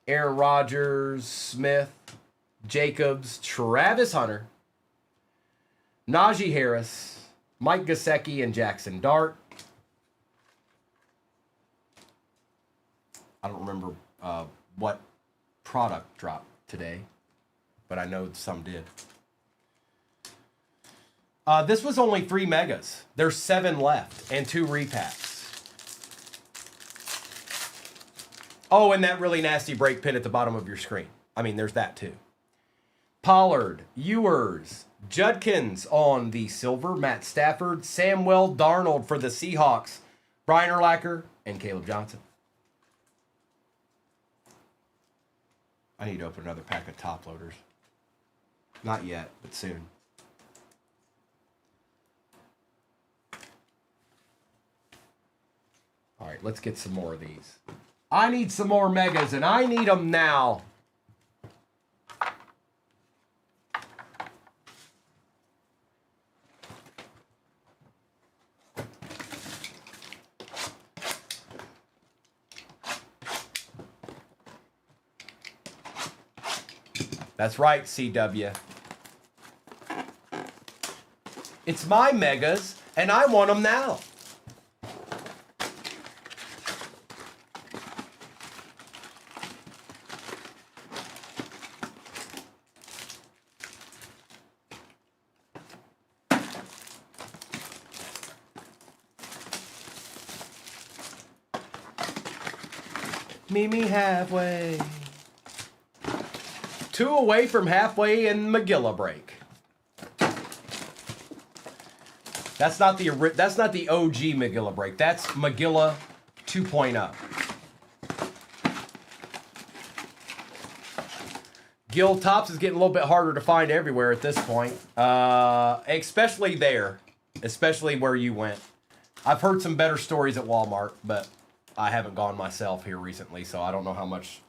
Aaron Rodgers, Smith, Jacobs, Travis Hunter, Najee Harris, Mike Gesicki, and Jackson Dart. I don't remember what product dropped today, but I know some did. This was only 3 megas. There's 7 left and 2 repacks. Oh, and that really nasty break pin at the bottom of your screen. I mean, there's that too. Pollard, Ewers, Judkins on the silver, Matt Stafford, Samuel Darnold for the Seahawks, Brian Urlacher, and Caleb Johnson. I need to open another pack of top loaders. Not yet, but soon. All right, let's get some more of these. I need some more megas, and I need them now. That's right, CW. It's my megas, and I want them now. Meet me halfway. 2 away from halfway in Magilla break. That's not the OG Magilla break. That's Magilla 2.0. Guild Tops is getting a little bit harder to find everywhere at this point. Especially there. Especially where you went. I've heard some better stories at Walmart, but I haven't gone myself here recently, so I don't know how much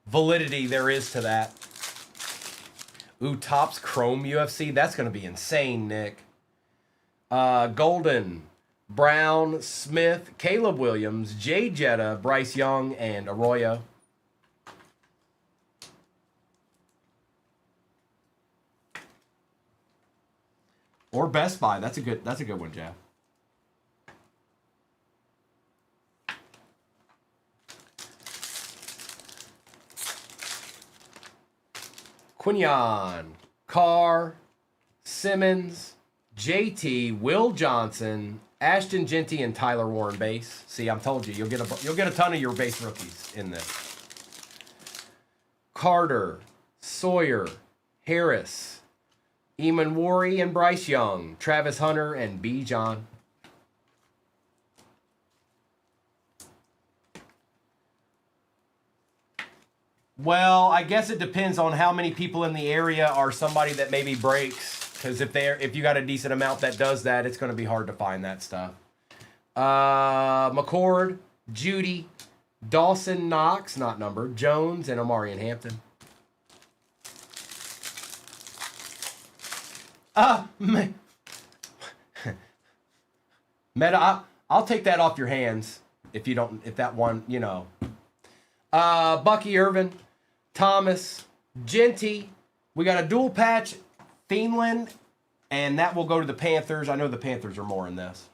validity there is to that. Ooh, Topps Chrome UFC. That's going to be insane, Nick. Golden, Brown, Smith, Caleb Williams, Jay Jetta, Bryce Young, and Arroyo. Or Best Buy. That's a good one, Jeff. Quinion, Carr, Simmons, JT, Will Johnson, Ashton Genty, and Tyler Warren base. See, I told you, you'll get a ton of your base rookies in this. Carter, Sawyer, Harris, Eamon Worry and Bryce Young, Travis Hunter, and B. John. Well, I guess it depends on how many people in the area are somebody that maybe breaks. Because if you got a decent amount that does that, it's going to be hard to find that stuff. McCord, Judy, Dawson Knox, not numbered, Jones, and Omarion Hampton. Meta, I'll take that off your hands if you don't. If that one, you know. Bucky Irvin, Thomas, Genty. We got a dual patch, Thielman, and that will go to the Panthers. I know the Panthers are more in this.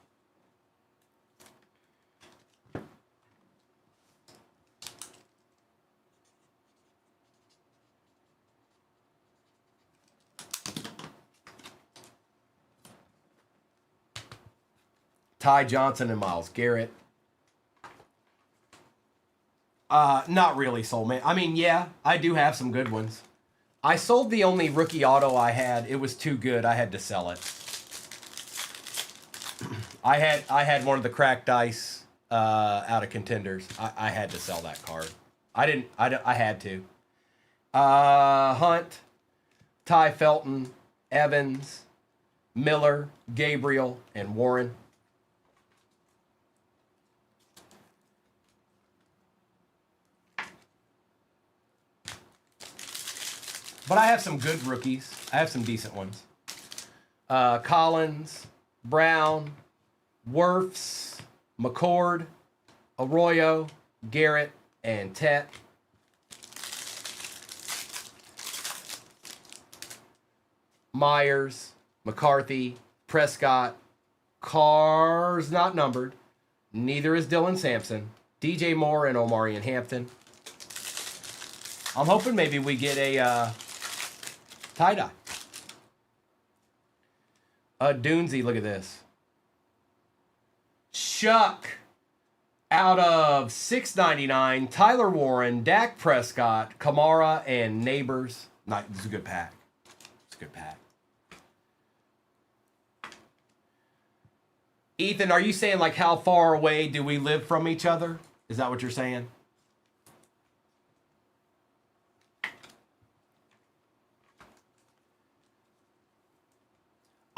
Ty Johnson and Myles Garrett. Not really, Soulmate. I mean, yeah, I do have some good ones. I sold the only rookie auto I had. It was too good. I had to sell it. I had one of the cracked dice out of contenders. I had to sell that card. I had to. Hunt, Ty Felton, Evans, Miller, Gabriel, and Warren. But I have some good rookies. I have some decent ones. Collins, Brown, Wirfs, McCord, Arroyo, Garrett, and Tet. Myers, McCarthy, Prescott. Carr's not numbered. Neither is Dylan Sampson. DJ Moore and Omarion Hampton. I'm hoping maybe we get a tie-dye. Doonesy, look at this. Chuck out of $6.99. Tyler Warren, Dak Prescott, Kamara, and Neighbors. This is a good pack. It's a good pack. Ethan, are you saying like how far away do we live from each other? Is that what you're saying?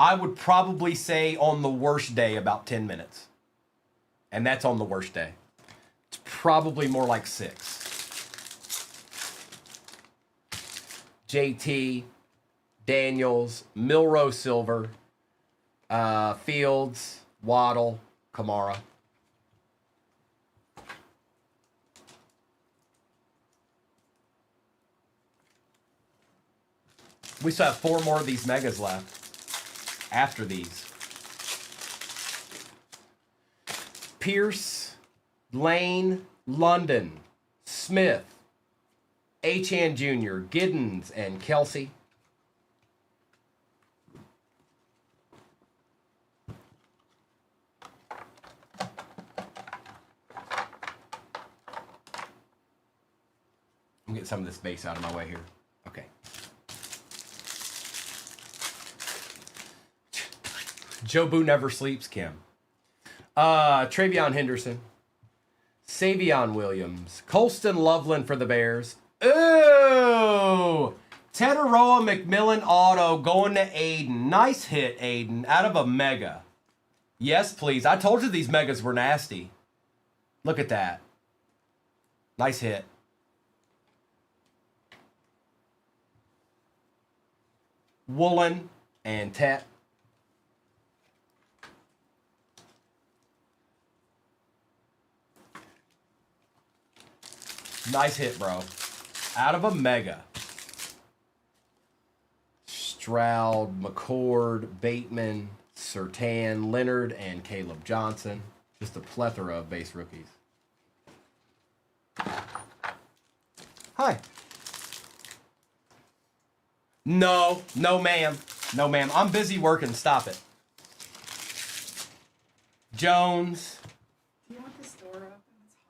I would probably say on the worst day about 10 minutes. And that's on the worst day. It's probably more like 6. JT, Daniels, Milroe Silver, Fields, Waddle, Kamara. We still have 4 more of these megas left after these. Pierce, Lane, London, Smith, Achan Jr., Giddens, and Kelsey. I'm getting some of this base out of my way here. Okay. Joe Boo never sleeps, Kim. Travion Henderson. Savion Williams. Colston Loveland for the Bears. Ooh! Tetaroa McMillan auto going to Aiden. Nice hit, Aiden. Out of a mega. Yes, please. I told you these megas were nasty. Look at that. Nice hit. Woolen and Tet. Nice hit, bro. Out of a mega. Stroud, McCord, Bateman, Surtain, Leonard, and Caleb Johnson. Just a plethora of base rookies. Hi. No, no, ma'am. No, ma'am. I'm busy working. Stop it. Jones. Do you want this door open?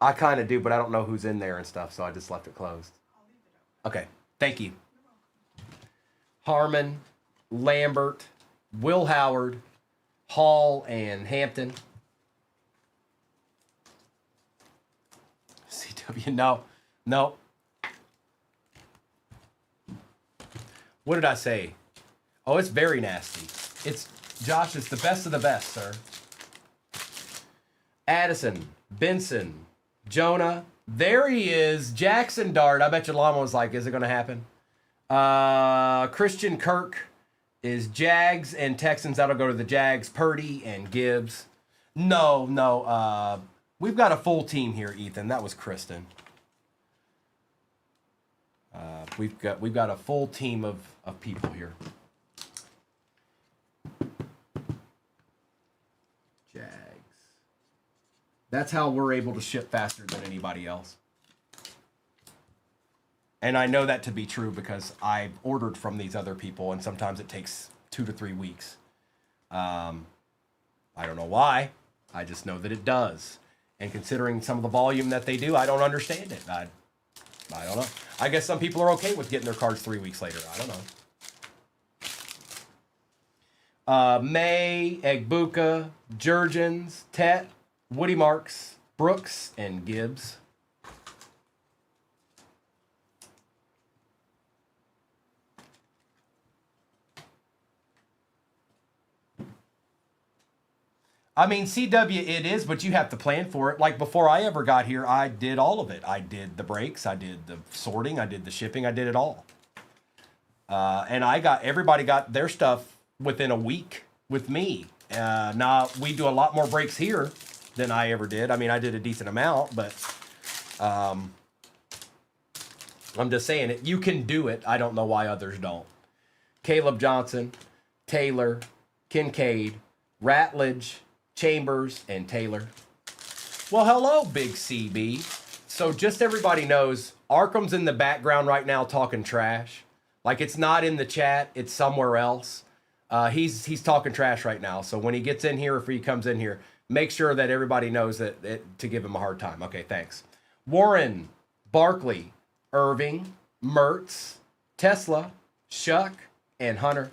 I kind of do, but I don't know who's in there and stuff, so I just left it closed. I'll leave it open. Okay. Thank you. Harmon, Lambert, Will Howard, Hall, and Hampton. CW, no. No. What did I say? Oh, it's very nasty. It's, Josh, it's the best of the best, sir. Addison, Benson, Jonah. There he is. Jackson Dart. I bet your llama was like, is it going to happen? Christian Kirk is Jags and Texans. That'll go to the Jags. Purdy and Gibbs. No. We've got a full team here, Ethan. That was Kristen. We've got a full team of people here. Jags. That's how we're able to ship faster than anybody else. And I know that to be true because I've ordered from these other people, and sometimes it takes 2 to 3 weeks. I don't know why. I just know that it does. And considering some of the volume that they do, I don't understand it. I don't know. I guess some people are okay with getting their cards 3 weeks later. I don't know. May, Egbuka, Jurgens, Tet, Woody Marks, Brooks, and Gibbs. I mean, CW it is, but you have to plan for it. Like before I ever got here, I did all of it. I did the breaks, I did the sorting, I did the shipping, I did it all. And everybody got their stuff within a week with me. Now, we do a lot more breaks here than I ever did. I mean, I did a decent amount, but I'm just saying it. You can do it. I don't know why others don't. Caleb Johnson, Taylor, Kincaid, Ratledge, Chambers, and Taylor. Well, hello, Big CB. So just everybody knows, Arkham's in the background right now talking trash. Like it's not in the chat, it's somewhere else. He's talking trash right now. So when he gets in here, if he comes in here, make sure that everybody knows that to give him a hard time. Okay, thanks. Warren, Barkley, Irving, Mertz, Tesla, Shuck, and Hunter.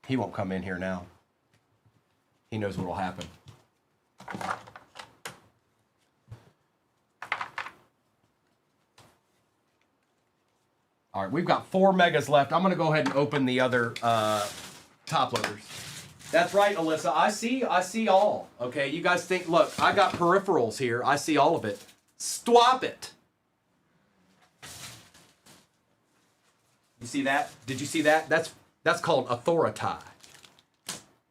He won't come in here now. He knows what will happen. All right, we've got 4 megas left. I'm going to go ahead and open the other top loaders. That's right, Alyssa. I see all. Okay, you guys think, look, I got peripherals here. I see all of it. Stop it. You see that? Did you see that? That's called authority.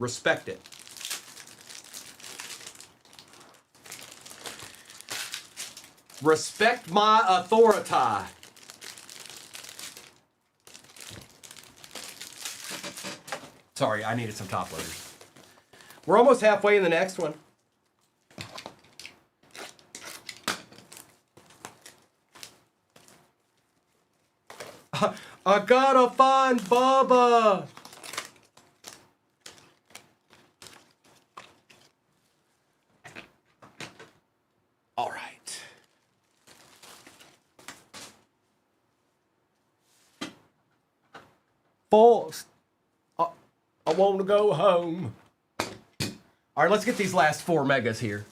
Respect it. Respect my authority. Sorry, I needed some top loaders. We're almost halfway in the next one. I gotta find Bubba. All right. Forced. I want to go home. All right, let's get these last 4 megas here.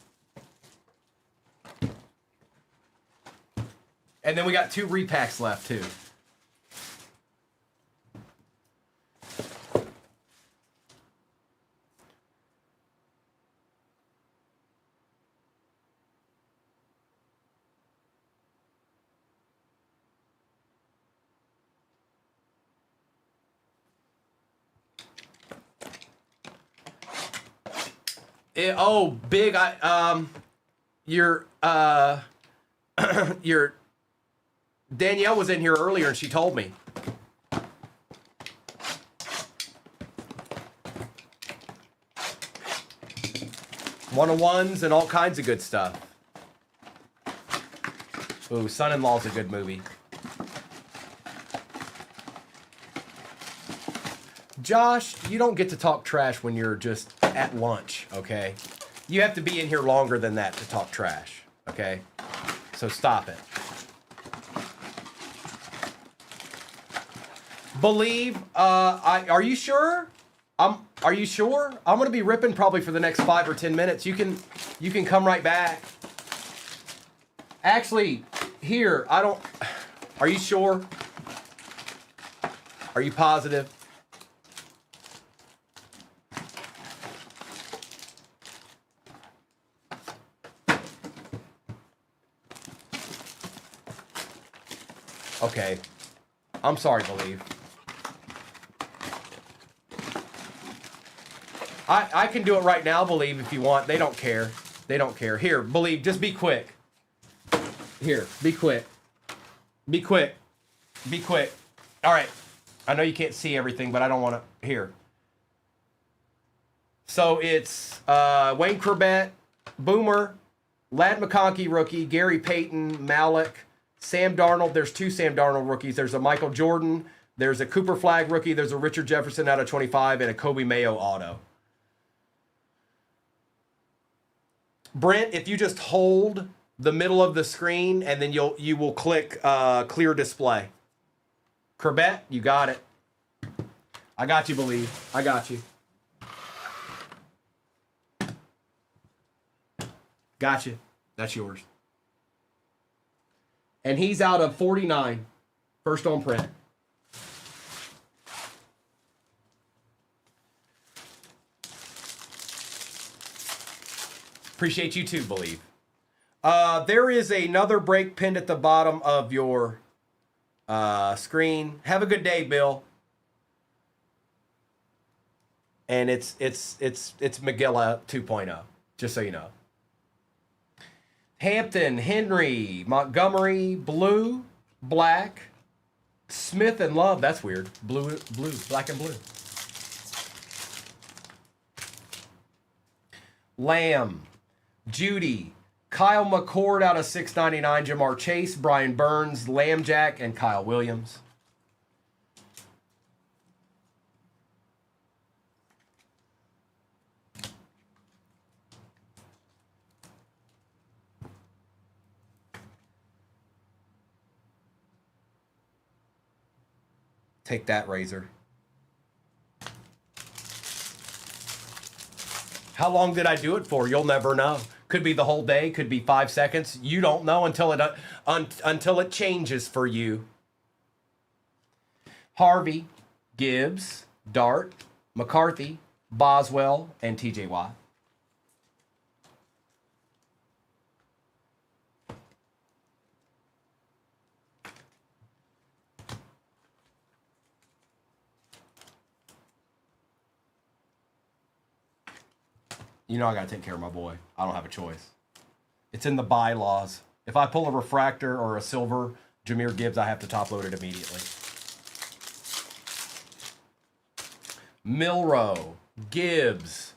And then we got 2 repacks left, too. Oh, big! Your your Danielle was in here earlier and she told me. One-on-ones and all kinds of good stuff. Ooh, Son-in-Law's a good movie. Josh, you don't get to talk trash when you're just at lunch, okay? You have to be in here longer than that to talk trash, okay? So stop it. Believe, are you sure? Are you sure? I'm gonna be ripping probably for the next 5 or 10 minutes. You can come right back. Actually, here, are you sure? Are you positive? Okay. I'm sorry, Believe. I can do it right now, Believe, if you want. They don't care. They don't care. Here, Believe, just be quick. Here, be quick. Be quick. Be quick. All right. I know you can't see everything, but I don't want to. Here. So it's Wayne Corbett, Boomer, Ladd McConkey rookie, Gary Payton, Malik, Sam Darnold. There's 2 Sam Darnold rookies. There's a Michael Jordan. There's a Cooper Flagg rookie. There's a Richard Jefferson out of 25 and a Kobe Mayo auto. Brent, if you just hold the middle of the screen and then you will click clear display. Corbett, you got it. I got you, Believe. I got you. Got you. That's yours. And he's out of 49. First on print. Appreciate you too, Believe. There is another break pinned at the bottom of your screen. Have a good day, Bill. And it's McGilla 2.0, just so you know. Hampton, Henry, Montgomery, blue, black, Smith and Love. That's weird. Blue, black and blue. Lamb, Judy, Kyle McCord out of 699, Jamar Chase, Brian Burns, Lamb Jack, and Kyle Williams. Take that, Razor. How long did I do it for? You'll never know. Could be the whole day. Could be 5 seconds. You don't know until it changes for you. Harvey, Gibbs, Dart, McCarthy, Boswell, and TJ Watt. You know I gotta take care of my boy. I don't have a choice. It's in the bylaws. If I pull a refractor or a silver Jahmyr Gibbs, I have to top load it immediately. Milroe, Gibbs,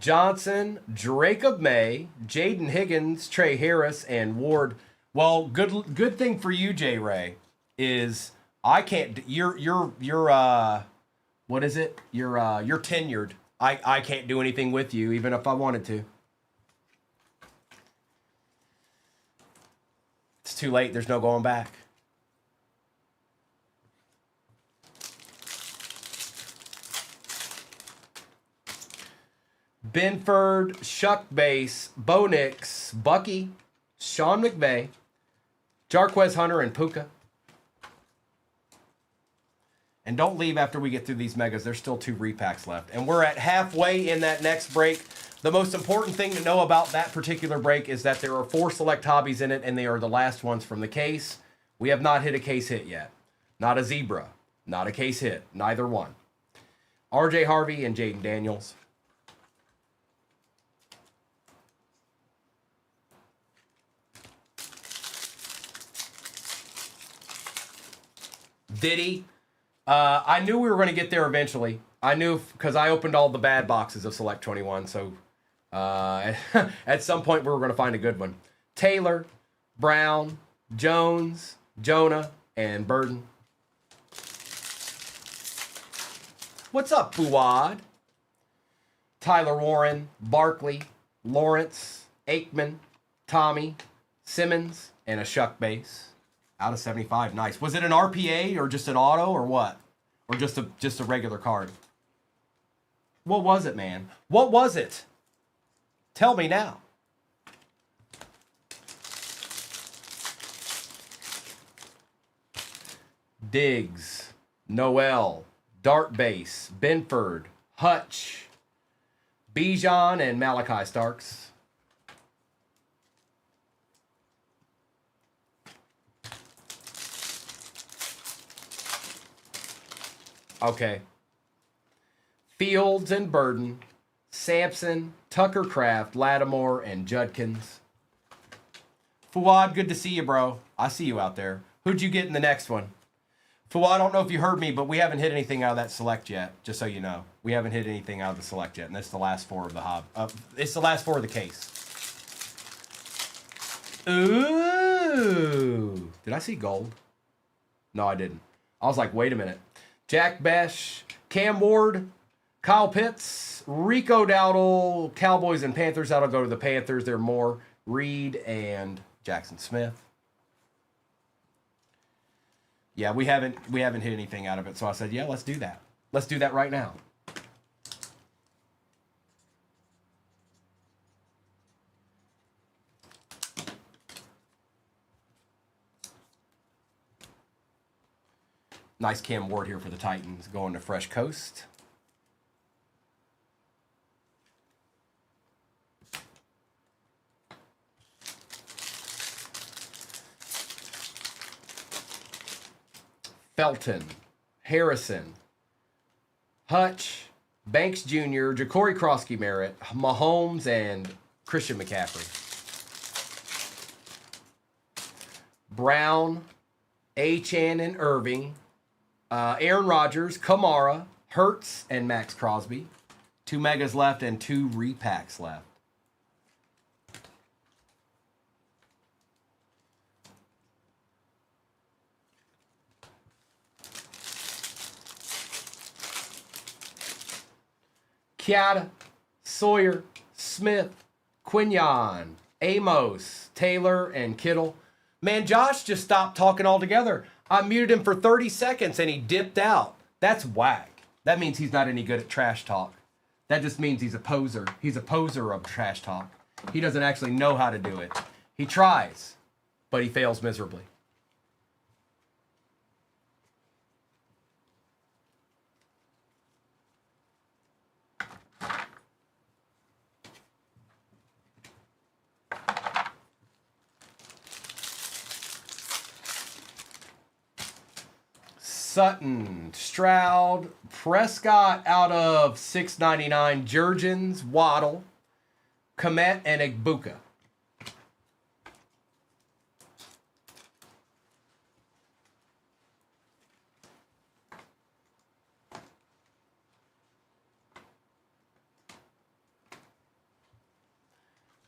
Johnson, Jacob May, Jaden Higgins, Trey Harris, and Ward. Well, good thing for you, J. Ray, is I can't. You're what is it? You're tenured. I can't do anything with you, even if I wanted to. It's too late. There's no going back. Benford, Shuck Base, Bo Nix, Bucky, Sean McVay, Jarquez Hunter, and Puka. And don't leave after we get through these megas. There's still 2 repacks left. And we're at halfway in that next break. The most important thing to know about that particular break is that there are 4 select hobbies in it, and they are the last ones from the case. We have not hit a case hit yet. Not a zebra. Not a case hit. Neither one. RJ Harvey and Jaden Daniels. Diddy. I knew we were going to get there eventually. I knew because I opened all the bad boxes of Select 21. So at some point we were going to find a good one. Taylor, Brown, Jones, Jonah, and Burden. What's up, Fuad? Tyler Warren, Barkley, Lawrence, Aikman, Tommy, Simmons, and a Shuck Base. Out of 75. Nice. Was it an RPA or just an auto or what? Or just a regular card? What was it, man? What was it? Tell me now. Diggs, Noel, Dart Base, Benford, Hutch, Bijan, and Malachi Starks. Okay. Fields and Burden, Sampson, Tucker Craft, Lattimore, and Judkins. Fuad, good to see you, bro. I see you out there. Who'd you get in the next one? Fuad, I don't know if you heard me, but we haven't hit anything out of that select yet, just so you know. We haven't hit anything out of the select yet, and that's the last 4 of the hob. It's the last 4 of the case. Ooh. Did I see gold? No, I didn't. I was like, wait a minute. Jack Besh, Cam Ward, Kyle Pitts, Rico Dowdle, Cowboys and Panthers. That'll go to the Panthers. They're more Reed and Jackson Smith. Yeah, we haven't hit anything out of it. So I said, yeah, let's do that. Let's do that right now. Nice Cam Ward here for the Titans, going to Fresh Coast. Felton, Harrison, Hutch, Banks Jr., Ja'Cory Krosky-Merritt, Mahomes, and Christian McCaffrey. Brown, Achan, and Irving. Aaron Rodgers, Kamara, Hurts, and Max Crosby. 2 megas left and 2 repacks left. Kiata, Sawyer, Smith, Quinion, Amos, Taylor, and Kittle. Man, Josh just stopped talking altogether. I muted him for 30 seconds and he dipped out. That's whack. That means he's not any good at trash talk. That just means he's a poser. He's a poser of trash talk. He doesn't actually know how to do it. He tries, but he fails miserably. Sutton, Stroud, Prescott out of 699, Jurgens, Waddle, Komet, and Egbuka.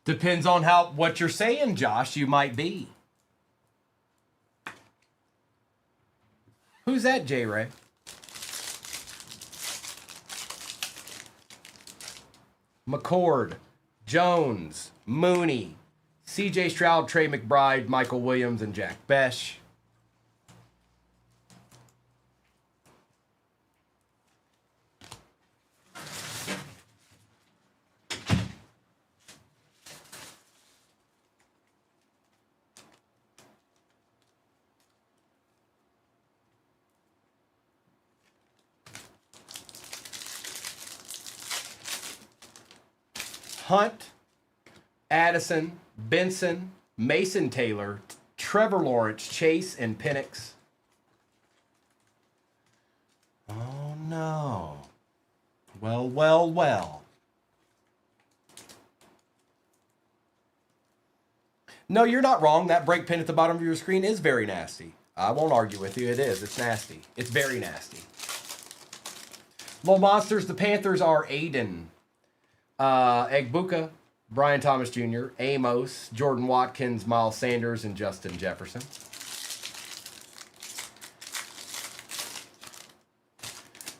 Depends on what you're saying, Josh, you might be. Who's that, J-Ray? McCord, Jones, Mooney, C.J. Stroud, Trey McBride, Michael Williams, and Jack Besh. Hunt, Addison, Benson, Mason Taylor, Trevor Lawrence, Chase, and Penix. Oh, no. Well, well, well. No, you're not wrong. That break pin at the bottom of your screen is very nasty. I won't argue with you. It is. It's nasty. It's very nasty. Little Monsters, the Panthers are Aiden, Egbuka, Brian Thomas Jr., Amos, Jordan Watkins, Miles Sanders, and Justin Jefferson.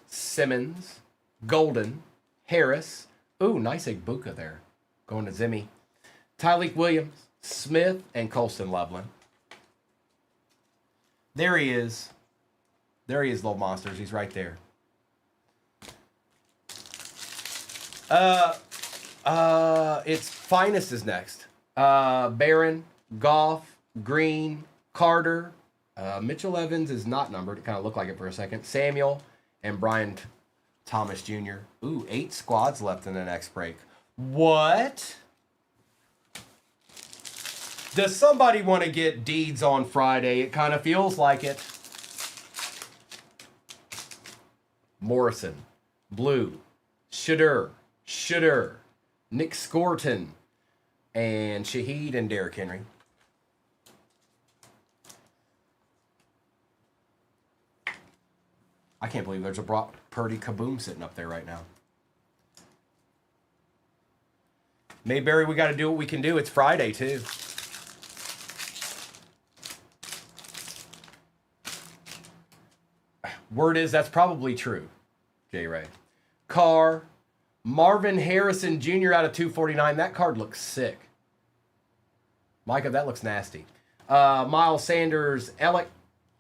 Simmons, Golden, Harris. Ooh, nice Egbuka there. Going to Zimmy. Tyleek Williams, Smith, and Colston Loveland. There he is. There he is, Little Monsters. He's right there. It's Finest is next. Barron, Goff, Green, Carter. Mitchell Evans is not numbered. It kind of looked like it for a second. Samuel and Brian Thomas Jr. Ooh, 8 squads left in the next break. What? Does somebody want to get deeds on Friday? It kind of feels like it. Morrison, Blue, Shedeur, Nick Scorton, and Shaheed and Derrick Henry. I can't believe there's a Brock Purdy kaboom sitting up there right now. Mayberry, we got to do what we can do. It's Friday, too. Word is that's probably true, J-Ray. Carr, Marvin Harrison Jr. out of 249. That card looks sick. Micah, that looks nasty. Miles Sanders, Alec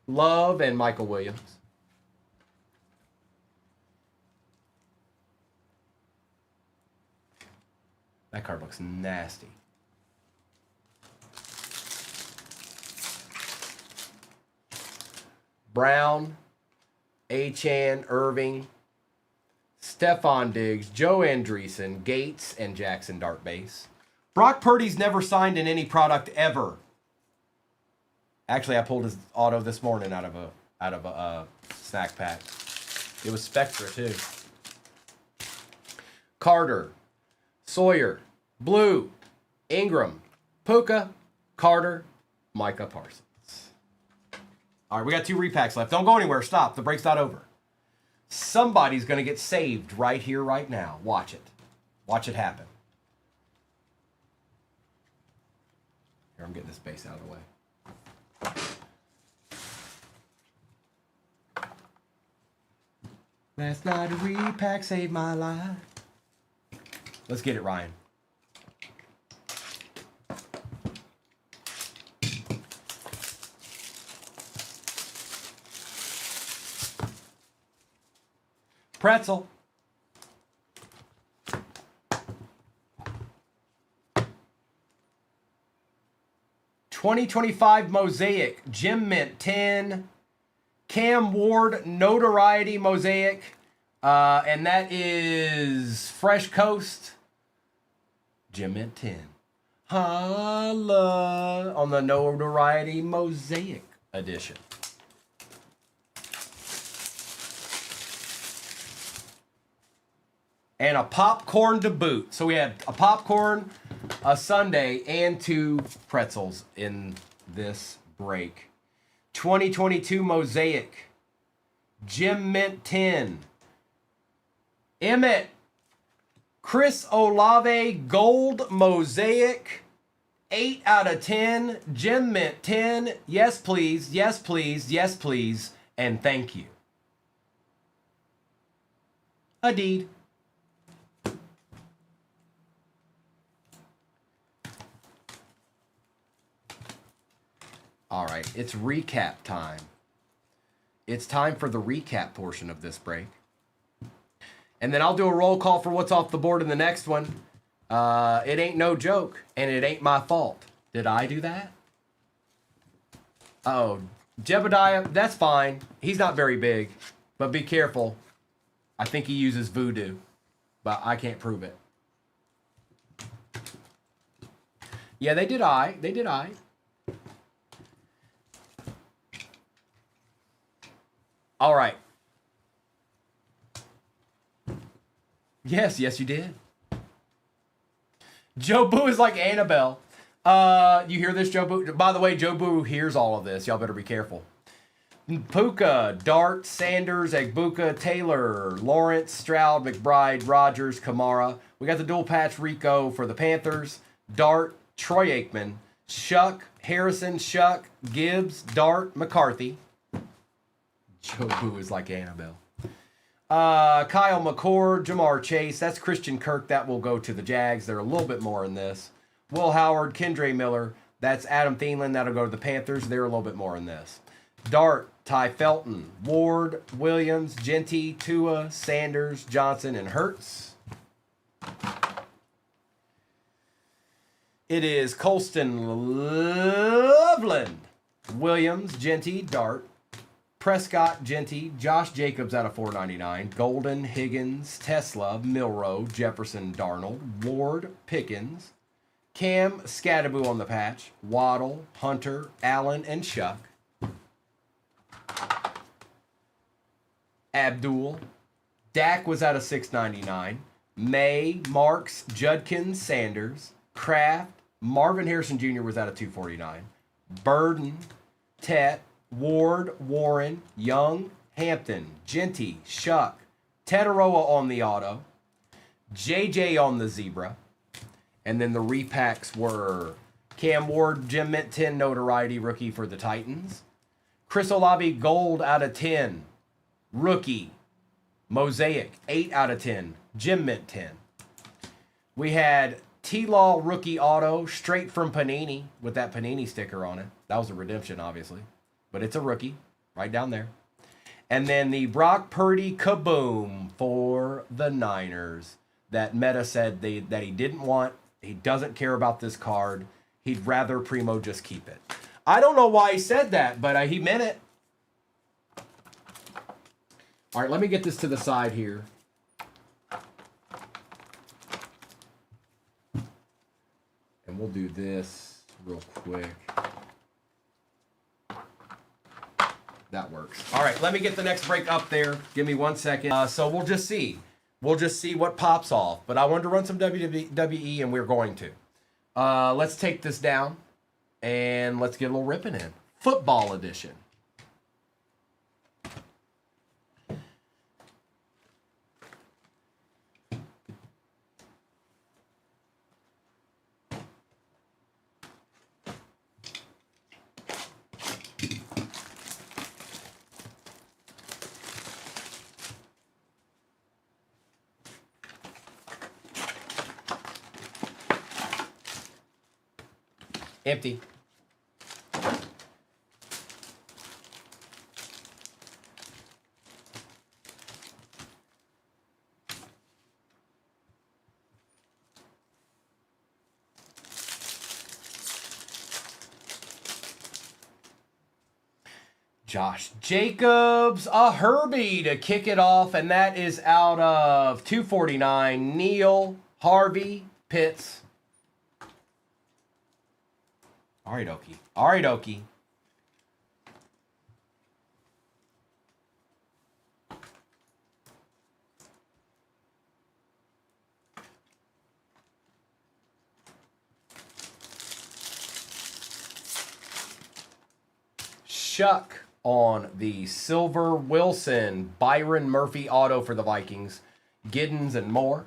Love, and Michael Williams. That card looks nasty. Brown, Achan, Irving, Stephon Diggs, Joe Andreessen, Gates, and Jackson Dart Base. Brock Purdy's never signed in any product ever. Actually, I pulled his auto this morning out of a snack pack. It was Spectra too. Carter, Sawyer, Blue, Ingram, Puka, Carter, Micah Parsons. All right, we got 2 repacks left. Don't go anywhere. Stop. The break's not over. Somebody's going to get saved right here, right now. Watch it. Watch it happen. Here, I'm getting this base out of the way. Last night a repack saved my life. Let's get it, Ryan. Pretzel. '25 Mosaic, Jim Mint 10, Cam Ward Notoriety Mosaic, and that is Fresh Coast, Jim Mint 10. Holla on the Notoriety Mosaic edition. and a popcorn to boot. So we had a popcorn, a sundae, and 2 pretzels in this break. 2022 Mosaic. Jim Mint 10. Emmett. Chris Olave Gold Mosaic. 8 out of 10. Jim Mint 10. Yes, please. Yes, please. Yes, please. And thank you. A deed. All right, it's recap time. It's time for the recap portion of this break. And then I'll do a roll call for what's off the board in the next one. It ain't no joke, and it ain't my fault. Did I do that? Oh, Jebediah, that's fine. He's not very big, but be careful. I think he uses voodoo, but I can't prove it. Yeah, they did I. They did I. All right. Yes, you did. Joe Boo is like Annabelle. You hear this, Joe Boo? By the way, Joe Boo hears all of this. Y'all better be careful. Puka, Dart, Sanders, Egbuka, Taylor, Lawrence, Stroud, McBride, Rogers, Kamara. We got the dual patch Rico for the Panthers. Dart, Troy Aikman, Shuck, Harrison, Shuck, Gibbs, Dart, McCarthy. Joe Boo is like Annabelle. Kyle McCord, Jamar Chase. That's Christian Kirk. That will go to the Jags. They're a little bit more in this. Will Howard, Kendre Miller. That's Adam Thielen. That'll go to the Panthers. They're a little bit more in this. Dart, Ty Felton, Ward, Williams, Genty, Tua, Sanders, Johnson, and Hurts. It is Colston, Loveland, Williams, Genty, Dart, Prescott, Genty, Josh Jacobs out of 499, Golden, Higgins, Tesla, Milroe, Jefferson, Darnold, Ward, Pickens, Cam, Scattaboo on the patch, Waddle, Hunter, Allen, and Shuck. Abdul, Dak was out of 699, May, Marks, Judkins, Sanders, Kraft, Marvin Harrison Jr. was out of 249, Burden, Tet, Ward, Warren, Young, Hampton, Genty, Shuck, Tetaroa on the auto, JJ on the zebra, and then the repacks were Cam Ward, Jim Mint 10 notoriety rookie for the Titans, Chris Olave gold out of 10, rookie, Mosaic 8 out of 10, Jim Mint 10. We had T-Law rookie auto straight from Panini with that Panini sticker on it. That was a redemption, obviously. But it's a rookie, right down there. And then the Brock Purdy kaboom for the Niners that Meta said that he didn't want. He doesn't care about this card. He'd rather Primo just keep it. I don't know why he said that, but he meant it. All right, let me get this to the side here. And we'll do this real quick. That works. All right, let me get the next break up there. Give me 1 second. So we'll just see. We'll just see what pops off. But I wanted to run some WWE, and we're going to. Let's take this down, and let's get a little ripping in. Football edition. Empty. Josh Jacobs, a Herbie to kick it off, and that is out of 249. Neil, Harvey, Pitts. All right, Okie. All right, Okie. Chuck on the Silver Wilson. Byron Murphy auto for the Vikings. Giddens and more.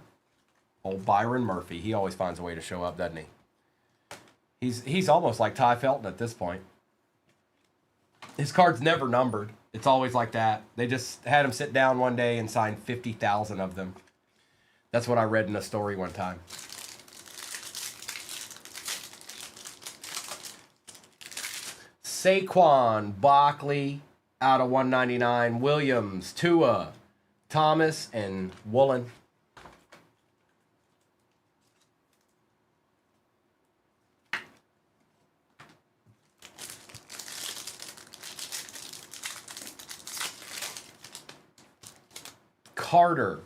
Old Byron Murphy. He always finds a way to show up, doesn't he? He's almost like Ty Felton at this point. His card's never numbered. It's always like that. They just had him sit down one day and sign 50,000 of them. That's what I read in a story one time. Saquon Barkley out of 199. Williams, Tua, Thomas, and Woolen. Carter,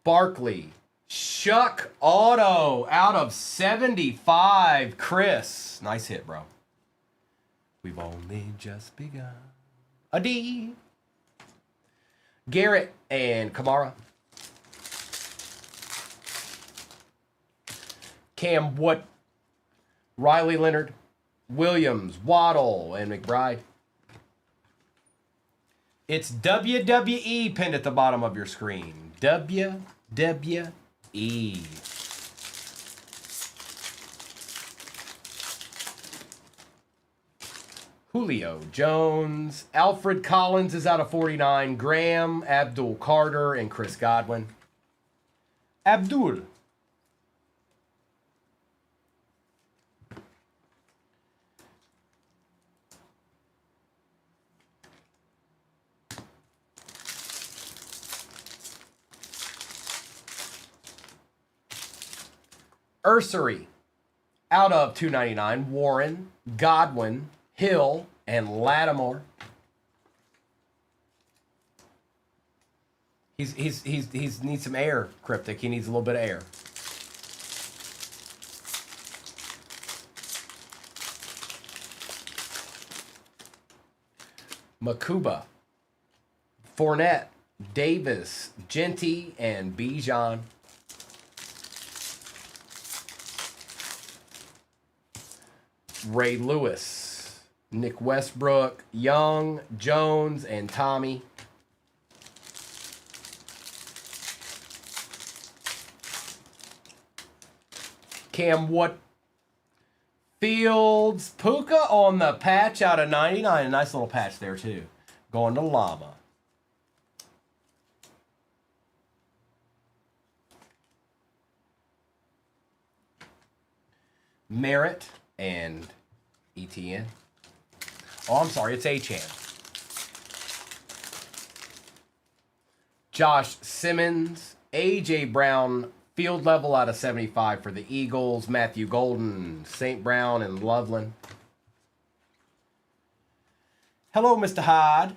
Barkley, Shuck auto out of 75. Chris, nice hit, bro. We've only just begun. A D. Garrett and Kamara. Cam Wood, Riley Leonard, Williams, Waddle, and McBride. It's WWE pinned at the bottom of your screen. WWE. Julio Jones. Alfred Collins is out of 49. Graham, Abdul Carter, and Chris Godwin. Abdul. Ursery, out of 299. Warren, Godwin, Hill, and Lattimore. He's needs some air, Cryptic. He needs a little bit of air. Makuba, Fournette, Davis, Genty, and Bijan. Ray Lewis, Nick Westbrook, Young, Jones, and Tommy. Cam Wood, Fields, Puka on the patch out of 99. A nice little patch there, too. Going to Llama. Merritt and ETN. Oh, I'm sorry, it's Achan. Josh Simmons, AJ Brown, field level out of 75 for the Eagles. Matthew Golden, St. Brown, and Loveland. Hello, Mr. Hyde.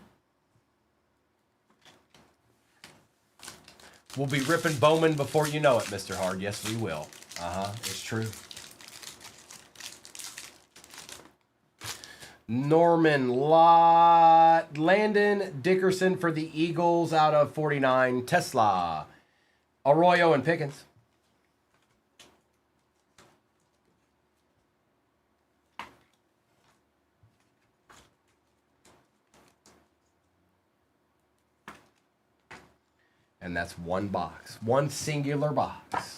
We'll be ripping Bowman before you know it, Mr. Hard. Yes, we will. It's true. Norman Lott, Landon Dickerson for the Eagles out of 49. Tesla, Arroyo, and Pickens. And that's one box, one singular box.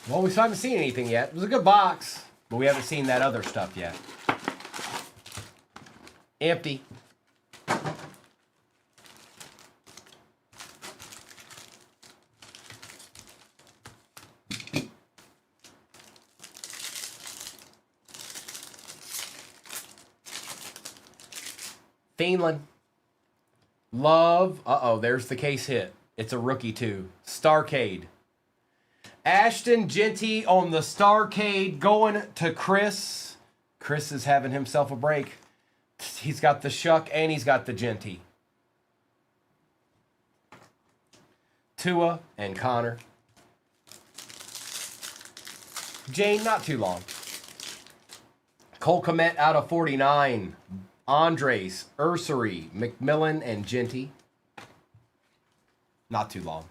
Well, we haven't seen anything yet. It was a good box, but we haven't seen that other stuff yet. Empty. Thielen. Love. Uh-oh, there's the case hit. It's a rookie, too. Starcade. Ashton Genty on the Starcade going to Chris. Chris is having himself a break. He's got the Shuck and he's got the Genty. Tua and Connor. Jane, not too long. Cole Kmet out of 49. Andres, Ursery, McMillan, and Genty. Not too long.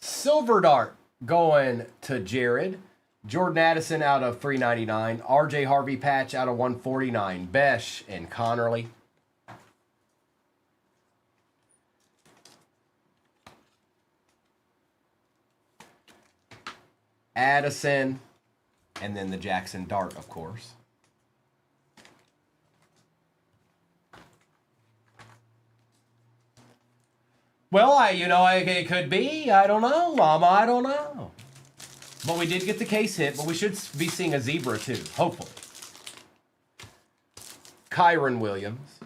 Silver Dart going to Jared. Jordan Addison out of 399. RJ Harvey patch out of 149. Besh and Connerly. Addison, and then the Jackson Dart, of course. Well, it could be. I don't know, Mama. I don't know. But we did get the case hit, but we should be seeing a zebra too, hopefully. Kyron Williams,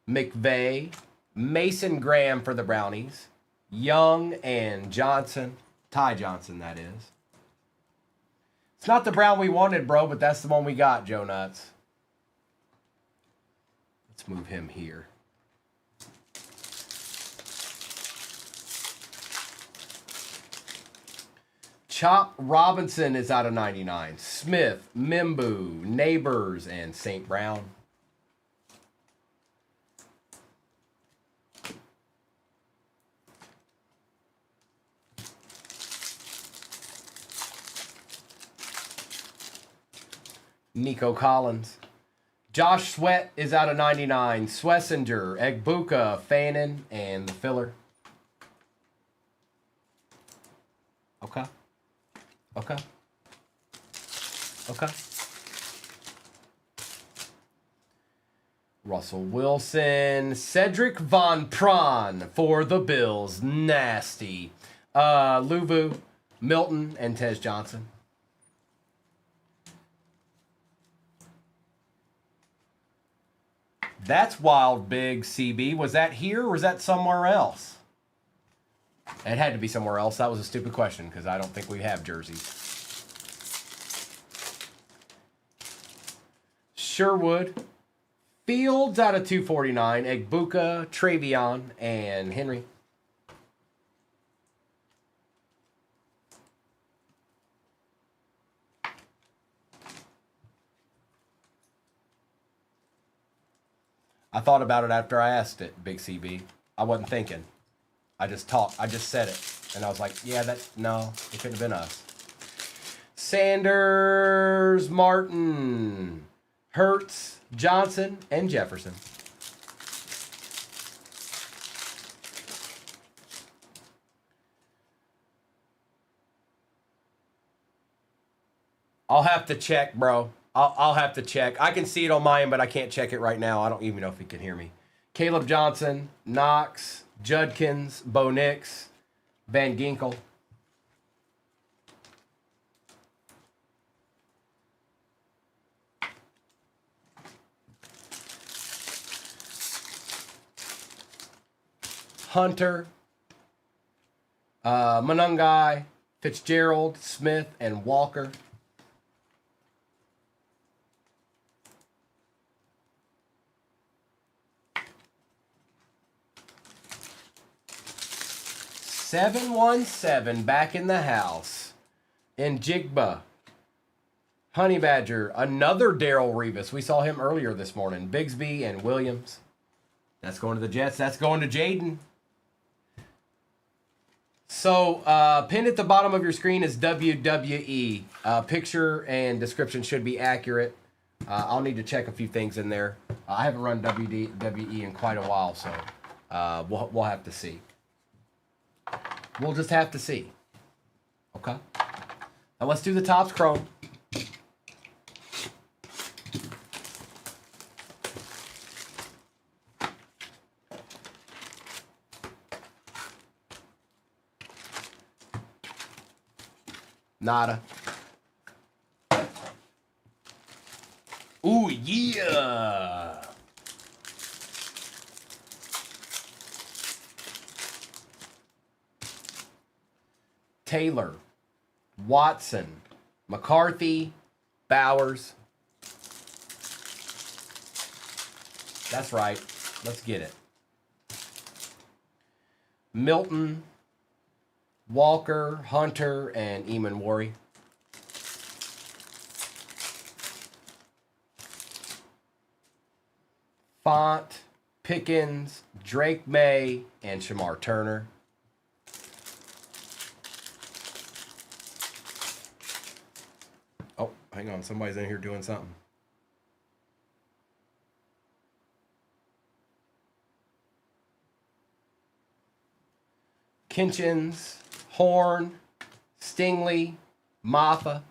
McVeigh, Mason Graham for the Brownies, Young and Johnson. Ty Johnson, that is. It's not the Brown we wanted, bro, but that's the one we got, Joe Nuts. Let's move him here. Chop Robinson is out of 99. Smith, Mimbu, Neighbors, and St. Brown. Nico Collins. Josh Sweat is out of 99. Swessinger, Egbuka, Fannin, and the filler. Okay. Okay. Okay. Russell Wilson. Cedric Von Prawn for the Bills. Nasty. Luvu, Milton, and Tez Johnson. That's wild, big CB. Was that here or was that somewhere else? It had to be somewhere else. That was a stupid question because I don't think we have jerseys. Sherwood. Fields out of 249. Egbuka, Travion, and Henry. I thought about it after I asked it, Big CB. I wasn't thinking. I just talked. I just said it. And I was like, yeah, no, it couldn't have been us. Sanders, Martin, Hertz, Johnson, and Jefferson. I'll have to check, bro. I'll have to check. I can see it on my end, but I can't check it right now. I don't even know if he can hear me. Caleb Johnson, Knox, Judkins, Bo Nix, Van Ginkel. Hunter, Monungai, Fitzgerald, Smith, and Walker. $717 back in the house. And Jigba. Honey Badger. Another Darrell Revis. We saw him earlier this morning. Bigsby and Williams. That's going to the Jets. That's going to Jaden. So, pinned at the bottom of your screen is WWE. Picture and description should be accurate. I'll need to check a few things in there. I haven't run WWE in quite a while, so we'll have to see. We'll just have to see. Okay. Now let's do the Topps Chrome. Nada. Ooh, yeah. Taylor, Watson, McCarthy, Bowers. That's right. Let's get it. Milton, Walker, Hunter, and Eamon Worry. Font, Pickens, Drake May, and Shamar Turner. Oh, hang on. Somebody's in here doing something. Kinchins, Horn, Stingley, Maffa.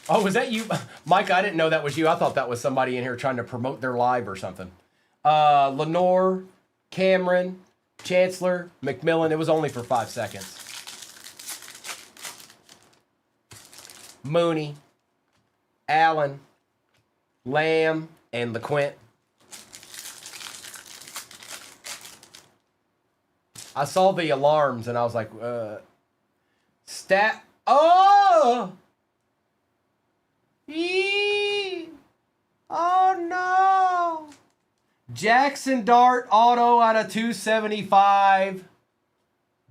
Oh, was that you? Mike, I didn't know that was you. I thought that was somebody in here trying to promote their live or something. Lenore, Cameron, Chancellor, McMillan. It was only for 5 seconds. Mooney, Allen, Lamb, and LeQuint. I saw the alarms and I was like, Oh! Eee! Oh no! Jackson Dart auto out of 275.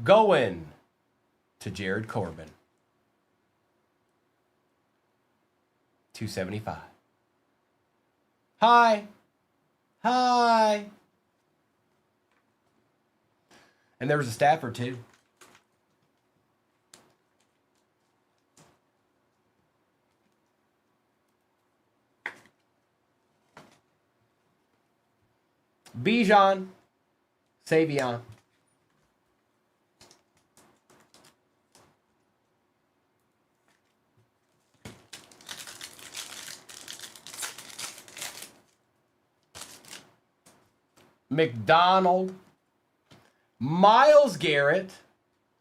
Going to Jared Corbin. 275. Hi. Hi. And there was a Stafford too. Bijan, Savion. McDonald, Miles Garrett,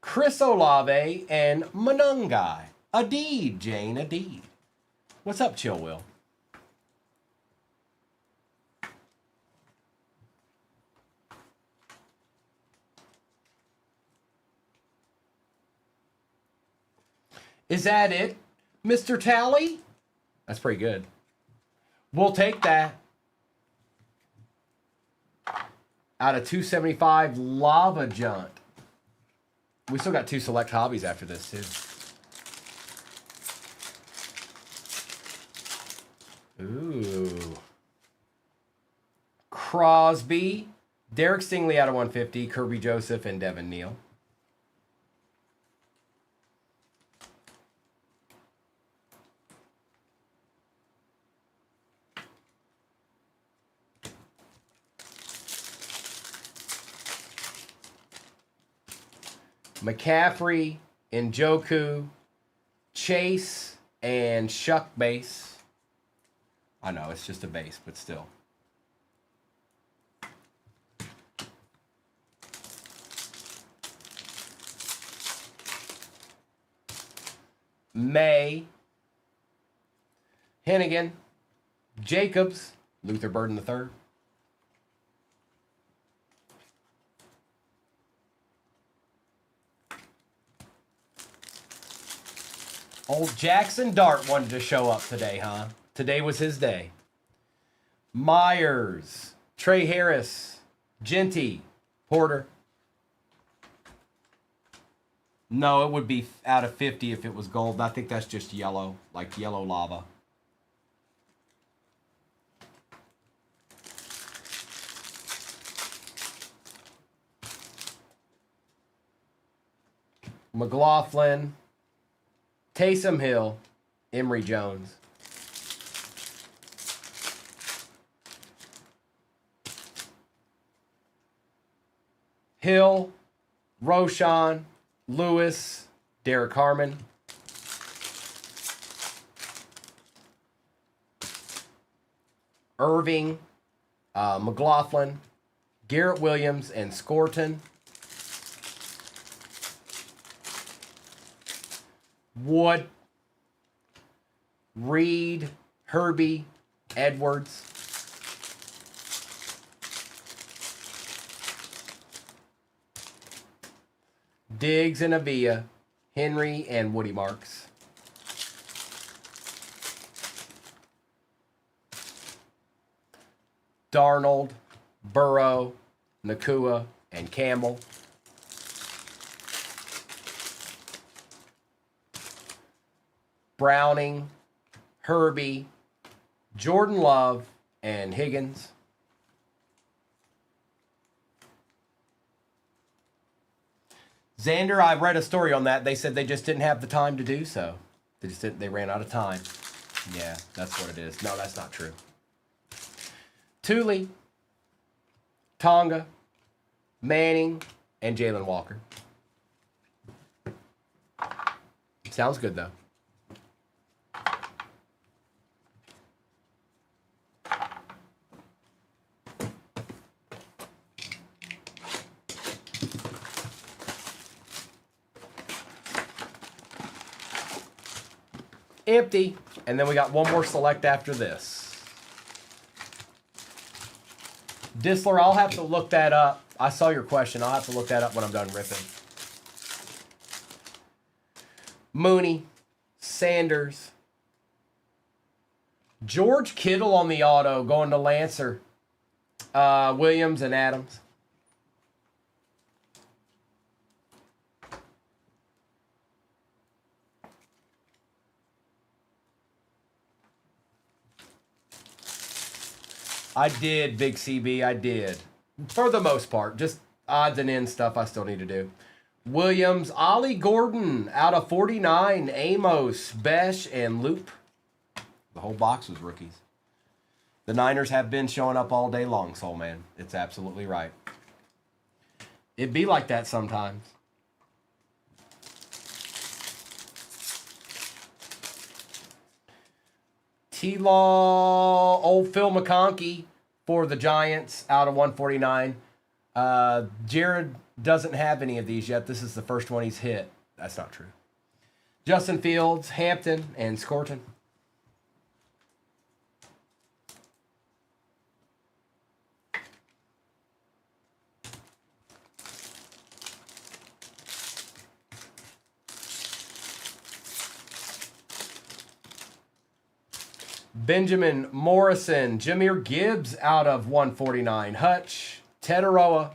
Chris Olave, and Monungai. Adeed, Jane, Adeed. What's up, Chill Will? Is that it, Mr. Tally? That's pretty good. We'll take that. Out of 275, Lava Junt. We still got 2 select hobbies after this, too. Ooh. Crosby, Derek Stingley out of 150, Kirby Joseph, and Devin Neal. McCaffrey, Njoku, Chase, and Shuck base. I know, it's just a base, but still. May, Hennigan, Jacobs, Luther Burden III. Old Jackson Dart wanted to show up today, huh? Today was his day. Myers, Trey Harris, Genty, Porter. No, it would be out of 50 if it was gold. I think that's just yellow, like yellow lava. McLaughlin, Taysom Hill, Emory Jones. Hill, Roshan, Lewis, Derek Harmon. Irving, McLaughlin, Garrett Williams, and Scorton. Wood, Reed, Herbie, Edwards. Diggs and Avia, Henry and Woody Marks. Darnold, Burrow, Nakua, and Campbell. Browning, Herbie, Jordan Love, and Higgins. Xander, I read a story on that. They said they just didn't have the time to do so. They ran out of time. Yeah, that's what it is. No, that's not true. Thule, Tonga, Manning, and Jalen Walker. Sounds good, though. Empty. And then we got one more select after this. Disler, I'll have to look that up. I saw your question. I'll have to look that up when I'm done ripping. Mooney, Sanders, George Kittle on the auto going to Lancer, Williams and Adams. I did, Big CB, I did. For the most part. Just odds and ends stuff I still need to do. Williams, Ollie Gordon, out of 49, Amos, Besh, and Loop. The whole box was rookies. The Niners have been showing up all day long, Soul Man. It's absolutely right. It'd be like that sometimes. T-Law, old Phil McConkey for the Giants out of 149. Jared doesn't have any of these yet. This is the first one he's hit. That's not true. Justin Fields, Hampton, and Scorton. Benjamin Morrison, Jahmyr Gibbs out of 149. Hutch, Tetaroa,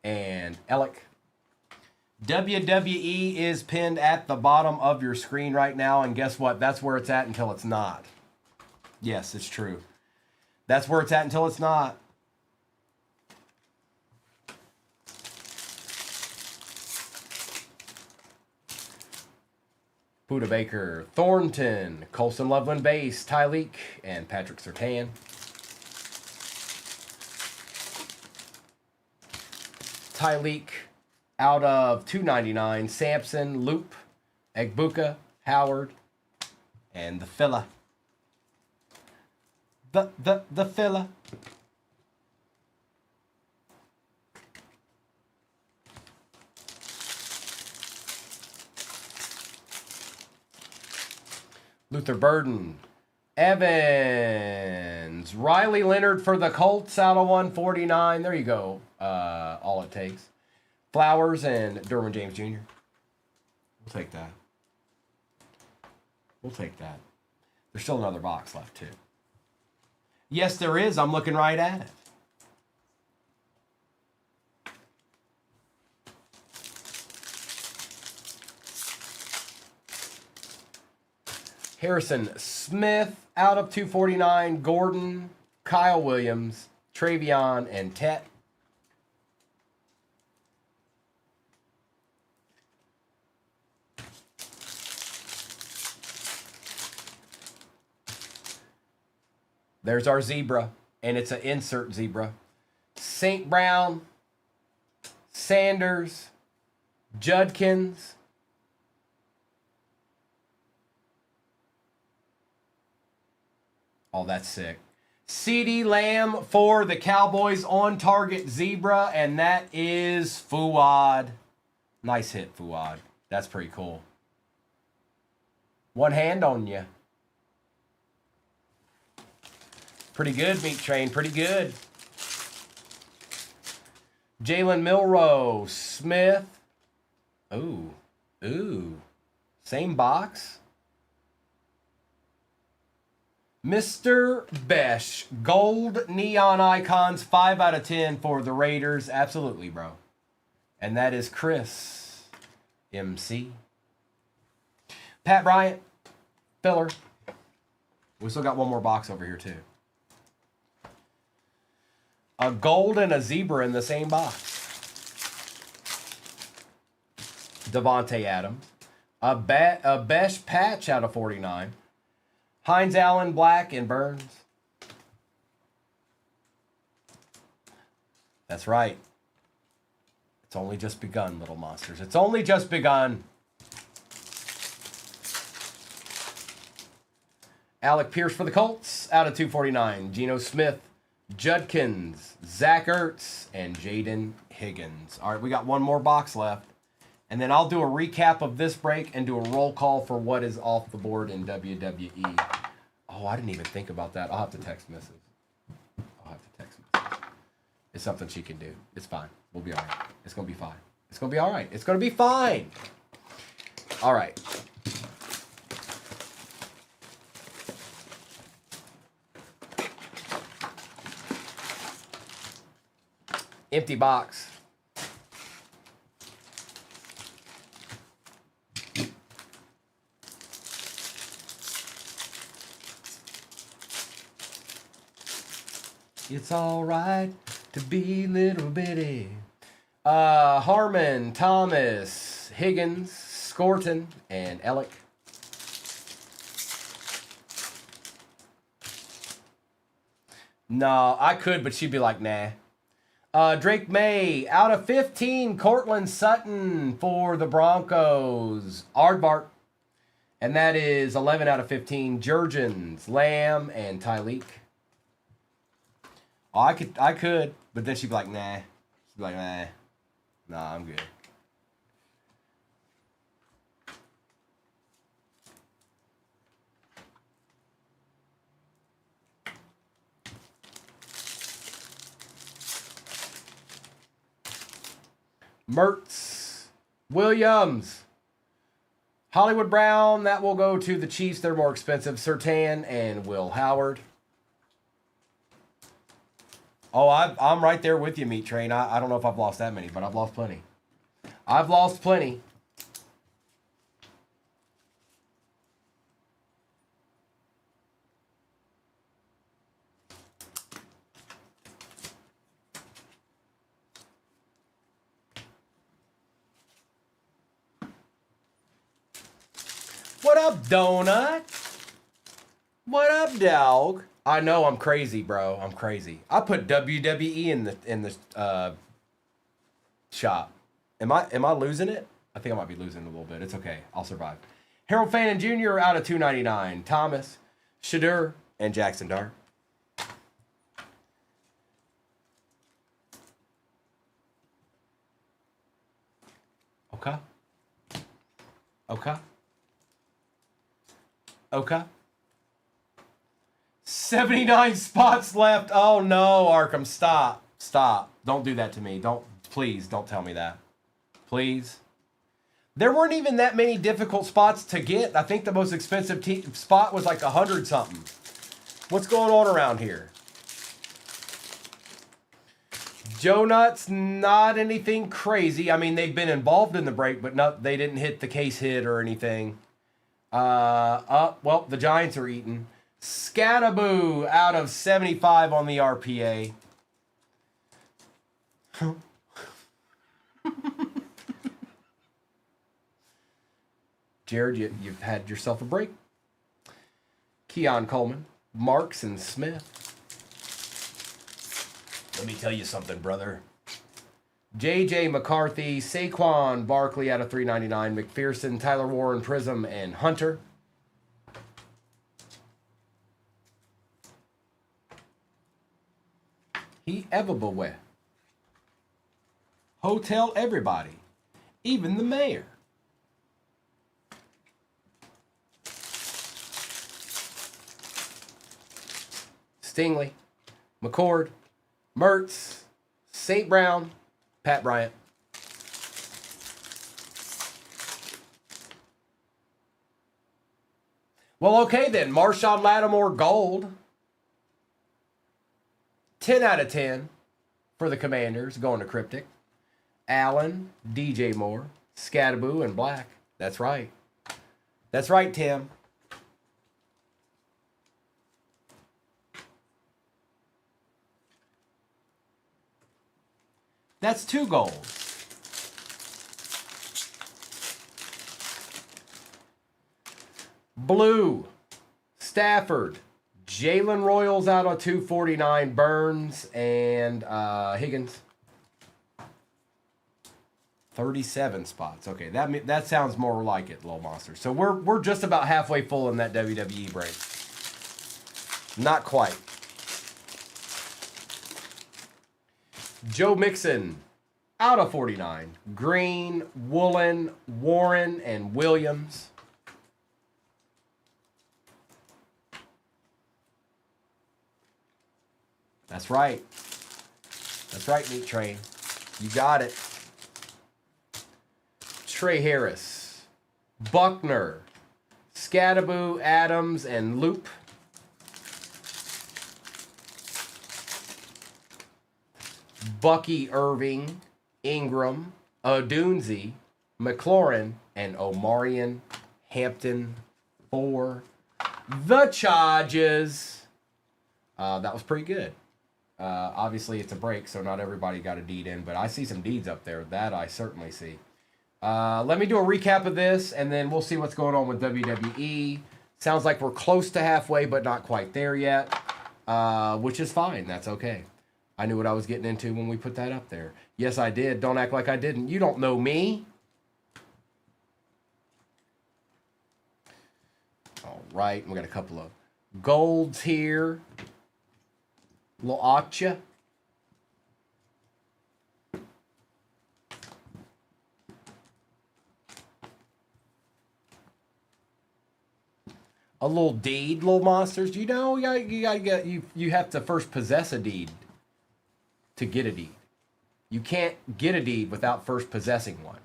and Ellick. WWE is pinned at the bottom of your screen right now, and guess what? That's where it's at until it's not. Yes, it's true. That's where it's at until it's not. Buda Baker, Thornton, Colson Loveland base, Tyleek, and Patrick Surtain. Tyleek out of 299, Sampson, Loop, Egbuka, Howard, and the fella. The fella. Luther Burden, Evans, Riley Leonard for the Colts out of 149. There you go. All it takes. Flowers and Derwin James Jr. We'll take that. We'll take that. There's still another box left, too. Yes, there is. I'm looking right at it. Harrison Smith out of 249. Gordon, Kyle Williams, Travion, and Tet. There's our zebra, and it's an insert zebra. St. Brown, Sanders, Judkins, oh, that's sick. CeeDee Lamb for the Cowboys on target zebra, and that is Fuad. Nice hit, Fuad. That's pretty cool. One hand on you. Pretty good, Meat Train. Pretty good. Jalen Milroe, Smith, Ooh. Ooh. Same box. Mr. Besh. Gold neon icons. 5 out of 10 for the Raiders. Absolutely, bro. And that is Chris. MC. Pat Bryant. Filler. We still got one more box over here, too. A gold and a zebra in the same box. Devontae Adams. A Besh patch out of 49. Hines Allen, Black, and Burns. That's right. It's only just begun, little monsters. It's only just begun. Alec Pierce for the Colts out of 249. Geno Smith, Judkins, Zach Ertz, and Jaden Higgins. All right, we got one more box left. And then I'll do a recap of this break and do a roll call for what is off the board in WWE. Oh, I didn't even think about that. I'll have to text Mrs. It's something she can do. It's fine. We'll be all right. It's going to be fine. It's going to be all right. It's going to be fine. All right. Empty box. It's all right to be little bitty. Harmon, Thomas, Higgins, Scorton, and Ellick. No, I could, but she'd be like, nah. Drake May, out of 15, Cortland Sutton for the Broncos. Aardvark. And that is 11 out of 15. Jurgens, Lamb, and Tyleek. Oh, I could, but then she'd be like, nah. She'd be like, nah, I'm good. Mertz, Williams, Hollywood Brown, that will go to the Chiefs. They're more expensive. Surtain and Will Howard. Oh, I'm right there with you, Meat Train. I don't know if I've lost that many, but I've lost plenty. I've lost plenty. What up, Donut? What up, dog? I know I'm crazy, bro. I'm crazy. I put WWE in the shop. Am I losing it? I think I might be losing it a little bit. It's okay. I'll survive. Harold Fannin Jr. out of 299. Thomas, Shadur, and Jackson Dart. Okay. Okay. Okay. 79 spots left. Oh no, Arkham, stop. Stop. Don't do that to me. Please don't tell me that. Please. There weren't even that many difficult spots to get. I think the most expensive spot was like 100 something. What's going on around here? Joe Nuts, not anything crazy. I mean, they've been involved in the break, but they didn't hit the case hit or anything. Well, the Giants are eating. Scattaboo out of 75 on the RPA. Jared, you've had yourself a break. Keon Coleman, Marks and Smith. Let me tell you something, brother. J.J. McCarthy, Saquon Barkley out of 399, McPherson, Tyler Warren, Prism, and Hunter. He everywhere. Hotel everybody, even the mayor. Stingley, McCord, Mertz, St. Brown, Pat Bryant. Well, okay then. Marshawn Lattimore gold. 10 out of 10 for the Commanders, going to Cryptic. Allen, DJ Moore, Scattaboo, and Black. That's right. That's right, Tim. That's 2 golds. Blue, Stafford, Jalen Royals out of 249, Burns, and Higgins. 37 spots. Okay, that sounds more like it, Little Monster. So we're just about halfway full in that WWE break. Not quite. Joe Mixon, out of 49. Green, Woolen, Warren, and Williams. That's right. That's right, Meat Train. You got it. Trey Harris, Buckner, Scattaboo, Adams, and Loop. Bucky Irving, Ingram, Odunze, McLaurin, and Omarion Hampton for the Chargers. That was pretty good. Obviously, it's a break, so not everybody got a deed in, but I see some deeds up there. That I certainly see. Let me do a recap of this, and then we'll see what's going on with WWE. Sounds like we're close to halfway, but not quite there yet, which is fine. That's okay. I knew what I was getting into when we put that up there. Yes, I did. Don't act like I didn't. You don't know me. All right. We got a couple of golds here. Little Acha. A little deed, little monsters. You know, you have to first possess a deed to get a deed. You can't get a deed without first possessing one.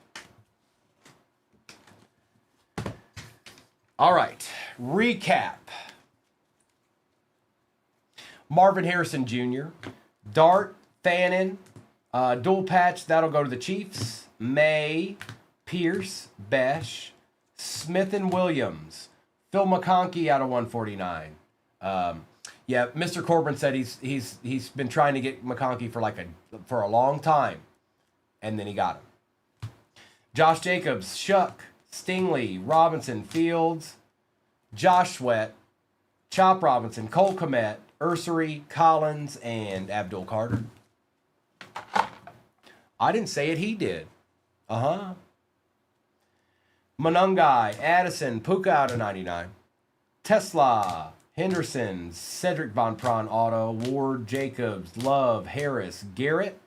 All right, recap. Marvin Harrison Jr., Dart, Fannin, dual patch, that'll go to the Chiefs. May, Pierce, Besh, Smith and Williams, Phil McConkey out of 149. Yeah, Mr. Corbin said he's been trying to get McConkey for a long time, and then he got him. Josh Jacobs, Shuck, Stingley, Robinson, Fields, Josh Sweat, Chop Robinson, Cole Kmet, Ursery, Collins, and Abdul Carter. I didn't say it, he did. Monungai, Addison, Puka out of 99. Tesla, Henderson, Cedric Von Prawn Auto, Ward, Jacobs, Love, Harris, Garrett,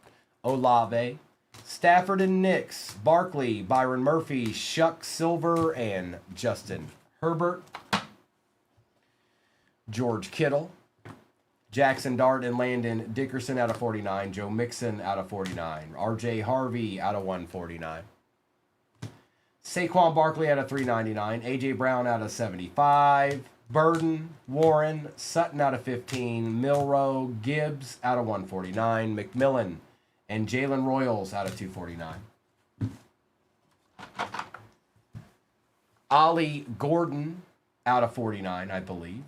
Olave, Stafford and Nix, Barkley, Byron Murphy, Shuck Silver, and Justin Herbert. George Kittle, Jackson Dart and Landon Dickerson out of 49. Joe Mixon out of 49. RJ Harvey out of 149. Saquon Barkley out of 399. AJ Brown out of 75. Burden, Warren, Sutton out of 15. Milrow, Gibbs out of 149. McMillan and Jalen Royals out of 249. Ollie Gordon out of 49, I believe.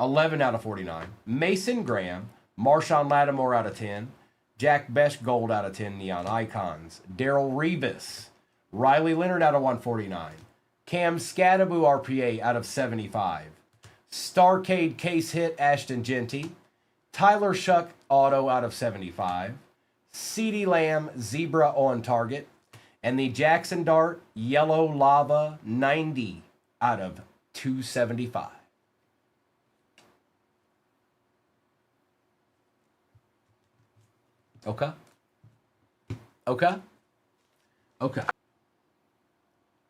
11 out of 49. Mason Graham, Marshawn Lattimore out of 10. Jack Besh Gold out of 10 Neon Icons. Daryl Revis. Riley Leonard out of 149. Cam Scattaboo RPA out of 75. Starcade Case Hit Ashton Genty. Tyler Shuck Auto out of 75. CeeDee Lamb Zebra on target. And the Jackson Dart Yellow Lava 90 out of 275. Okay.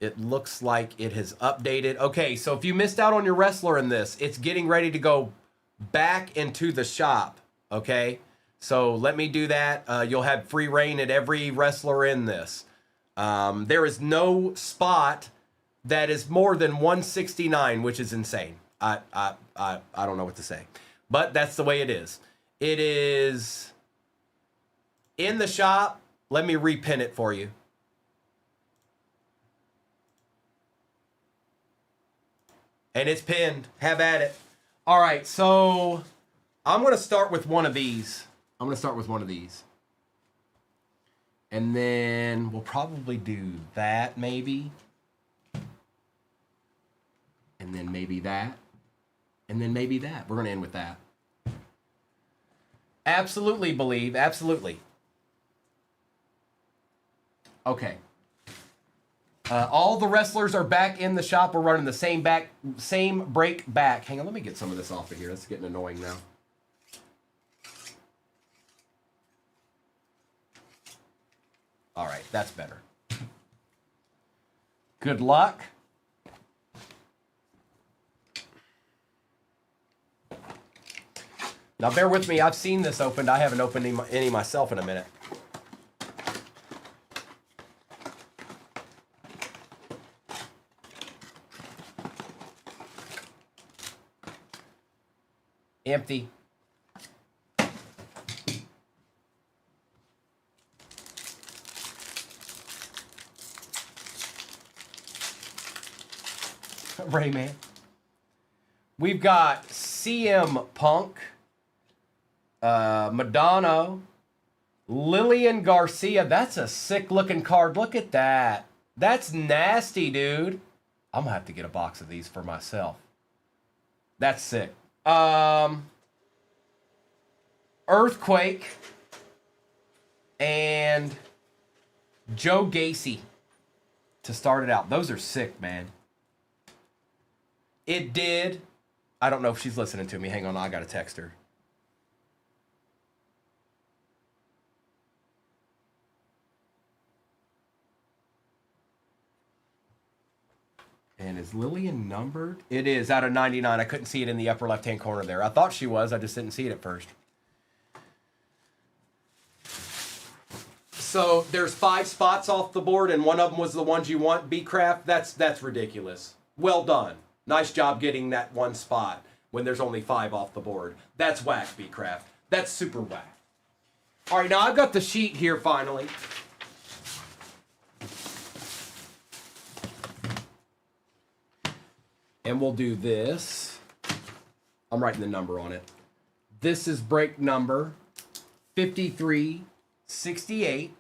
It looks like it has updated. Okay, so if you missed out on your wrestler in this, it's getting ready to go back into the shop. Okay, so let me do that. You'll have free reign at every wrestler in this. There is no spot that is more than 169, which is insane. I don't know what to say, but that's the way it is. It is in the shop. Let me repin it for you. And it's pinned. Have at it. All right, so I'm going to start with one of these. And then we'll probably do that maybe. And then maybe that. And then maybe that. We're going to end with that. Absolutely believe. Absolutely. Okay. All the wrestlers are back in the shop. We're running the same break back. Hang on, let me get some of this off of here. That's getting annoying now. All right, that's better. Good luck. Now bear with me. I've seen this opened. I haven't opened any myself in a minute. Empty. Rayman. We've got CM Punk, Madonna, Lillian Garcia. That's a sick looking card. Look at that. That's nasty, dude. I'm gonna have to get a box of these for myself. That's sick. Earthquake and Joe Gacy to start it out. Those are sick, man. It did. I don't know if she's listening to me. Hang on, I gotta text her. And is Lillian numbered? It is out of 99. I couldn't see it in the upper left-hand corner there. I thought she was. I just didn't see it at first. So there's 5 spots off the board, and one of them was the ones you want, B-Craft. That's ridiculous. Well done. Nice job getting that one spot when there's only 5 off the board. That's whack, B-Craft. That's super whack. All right, now I've got the sheet here finally. And we'll do this. I'm writing the number on it. This is break number 5368.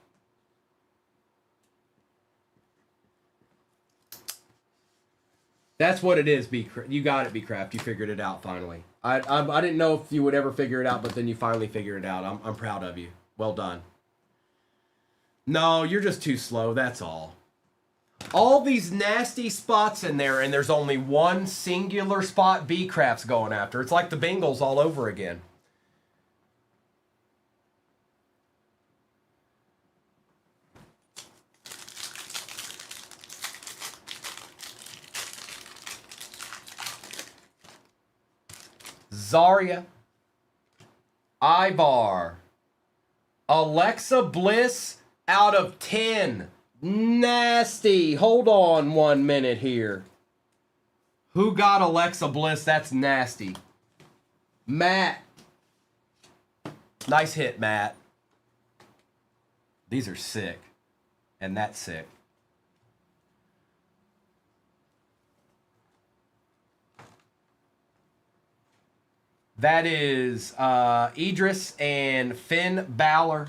That's what it is, you got it, B-Craft. You figured it out finally. I didn't know if you would ever figure it out, but then you finally figured it out. I'm proud of you. Well done. No, you're just too slow, that's all. All these nasty spots in there, and there's only one singular spot B-Craft's going after. It's like the Bengals all over again. Zarya, Ivar, Alexa Bliss out of 10. Nasty. Hold on 1 minute here. Who got Alexa Bliss? That's nasty. Matt. Nice hit, Matt. These are sick. And that's sick. That is Idris and Finn Balor.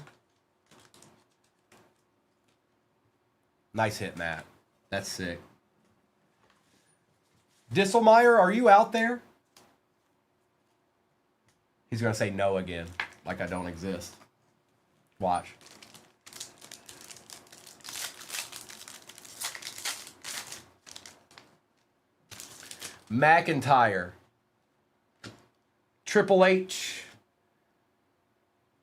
Nice hit, Matt. That's sick. Disselmeyer, are you out there? He's going to say no again, like I don't exist. Watch. McIntyre. Triple H.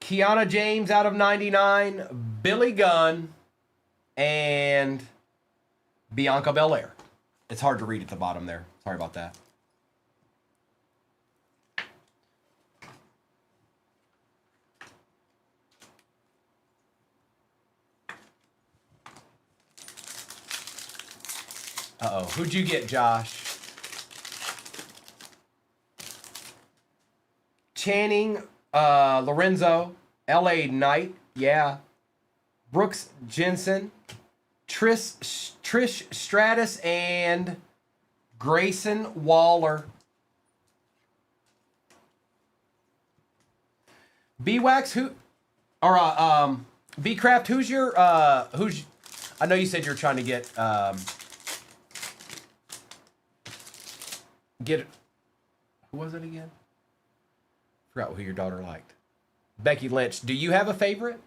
Kiana James out of 99. Billy Gunn. And Bianca Belair. It's hard to read at the bottom there. Sorry about that. Uh-oh. Who'd you get, Josh? Channing, Lorenzo, L.A. Knight, yeah. Brooks Jensen, Trish Stratus, and Grayson Waller. B-Wax, who, or, B-Craft, who's your, I know you said you're trying to get who was it again? Forgot who your daughter liked. Becky Lynch. Do you have a favorite?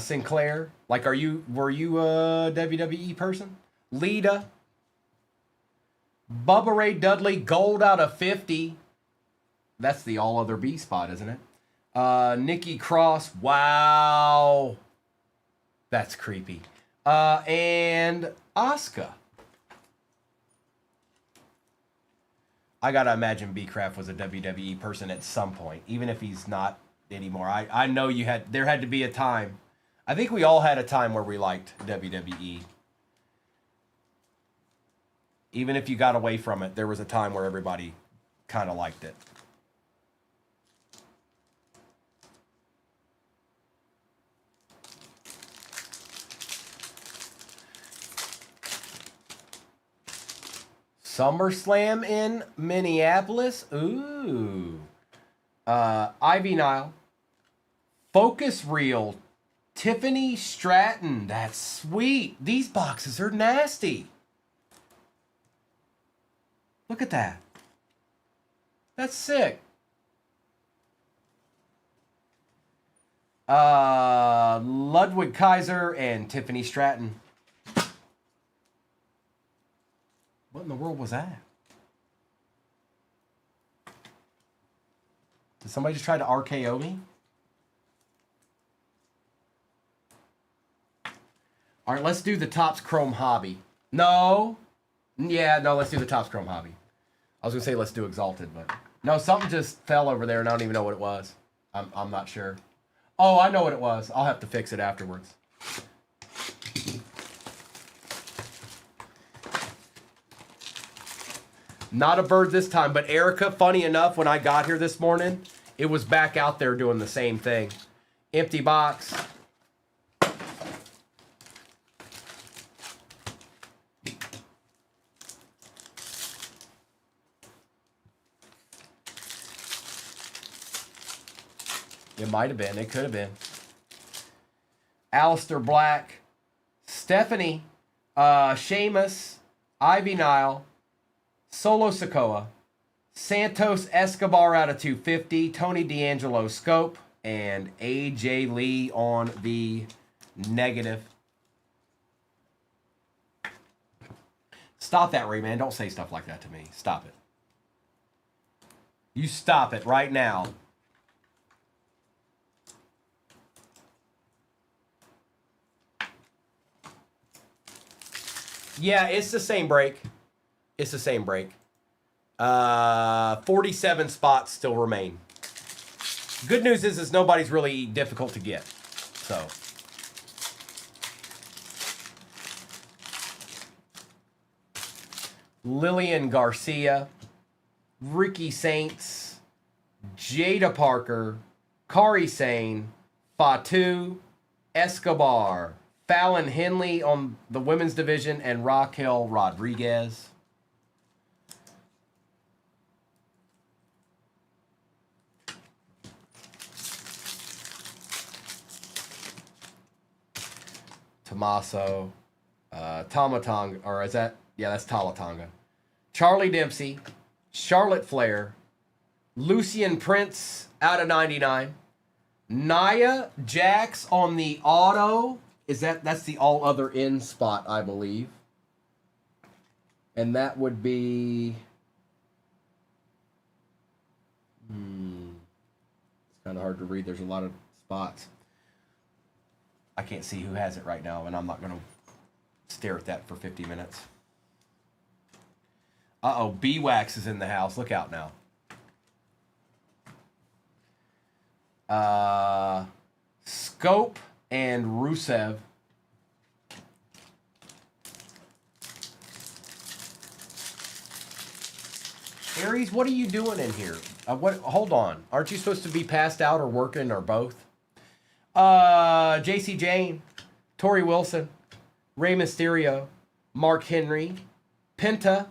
Sinclair. Like, were you a WWE person? Lita. Bubba Ray Dudley, gold out of 50. That's the all other B spot, isn't it? Nikki Cross. Wow. That's creepy. And Asuka. I gotta imagine B-Craft was a WWE person at some point, even if he's not anymore. I know there had to be a time. I think we all had a time where we liked WWE. Even if you got away from it, there was a time where everybody kind of liked it. SummerSlam in Minneapolis. Ooh. Ivy Nile. Focus Reel. Tiffany Stratton. That's sweet. These boxes are nasty. Look at that. That's sick. Ludwig Kaiser and Tiffany Stratton. What in the world was that? Did somebody just try to RKO me? All right, let's do the Topps Chrome Hobby. No. Yeah, no, let's do the Topps Chrome Hobby. I was going to say let's do Exalted, but... No, something just fell over there, and I don't even know what it was. I'm not sure. Oh, I know what it was. I'll have to fix it afterwards. Not a bird this time, but Erica, funny enough, when I got here this morning, it was back out there doing the same thing. Empty box. It might have been. It could have been. Alistair Black. Stephanie. Sheamus. Ivy Nile. Solo Sikoa. Santos Escobar out of 250. Tony D'Angelo Scope. And AJ Lee on the negative. Stop that, Ray, man. Don't say stuff like that to me. Stop it. You stop it right now. Yeah, it's the same break. It's the same break. 47 spots still remain. Good news is nobody's really difficult to get. So. Lillian Garcia. Ricky Saints. Jada Parker. Kari Sane. Fatu. Escobar. Fallon Henley on the women's division, and Raquel Rodriguez. Tommaso. Tamatanga, or is that? Yeah, that's Talatonga. Charlie Dempsey. Charlotte Flair. Lucian Prince out of 99. Nia Jax on the auto. That's the all other in spot, I believe. And that would be... It's kind of hard to read. There's a lot of spots. I can't see who has it right now, and I'm not going to stare at that for 50 minutes. Uh-oh, B-Wax is in the house. Look out now. Scope and Rusev. Aries, what are you doing in here? What? Hold on. Aren't you supposed to be passed out or working or both? JC Jane, Tori Wilson, Rey Mysterio, Mark Henry, Penta.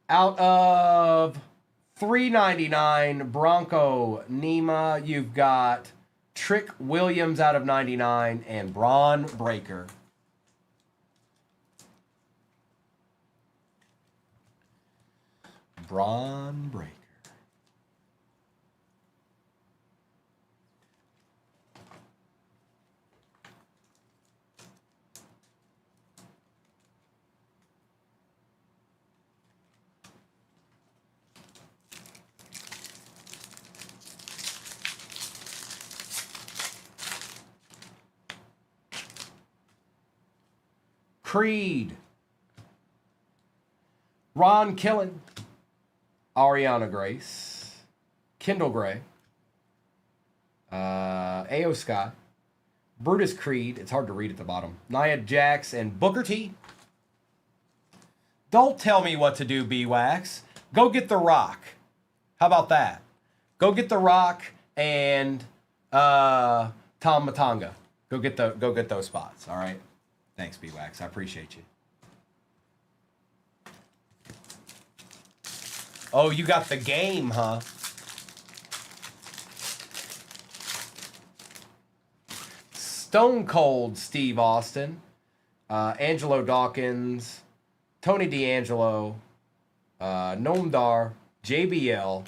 Out of $3.99, Bronco Nima. You've got Trick Williams out of 99 and Braun Breaker. Braun Breaker. Creed. Ron Killen. Ariana Grace, Kendall Gray, A.O. Scott, Brutus Creed, it's hard to read at the bottom, Nia Jax, and Booker T. Don't tell me what to do, B-Wax. Go get The Rock. How about that? Go get The Rock and Tom Matanga. Go get those spots, all right? Thanks, B-Wax. I appreciate you. Oh, you got the game, huh? Stone Cold Steve Austin, Angelo Dawkins, Tony D'Angelo, Nomdar, JBL,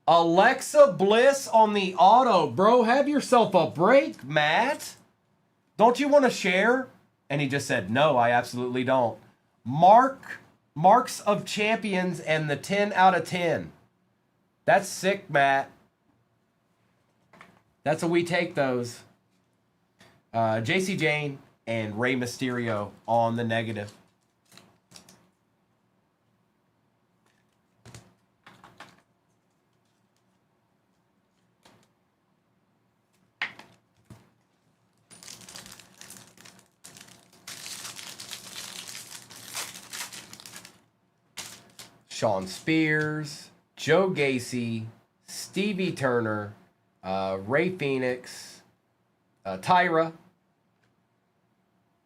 Alexa Bliss on the auto. Bro, have yourself a break, Matt. Don't you want to share? And he just said, no, I absolutely don't. Marks of Champions and the 10 out of 10. That's sick, Matt. That's how we take those. JC Jane and Rey Mysterio on the negative. Sean Spears, Joe Gacy, Stevie Turner, Ray Phoenix, Tyra.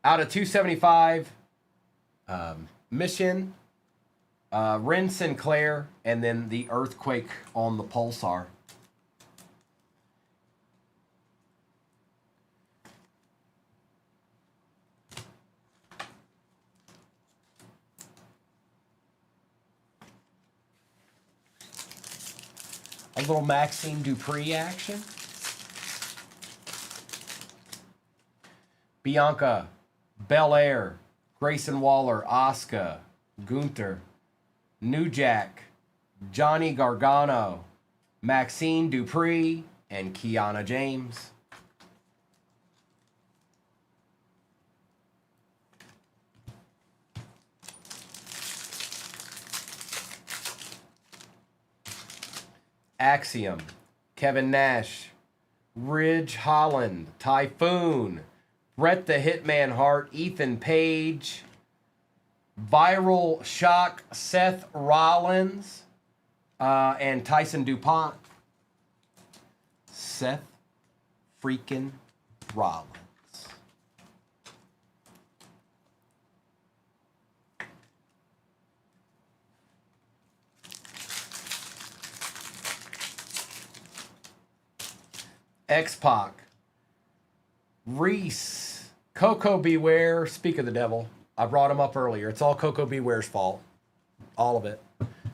Out of 275, Mission, Ren Sinclair, and then the Earthquake on the Pulsar. A little Maxine Dupree action. Bianca Belair, Grayson Waller, Asuka, Gunther, New Jack, Johnny Gargano, Maxine Dupree, and Kiana James. Axiom, Kevin Nash, Ridge Holland, Typhoon, Bret the Hitman Hart, Ethan Page, Viral Shock, Seth Rollins, and Tyson DuPont. Seth freaking Rollins. X-Pac, Reese, Coco Beware, speak of the devil. I brought him up earlier. It's all Coco Beware's fault. All of it.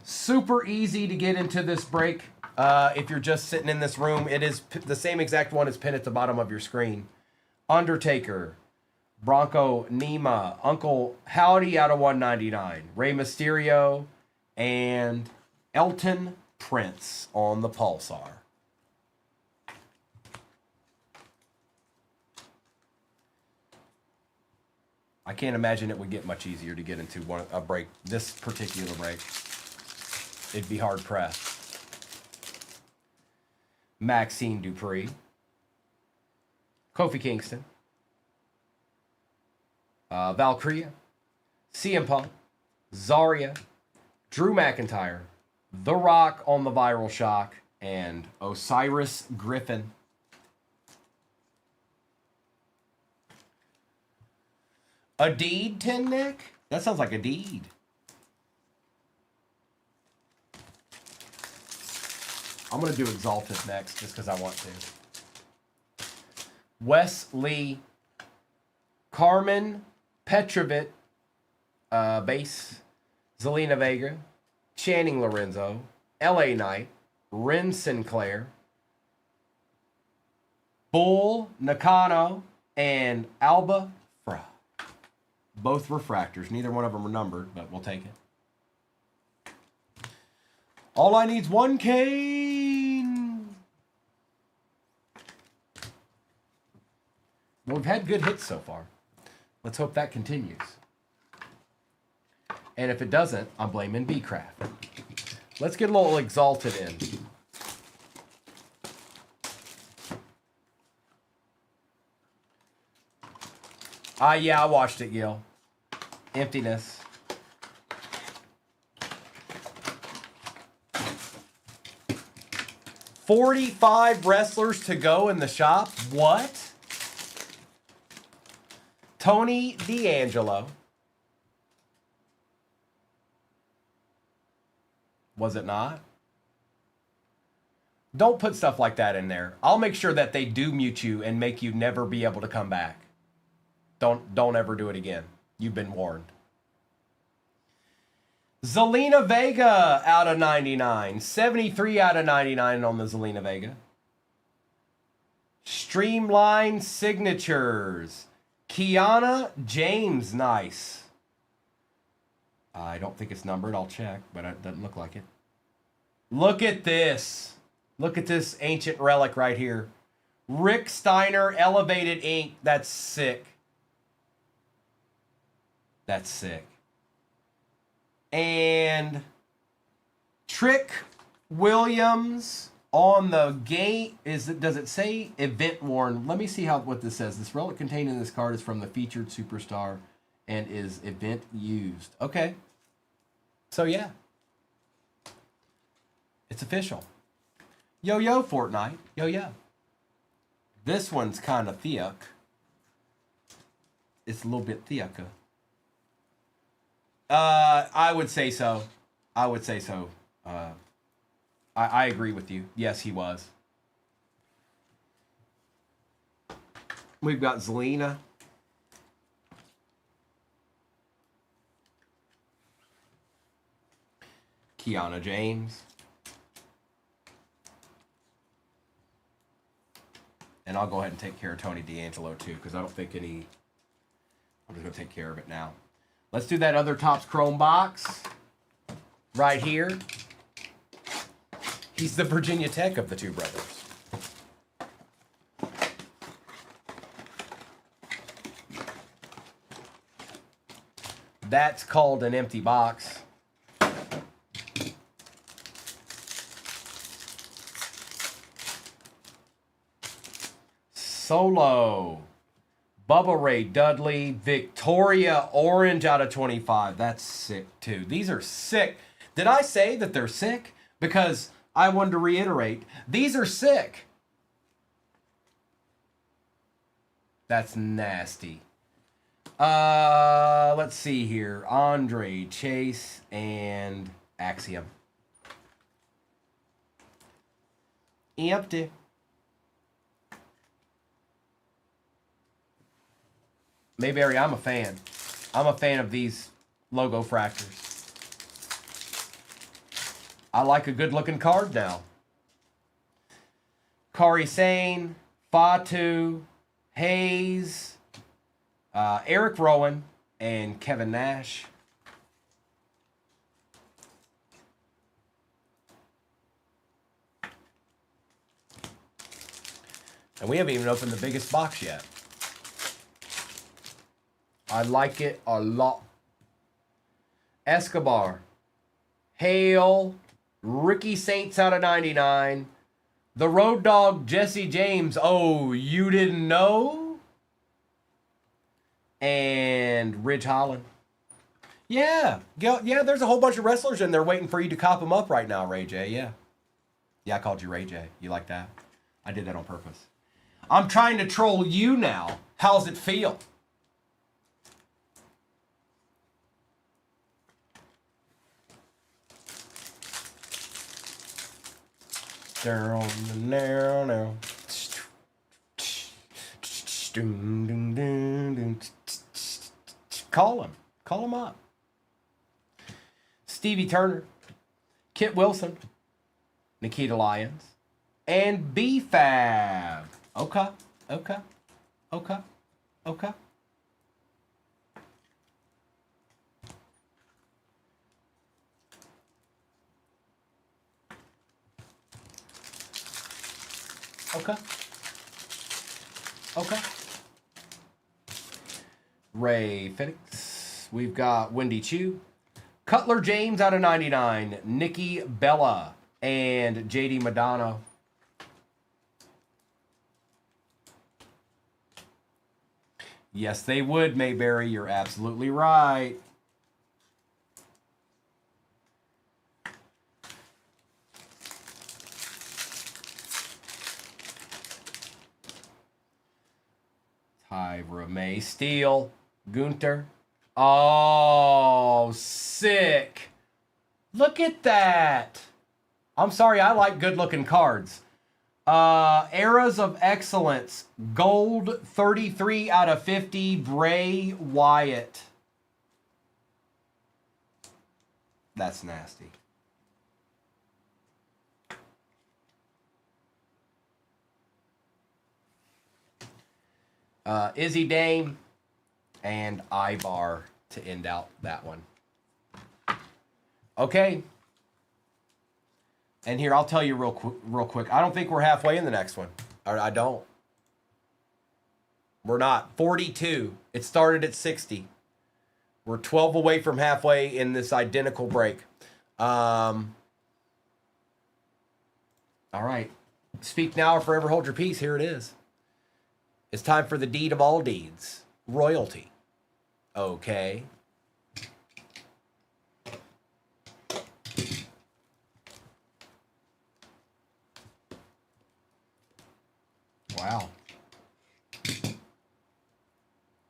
Super easy to get into this break. If you're just sitting in this room, it is the same exact one as pinned at the bottom of your screen. Undertaker, Bronco Nima, Uncle Howdy out of 199, Rey Mysterio, and Elton Prince on the Pulsar. I can't imagine it would get much easier to get into a break, this particular break. It'd be hard pressed. Maxine Dupree, Kofi Kingston, Valkyria, CM Punk, Zarya, Drew McIntyre, The Rock on the Viral Shock, and Osiris Griffin. A deed, Tin Nick? That sounds like a deed. I'm going to do Exalted next just because I want to. Wesley Carmen Petrovic, base. Zelina Vega. Channing Lorenzo. L.A. Knight. Ren Sinclair. Bull Nakano. And Alba Fra. Both refractors. Neither one of them are numbered, but we'll take it. All I need's one Kane. Well, we've had good hits so far. Let's hope that continues. And if it doesn't, I'm blaming B-Craft. Let's get a little Exalted in. Yeah, I watched it, Gil. Emptiness. $45 wrestlers to go in the shop? What? Tony D'Angelo. Was it not? Don't put stuff like that in there. I'll make sure that they do mute you and make you never be able to come back. Don't ever do it again. You've been warned. Zelina Vega out of 99. 73 out of 99 on the Zelina Vega. Streamline Signatures. Kiana James, nice. I don't think it's numbered. I'll check, but it doesn't look like it. Look at this. Look at this ancient relic right here. Rick Steiner Elevated Ink. That's sick. That's sick. And Trick Williams on the gate. Does it say event worn? Let me see what this says. This relic contained in this card is from the featured superstar and is event used. Okay. So yeah. It's official. Yo Fortnite. Yo. This one's kind of thick. It's a little bit thicker. I would say so. I would say so. I agree with you. Yes, he was. We've got Zelina. Kiana James. And I'll go ahead and take care of Tony D'Angelo too, because I don't think any... I'm just going to take care of it now. Let's do that other Topps Chrome box right here. He's the Virginia Tech of the two brothers. That's called an empty box. Solo. Bubba Ray Dudley, Victoria Orange out of 25. That's sick too. These are sick. Did I say that they're sick? Because I wanted to reiterate, these are sick. That's nasty. Let's see here. Andre, Chase, and Axiom. Empty. Mayberry, I'm a fan. I'm a fan of these logo fractors. I like a good-looking card now. Kari Sane, Fatu, Hayes, Eric Rowan, and Kevin Nash. And we haven't even opened the biggest box yet. I like it a lot. Escobar. Hale. Ricky Saints out of 99. The Road Dog, Jesse James. Oh, you didn't know? And Ridge Holland. Yeah. Yeah, there's a whole bunch of wrestlers in there waiting for you to cop them up right now, Ray J. Yeah. Yeah, I called you Ray J. You like that? I did that on purpose. I'm trying to troll you now. How's it feel? Now. Call him. Call him up. Stevie Turner, Kit Wilson, Nikita Lyons, and B-Fab. Okay. Okay. Okay. Okay. Okay. Okay. Ray Phoenix. We've got Wendy Chu. Cutler James out of 99. Nikki Bella. And JD Madonna. Yes, they would, Mayberry. You're absolutely right. Tyra May Steele. Gunter. Oh, sick. Look at that. I'm sorry, I like good-looking cards. Eras of Excellence. Gold 33 out of 50. Bray Wyatt. That's nasty. Izzy Dame and Ivar to end out that one. Okay. And here, I'll tell you real quick. I don't think we're halfway in the next one. I don't. We're not. 42. It started at 60. We're 12 away from halfway in this identical break. All right. Speak now or forever hold your peace. Here it is. It's time for the deed of all deeds. Royalty. Okay. Wow.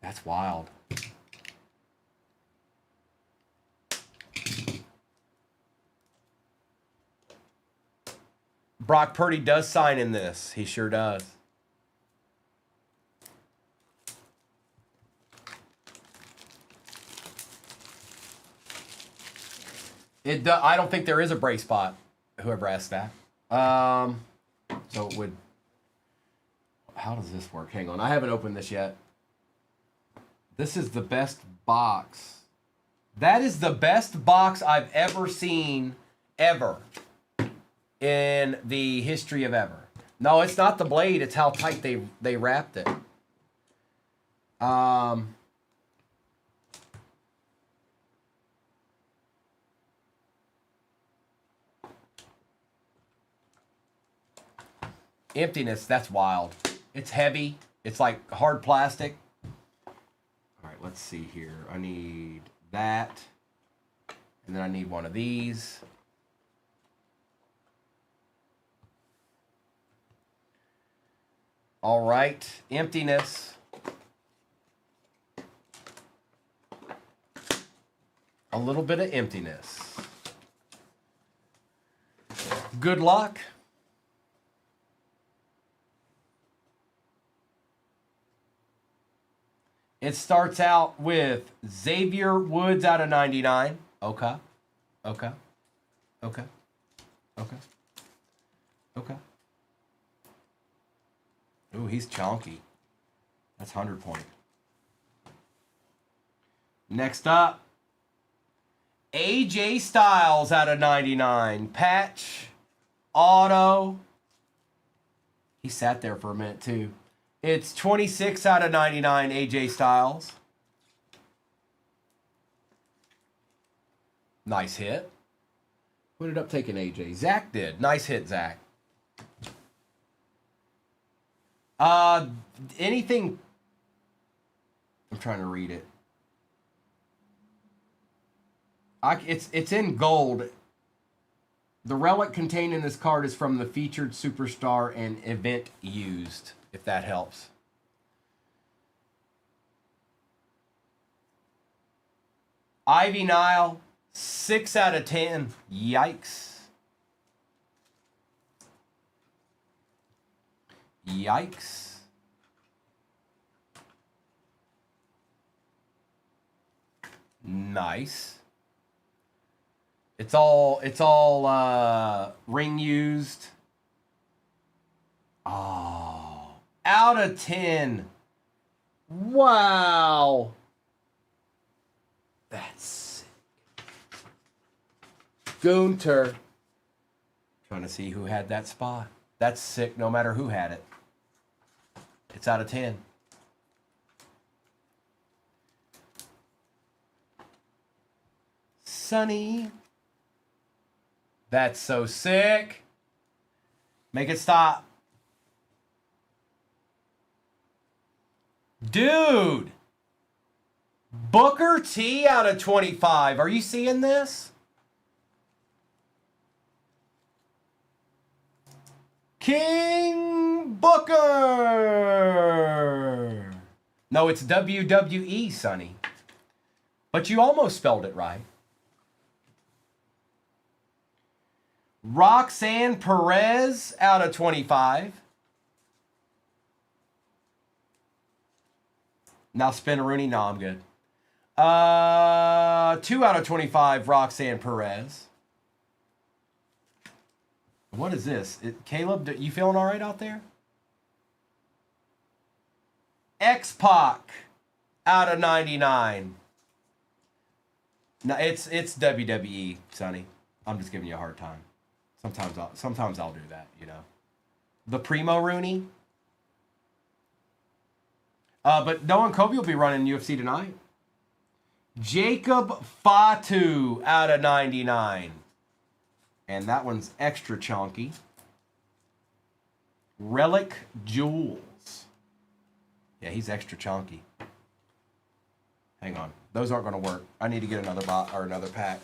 That's wild. Brock Purdy does sign in this. He sure does. I don't think there is a break spot. Whoever asked that. So it would. How does this work? Hang on. I haven't opened this yet. This is the best box. That is the best box I've ever seen, ever, in the history of ever. No, it's not the blade. It's how tight they wrapped it. Emptiness. That's wild. It's heavy. It's like hard plastic. All right, let's see here. I need that. And then I need one of these. All right, emptiness. A little bit of emptiness. Good luck. It starts out with Xavier Woods out of 99. Okay. Okay. Okay. Okay. Okay. Ooh, he's chonky. That's 100 point. Next up, AJ Styles out of 99. Patch. Auto. He sat there for a minute too. It's 26 out of 99, AJ Styles. Nice hit. Who ended up taking AJ? Zach did. Nice hit, Zach. Anything... I'm trying to read it. It's in gold. The relic contained in this card is from the featured superstar and event used, if that helps. Ivy Nile, 6 out of 10. Yikes. Yikes. Nice. It's all ring used. Oh, out of 10. Wow. That's sick. Gunter. Trying to see who had that spot. That's sick no matter who had it. It's out of 10. Sunny. That's so sick. Make it stop. Dude. Booker T out of 25. Are you seeing this? King Booker. No, it's WWE, Sonny. But you almost spelled it right. Roxanne Perez out of 25. Now Spinaroonie. No, I'm good. 2 out of 25, Roxanne Perez. What is this? Caleb, you feeling all right out there? X-Pac out of 99. No, it's WWE, Sonny. I'm just giving you a hard time. Sometimes I'll do that, you know. The Primo Rooney. But Noah and Kobe will be running UFC tonight. Jacob Fatu out of 99. And that one's extra chunky. Relic Jewels. Yeah, he's extra chunky. Hang on. Those aren't going to work. I need to get another another pack.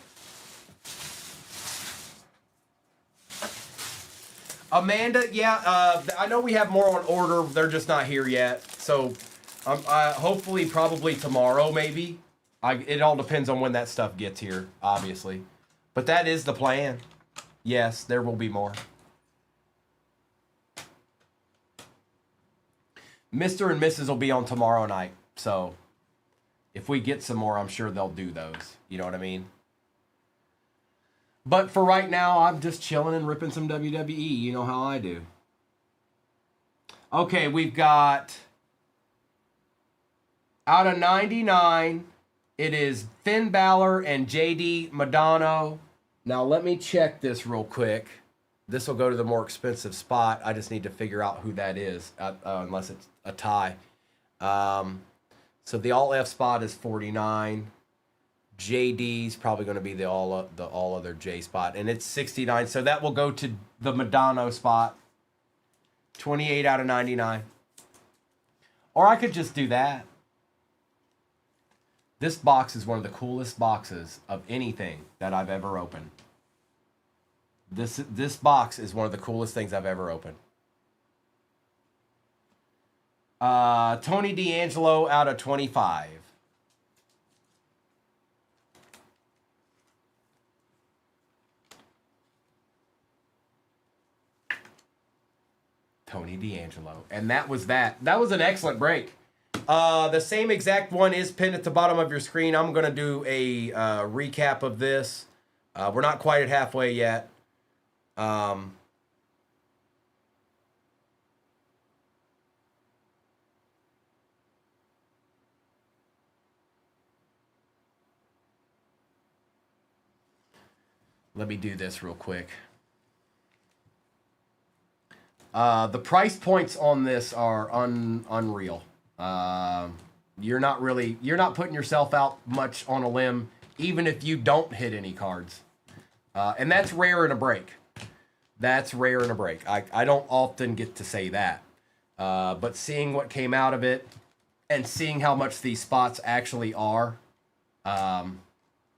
Amanda, yeah, I know we have more on order. They're just not here yet. So, hopefully, probably tomorrow, maybe. It all depends on when that stuff gets here, obviously. But that is the plan. Yes, there will be more. Mr. and Mrs. will be on tomorrow night. So, if we get some more, I'm sure they'll do those. You know what I mean? But for right now, I'm just chilling and ripping some WWE. You know how I do. Okay, we've got out of 99, it is Finn Balor and JD Madonna. Now, let me check this real quick. This will go to the more expensive spot. I just need to figure out who that is, unless it's a tie. So the all F spot is 49. JD's probably going to be the all other J spot, and it's 69. So that will go to the Madonna spot. 28 out of 99. Or I could just do that. This box is one of the coolest boxes of anything that I've ever opened. This box is one of the coolest things I've ever opened. Tony D'Angelo out of 25. Tony D'Angelo. And that was that. That was an excellent break. The same exact one is pinned at the bottom of your screen. I'm going to do a recap of this. We're not quite at halfway yet. Let me do this real quick. The price points on this are unreal. You're not putting yourself out much on a limb, even if you don't hit any cards. And that's rare in a break. That's rare in a break. I don't often get to say that. But seeing what came out of it and seeing how much these spots actually are,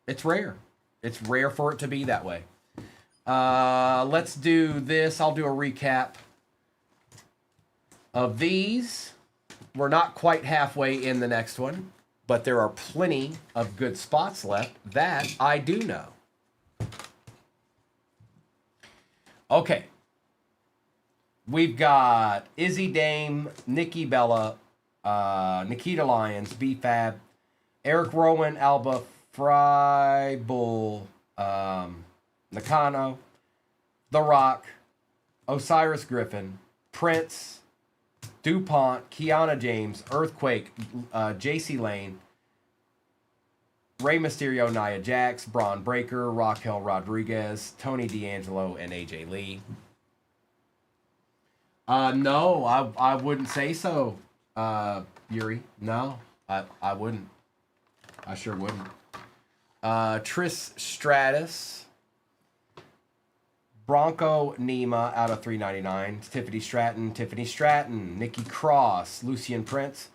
it's rare. It's rare for it to be that way. Let's do this. I'll do a recap of these. We're not quite halfway in the next one, but there are plenty of good spots left. That I do know. Okay. We've got Izzy Dame, Nikki Bella, Nikita Lyons, B-Fab, Eric Rowan, Alba Freibull, Nakano, The Rock, Osiris Griffin, Prince, DuPont, Kiana James, Earthquake, JC Lane, Rey Mysterio, Nia Jax, Braun Breaker, Raquel Rodriguez, Tony D'Angelo, and AJ Lee. No, I wouldn't say so, Yuri. No, I wouldn't. I sure wouldn't. Trish Stratus, Bronco Nima out of 399, Tiffany Stratton, Nikki Cross, Lucian Prince,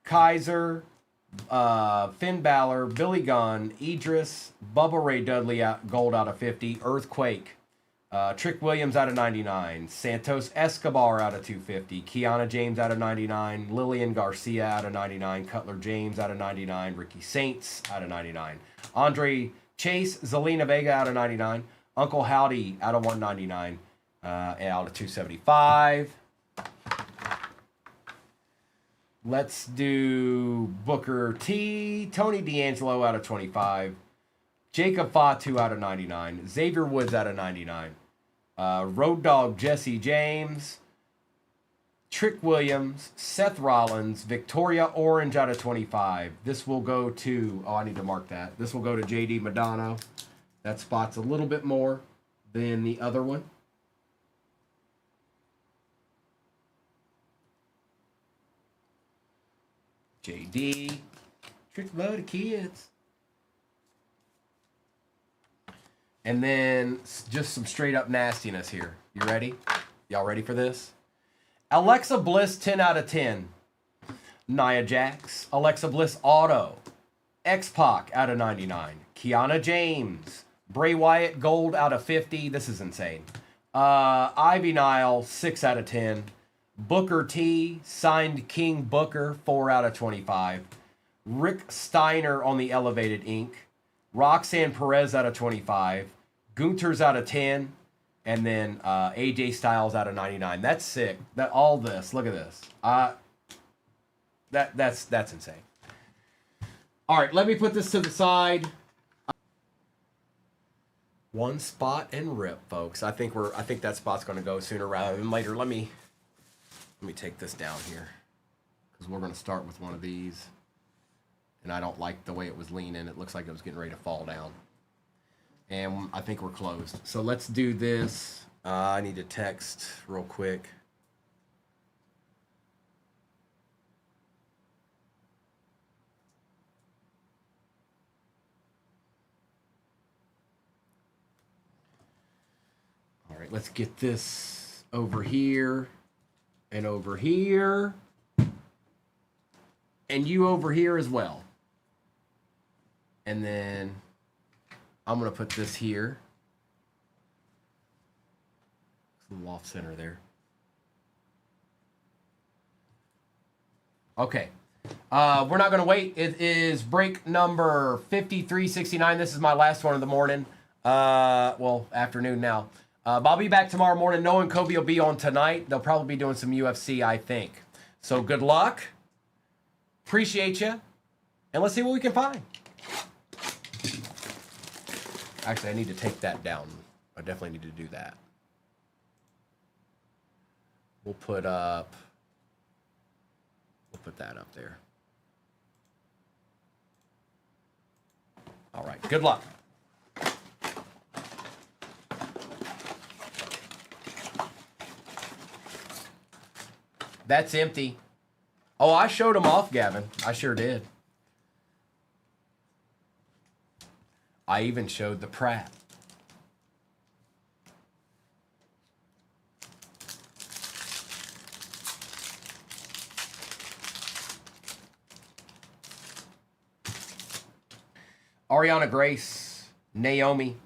Kaiser, Finn Balor, Billy Gunn, Idris, Bubba Ray Dudley gold out of 50, Earthquake, Trick Williams out of 99, Santos Escobar out of 250, Kiana James out of 99, Lillian Garcia out of 99, Cutler James out of 99, Ricky Saints out of 99, Andre Chase, Zelina Vega out of 99, Uncle Howdy out of 199, out of 275. Let's do Booker T, Tony D'Angelo out of 25, Jacob Fatu out of 99, Xavier Woods out of 99, Road Dogg Jesse James, Trick Williams, Seth Rollins, Victoria Orange out of 25. This will go to, I need to mark that. This will go to JD Madonna. That spot's a little bit more than the other one. JD, Trick Load of Kids. And then just some straight up nastiness here. You ready? Y'all ready for this? Alexa Bliss 10 out of 10. Nia Jax, Alexa Bliss Auto. X-Pac out of 99. Kiana James, Bray Wyatt gold out of 50. This is insane. Ivy Nile 6 out of 10. Booker T, signed King Booker, 4 out of 25. Rick Steiner on the Elevated Inc. Roxanne Perez out of 25. Gunter's out of 10. And then AJ Styles out of 99. That's sick. That all this. Look at this. That's insane. All right, let me put this to the side. One spot and rip, folks. I think that spot's going to go sooner rather than later. Let me take this down here because we're going to start with one of these. And I don't like the way it was leaning. It looks like it was getting ready to fall down. And I think we're closed. So let's do this. I need to text real quick. All right, let's get this over here and over here. And you over here as well. And then I'm going to put this here. It's a little off center there. Okay. We're not going to wait. It is break number 5369. This is my last one of the morning. Well, afternoon now. I'll be back tomorrow morning. Noah and Kobe will be on tonight. They'll probably be doing some UFC, I think. So good luck. Appreciate you. And let's see what we can find. Actually, I need to take that down. I definitely need to do that. We'll put that up there. All right. Good luck. That's empty. Oh, I showed them off, Gavin. I sure did. I even showed the Pratt. Ariana Grace, Naomi.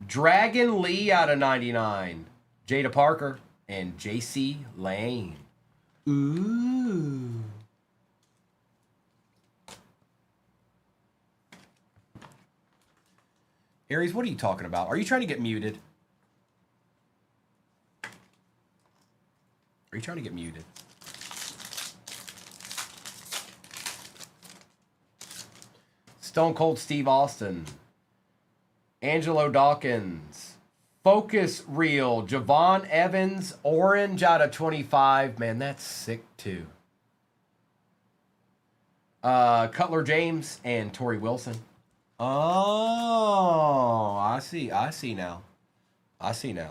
Dragon Lee out of 99. Jada Parker and JC Lane. Ooh. Aries, what are you talking about? Are you trying to get muted? Are you trying to get muted? Stone Cold Steve Austin. Angelo Dawkins. Focus Reel. Javon Evans. Orange out of 25. Man, that's sick too. Cutler James and Torrey Wilson. Oh, I see. I see now. I see now.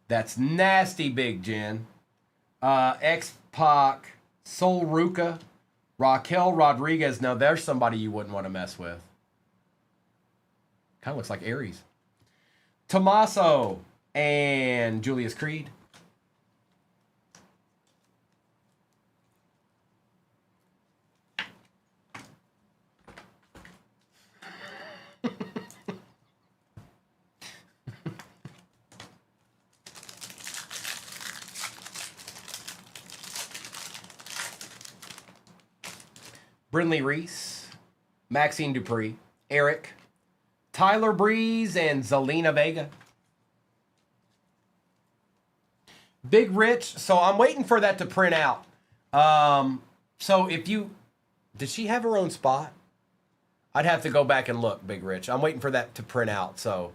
That's nasty, Big Jen. X-Pac, Sol Ruka, Raquel Rodriguez. Now, there's somebody you wouldn't want to mess with. Kind of looks like Aries. Tommaso and Julius Creed. Brinley Reese, Maxine Dupree, Eric, Tyler Breeze, and Zelina Vega. Big Rich. So I'm waiting for that to print out. So if you... Did she have her own spot? I'd have to go back and look, Big Rich. I'm waiting for that to print out. So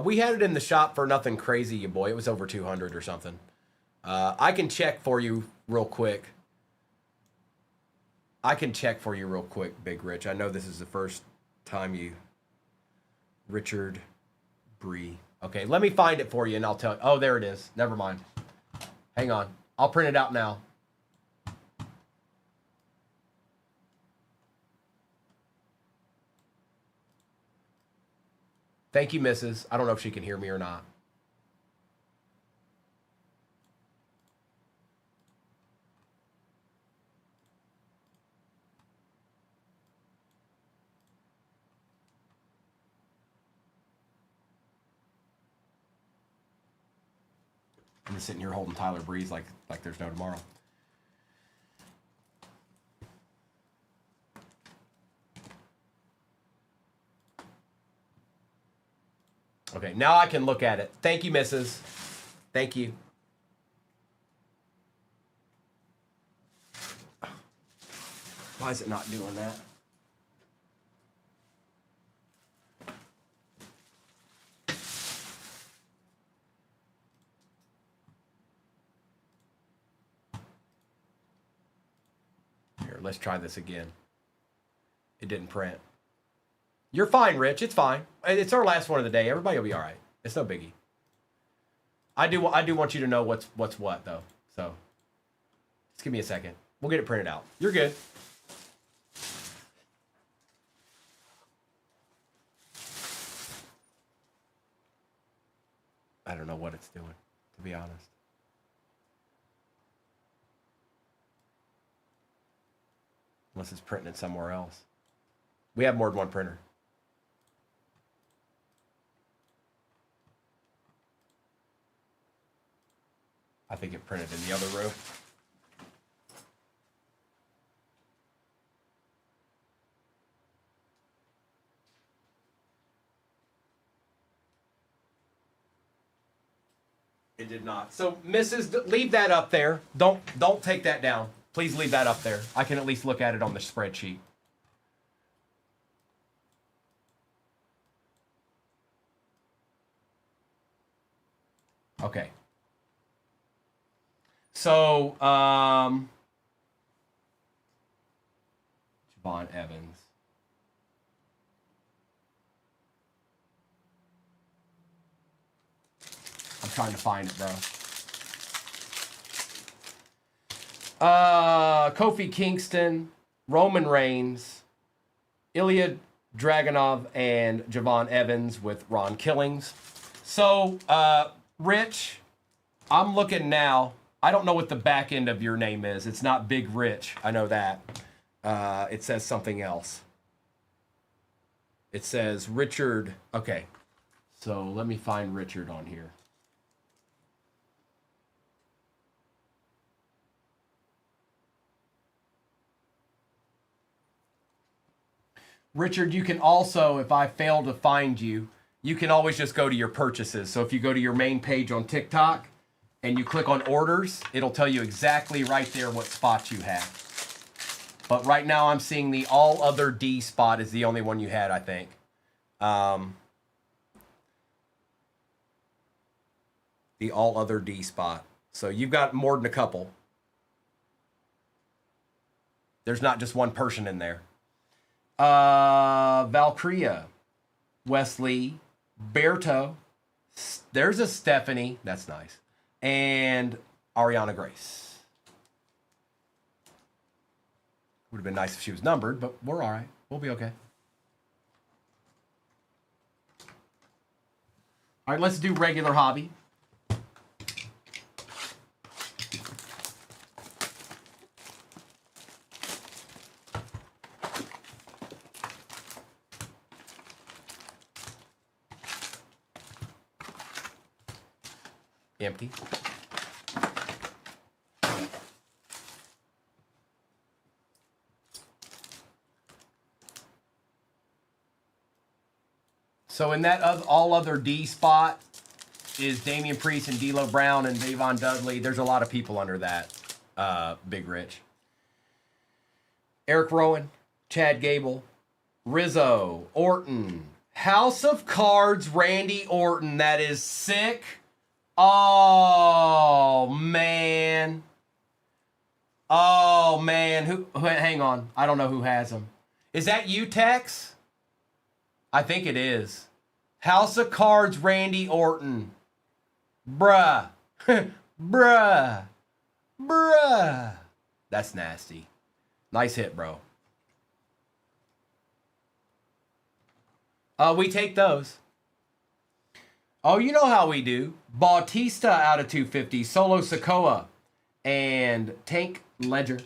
we had it in the shop for nothing crazy, you boy. It was over 200 or something. I can check for you real quick. Big Rich. I know this is the first time you... Richard Bree. Okay, let me find it for you and I'll tell you. Oh, there it is. Never mind. Hang on. I'll print it out now. Thank you, Mrs. I don't know if she can hear me or not. I'm just sitting here holding Tyler Breeze like there's no tomorrow. Okay, now I can look at it. Thank you, Mrs. Thank you. Why is it not doing that? Here, let's try this again. It didn't print. You're fine, Rich. It's fine. It's our last one of the day. Everybody will be all right. It's no biggie. I do want you to know what's what, though. So, just give me a second. We'll get it printed out. You're good. I don't know what it's doing, to be honest. Unless it's printing it somewhere else. We have more than one printer. I think it printed in the other room. It did not. So, Mrs., leave that up there. Don't take that down. Please leave that up there. I can at least look at it on the spreadsheet. Okay. So, Javon Evans. I'm trying to find it, bro. Kofi Kingston, Roman Reigns, Ilya Dragunov and Javon Evans with Ron Killings. So, Rich, I'm looking now. I don't know what the back end of your name is. It's not Big Rich. I know that. It says something else. It says Richard. Okay. So let me find Richard on here. Richard, you can also, if I fail to find you, you can always just go to your purchases. So if you go to your main page on TikTok and you click on orders, it'll tell you exactly right there what spots you have. But right now I'm seeing the all other D spot is the only one you had, I think. The all other D spot. So you've got more than a couple. There's not just one person in there. Valkyria, Wesley, Berto. There's a Stephanie. That's nice. And Ariana Grace. Would have been nice if she was numbered, but we're all right. We'll be okay. All right, let's do regular hobby. Empty. So in that all other D spot is Damian Priest and D'Lo Brown and Davon Dudley. There's a lot of people under that, Big Rich. Eric Rowan, Chad Gable, Rizzo, Orton, House of Cards, Randy Orton. That is sick. Oh, man. Oh, man. Who? Hang on. I don't know who has him. Is that you, Tex? I think it is. House of Cards, Randy Orton. Bruh. Bruh. Bruh. That's nasty. Nice hit, bro. We take those. Oh, you know how we do. Bautista out of 250. Solo Sikoa. And Tank Ledger.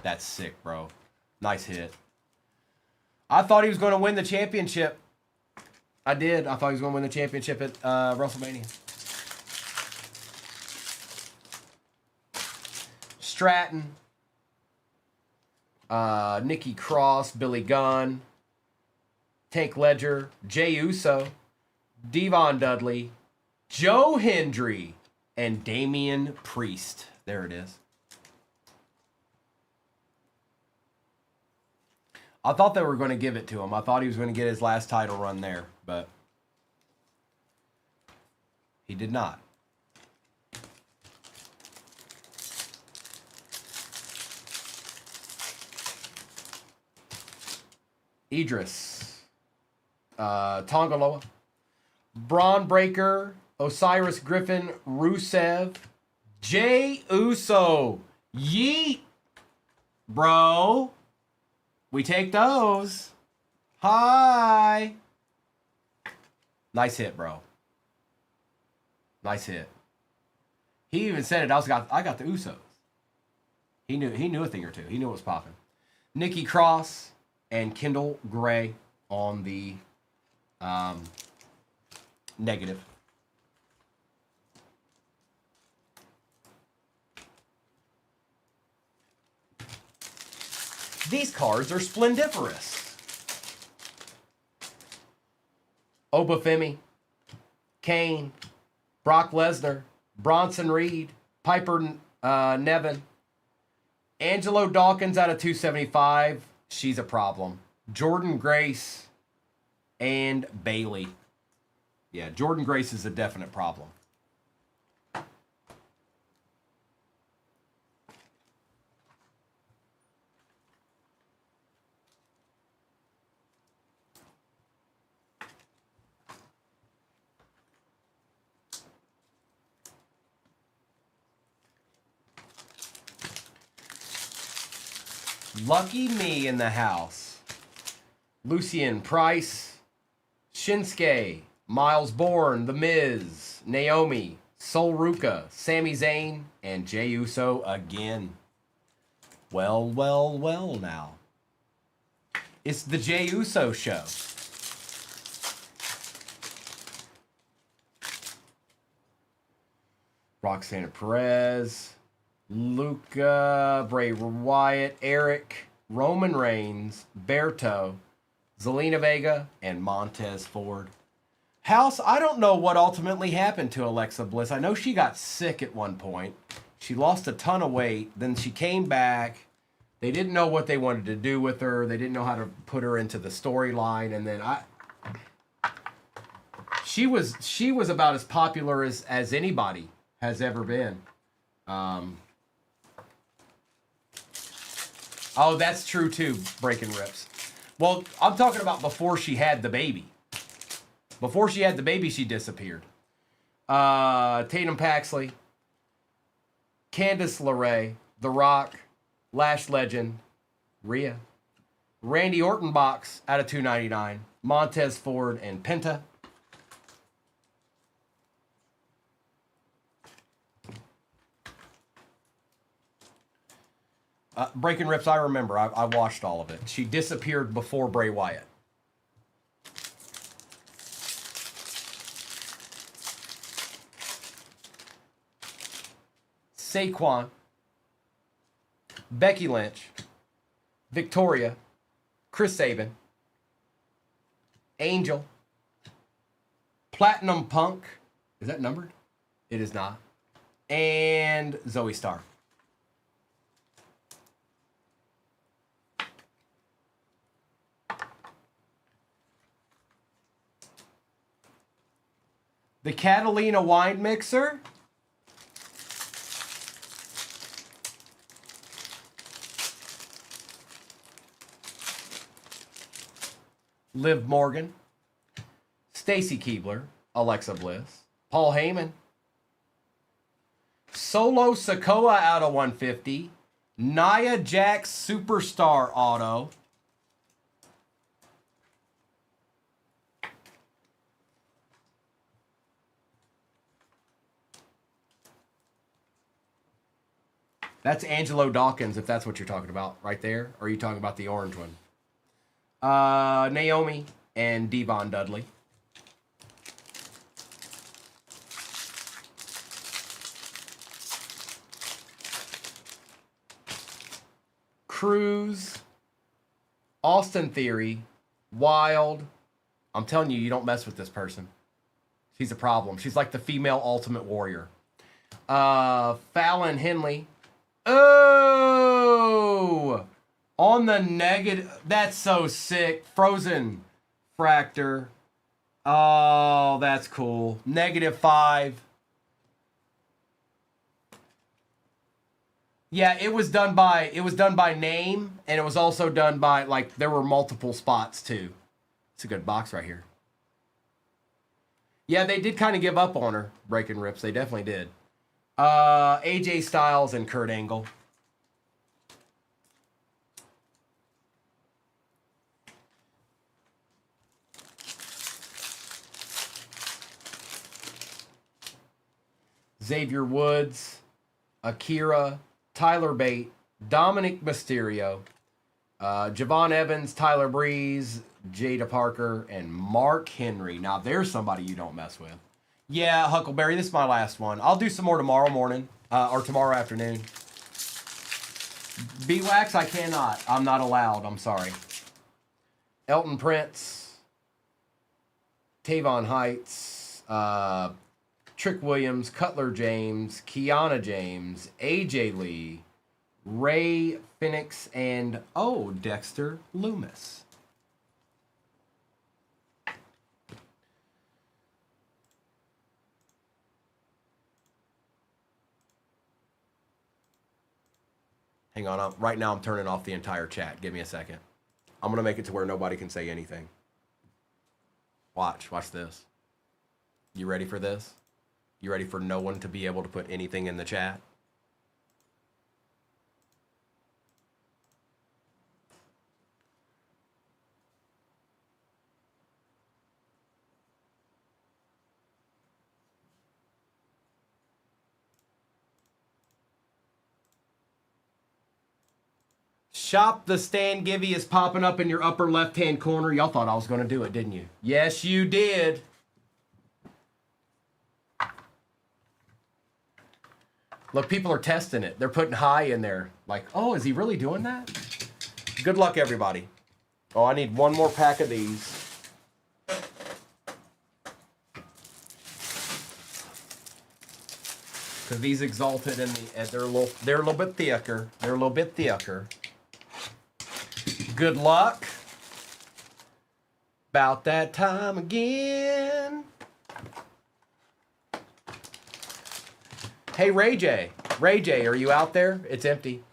That's sick, bro. Nice hit. I thought he was going to win the championship. I did. I thought he was going to win the championship at WrestleMania. Stratton. Nikki Cross. Billy Gunn. Tank Ledger. Jey Uso. Devon Dudley. Joe Hendry. And Damian Priest. There it is. I thought they were going to give it to him. I thought he was going to get his last title run there, but he did not. Idris, Tongaloa, Braun Breaker, Osiris Griffin, Rusev, Jey Uso, yeet, bro. We take those. Hi. Nice hit, bro. Nice hit. He even said it. I got the Usos. He knew a thing or two. He knew what was popping. Nikki Cross and Kendall Gray on the negative. These cards are splendiferous. Obafemi, Kane, Brock Lesnar, Bronson Reed, Piper Nevin, Angelo Dawkins out of 275. She's a problem. Jordan Grace and Bailey. Yeah, Jordan Grace is a definite problem. Lucky me in the house. Lucien Price, Shinsuke, Miles Bourne, The Miz, Naomi, Sol Ruka, Sami Zayn, and Jey Uso again. Well, well, well now. It's the Jey Uso show. Roxanne Perez, Luca, Bray Wyatt, Eric, Roman Reigns, Berto, Zelina Vega, and Montez Ford. House, I don't know what ultimately happened to Alexa Bliss. I know she got sick at one point. She lost a ton of weight. Then she came back. They didn't know what they wanted to do with her. They didn't know how to put her into the storyline. And then she was about as popular as anybody has ever been. Oh, that's true too, Breaking Rips. Well, I'm talking about before she had the baby. Before she had the baby, she disappeared. Tatum Paxley, Candice LeRae, The Rock, Lash Legend, Rhea, Randy Orton box out of $2.99, Montez Ford, and Penta. Breaking Rips, I remember. I watched all of it. She disappeared before Bray Wyatt. Saquon, Becky Lynch, Victoria, Chris Sabin, Angel, Platinum Punk. Is that numbered? It is not. And Zoe Starr. The Catalina wine mixer. Liv Morgan, Stacy Keibler, Alexa Bliss, Paul Heyman, Solo Sikoa out of 150, Nia Jax Superstar Auto, that's Angelo Dawkins, if that's what you're talking about right there. Or are you talking about the orange one? Naomi and Devon Dudley. Cruz, Austin Theory, Wild. I'm telling you, you don't mess with this person. She's a problem. She's like the female Ultimate Warrior. Fallon Henley. Oh! On the negative. That's so sick. Frozen Fractor. Oh, that's cool. -5. Yeah, it was done by name, and it was also done by, like, there were multiple spots too. It's a good box right here. Yeah, they did kind of give up on her, Breaking Rips. They definitely did. AJ Styles and Kurt Angle. Xavier Woods, Akira, Tyler Bate, Dominic Mysterio, Javon Evans, Tyler Breeze, Jada Parker, and Mark Henry. Now, there's somebody you don't mess with. Yeah, Huckleberry, this is my last one. I'll do some more tomorrow morning, or tomorrow afternoon. B-Wax, I cannot. I'm not allowed. I'm sorry. Elton Prince, Tavon Heights, Trick Williams, Cutler James, Kiana James, AJ Lee, Ray Phoenix, and Dexter Loomis. Hang on, right now I'm turning off the entire chat. Give me a second. I'm going to make it to where nobody can say anything. Watch this. You ready for this? You ready for no one to be able to put anything in the chat? Shop the Stan Givey is popping up in your upper left-hand corner. Y'all thought I was going to do it, didn't you? Yes, you did. Look, people are testing it. They're putting high in there. Like, oh, is he really doing that? Good luck, everybody. Oh, I need one more pack of these. Because these exalted and they're a little bit thicker. They're a little bit thicker. Good luck. About that time again. Hey, Ray J. Ray J, are you out there? It's empty.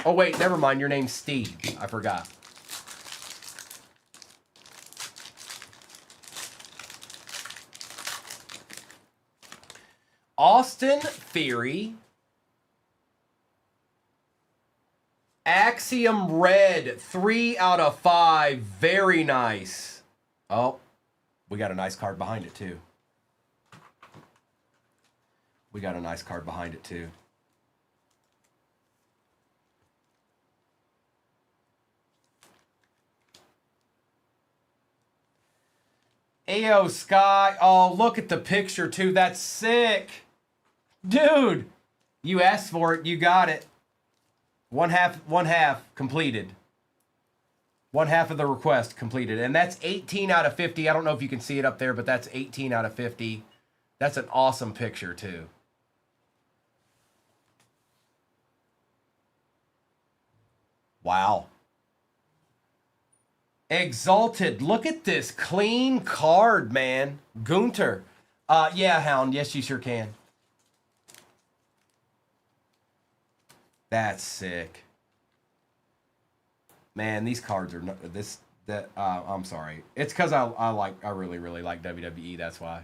Oh, wait, never mind. Your name's Steve. I forgot. Austin Theory. Axiom Red. 3 out of 5. Very nice. Oh, we got a nice card behind it, too. We got a nice card behind it, too. Ayo Sky. Oh, look at the picture, too. That's sick. Dude, you asked for it. You got it. One half completed. One half of the request completed. And that's 18 out of 50. I don't know if you can see it up there, but that's 18 out of 50. That's an awesome picture, too. Wow. Exalted. Look at this clean card, man. Gunter. Yeah, Hound. Yes, you sure can. That's sick. Man, these cards are not, I'm sorry. It's because I really, really like WWE, that's why.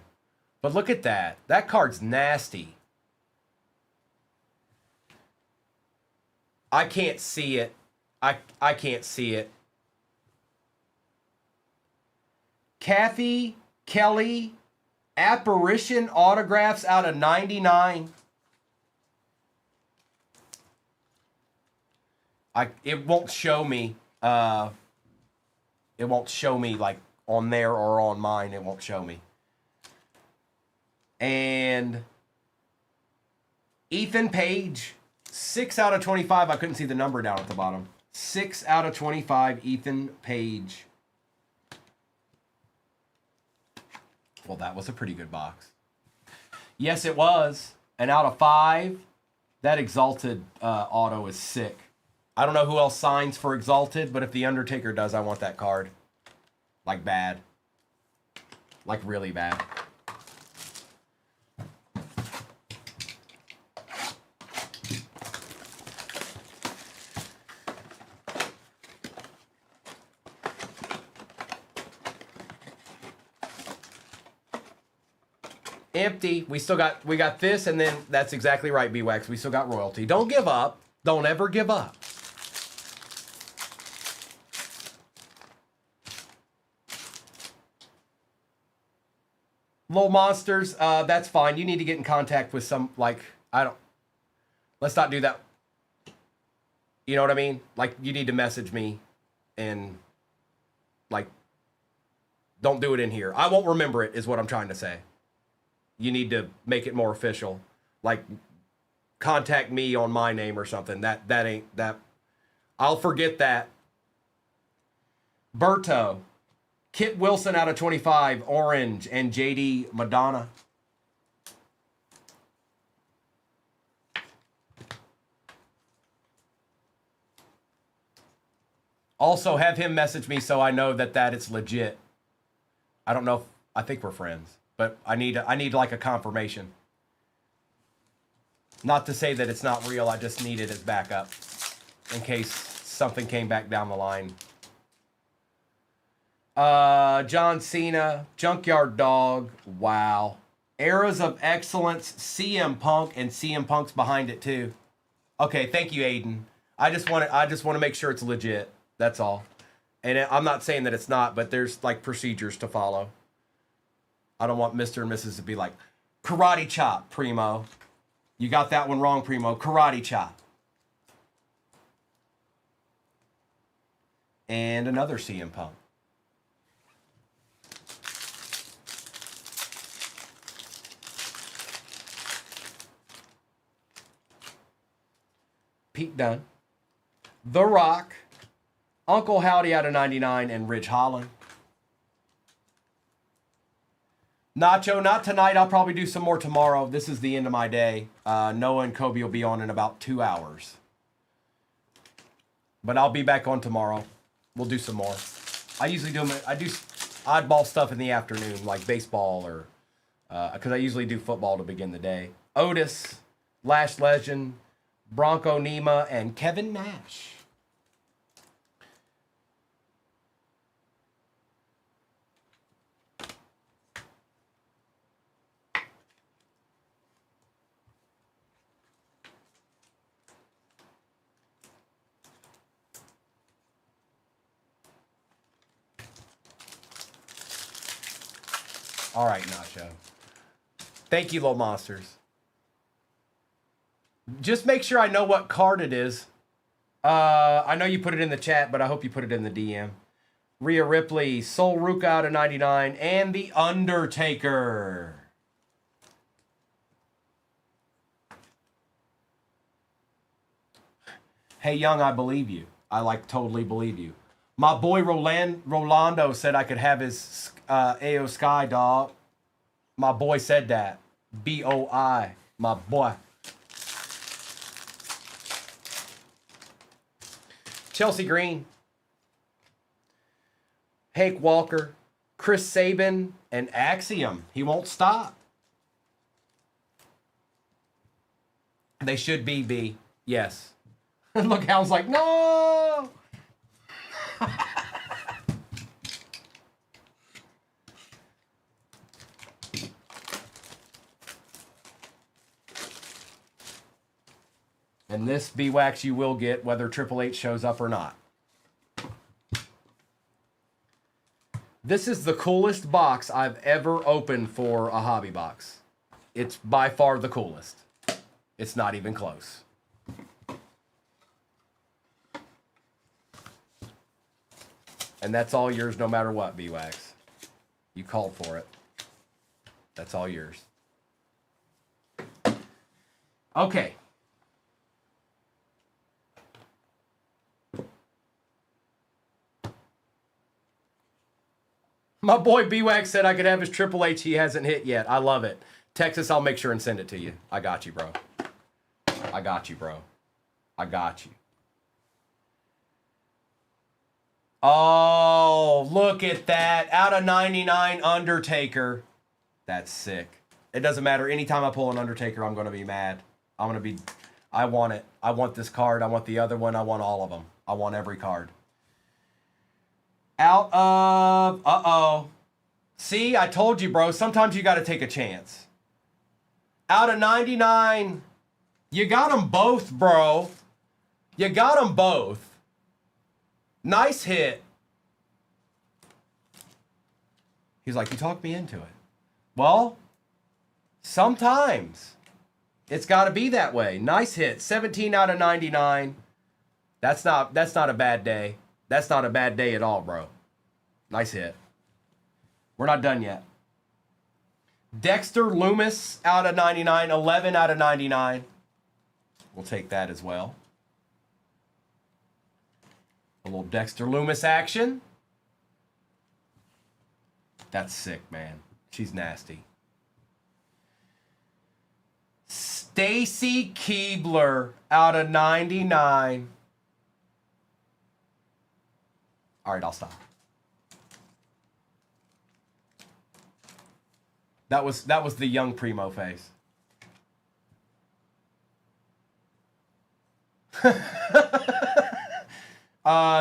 But look at that. That card's nasty. I can't see it. I can't see it. Kathy Kelly, Apparition autographs out of 99. It won't show me. It won't show me like on there or on mine. It won't show me. And Ethan Page, 6 out of 25. I couldn't see the number down at the bottom. 6 out of 25, Ethan Page. Well, that was a pretty good box. Yes, it was. And out of 5, that Exalted auto is sick. I don't know who else signs for Exalted, but if The Undertaker does, I want that card. Like bad. Like really bad. Empty. We got this, and then that's exactly right, B-Wax. We still got royalty. Don't give up. Don't ever give up. Little monsters, that's fine. You need to get in contact with some, like, let's not do that. You know what I mean? Like, you need to message me and, like, don't do it in here. I won't remember it, is what I'm trying to say. You need to make it more official. Like, contact me on my name or something. That ain't, that, I'll forget that. Berto. Kit Wilson out of 25, orange, and JD Madonna. Also, have him message me so I know that it's legit. I don't know if, I think we're friends, but I need like a confirmation. Not to say that it's not real, I just need it as backup in case something came back down the line. John Cena, Junkyard Dog, wow. Eras of Excellence, CM Punk, and CM Punk's behind it too. Okay, thank you, Aiden. I just want to make sure it's legit. That's all. And I'm not saying that it's not, but there's like procedures to follow. I don't want Mr. and Mrs. to be like, karate chop, Primo. You got that one wrong, Primo. Karate chop. And another CM Punk. Pete Dunne. The Rock. Uncle Howdy out of 99 and Ridge Holland. Nacho, not tonight. I'll probably do some more tomorrow. This is the end of my day. Noah and Kobe will be on in about 2 hours. But I'll be back on tomorrow. We'll do some more. I usually do oddball stuff in the afternoon, like baseball or because I usually do football to begin the day. Otis, Lash Legend, Bronco Nima, and Kevin Nash. All right, Nacho. Thank you, little monsters. Just make sure I know what card it is. I know you put it in the chat, but I hope you put it in the DM. Rhea Ripley, Sol Ruka out of 99, and The Undertaker. Hey, Young, I believe you. I totally believe you. My boy Rolando said I could have his AO Sky, dog. My boy said that. B-O-I. My boy. Chelsea Green. Hank Walker. Chris Sabin. And Axiom. He won't stop. They should be B. Yes. Look, Hound's like, no! And this B-Wax you will get whether Triple H shows up or not. This is the coolest box I've ever opened for a hobby box. It's by far the coolest. It's not even close. And that's all yours no matter what, B-Wax. You called for it. That's all yours. Okay. My boy B-Wax said I could have his Triple H. He hasn't hit yet. I love it. Texas, I'll make sure and send it to you. I got you, bro. I got you, bro. I got you. Oh, look at that. Out of 99, Undertaker. That's sick. It doesn't matter. Anytime I pull an Undertaker, I'm going to be mad. I want it. I want this card. I want the other one. I want all of them. I want every card. Out of, uh-oh. See, I told you, bro. Sometimes you got to take a chance. Out of 99, you got them both, bro. You got them both. Nice hit. He's like, you talked me into it. Well, sometimes it's got to be that way. Nice hit. 17 out of 99. That's not a bad day. That's not a bad day at all, bro. Nice hit. We're not done yet. Dexter Loomis out of 99. 11 out of 99. We'll take that as well. A little Dexter Loomis action. That's sick, man. She's nasty. Stacy Keibler out of 99. All right, I'll stop. That was the young Primo face.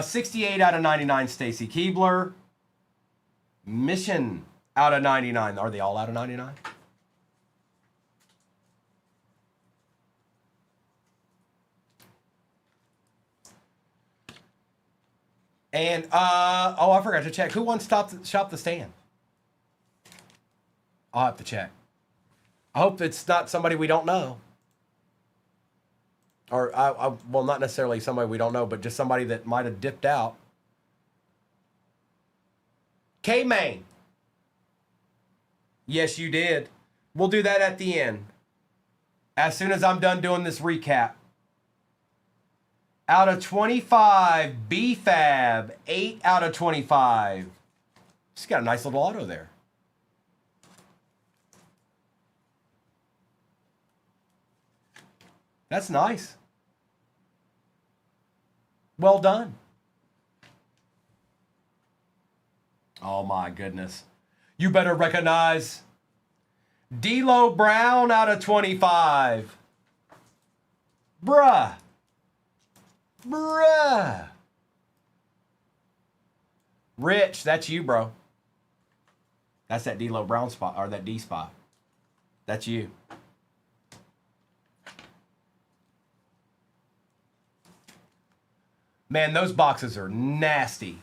68 out of 99, Stacy Keibler. Mission out of 99. Are they all out of 99? And, oh, I forgot to check. Who won Shop the Stand? I'll have to check. I hope it's not somebody we don't know. Or, well, not necessarily somebody we don't know, but just somebody that might have dipped out. K-Main. Yes, you did. We'll do that at the end. As soon as I'm done doing this recap. Out of 25, B-Fab, 8 out of 25. She's got a nice little auto there. That's nice. Well done. Oh my goodness. You better recognize D'Lo Brown out of 25. Bruh. Bruh. Rich, that's you, bro. That's that D'Lo Brown spot, or that D spot. That's you. Man, those boxes are nasty.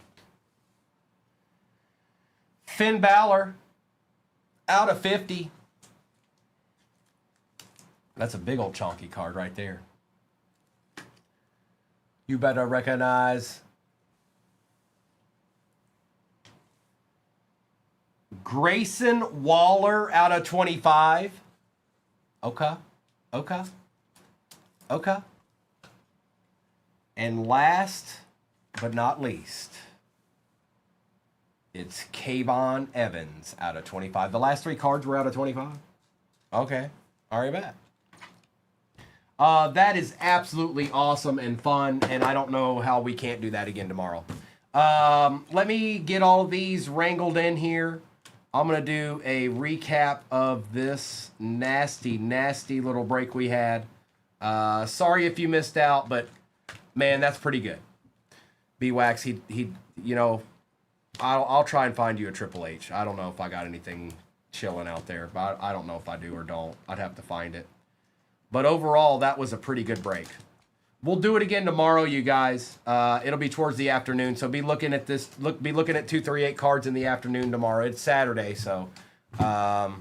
Finn Balor out of 50. That's a big old chunky card right there. You better recognize Grayson Waller out of 25. Okay. Okay. Okay. And last but not least, it's Kayvon Evans out of 25. The last 3 cards were out of 25? Okay. All right, bet. That is absolutely awesome and fun, and I don't know how we can't do that again tomorrow. Let me get all of these wrangled in here. I'm going to do a recap of this nasty, nasty little break we had. Sorry if you missed out, but man, that's pretty good. B-Wax, he, you know, I'll try and find you a Triple H. I don't know if I got anything chilling out there, but I don't know if I do or don't. I'd have to find it. But overall, that was a pretty good break. We'll do it again tomorrow, you guys. It'll be towards the afternoon, so be looking at this. Be looking at 238 cards in the afternoon tomorrow. It's Saturday, so and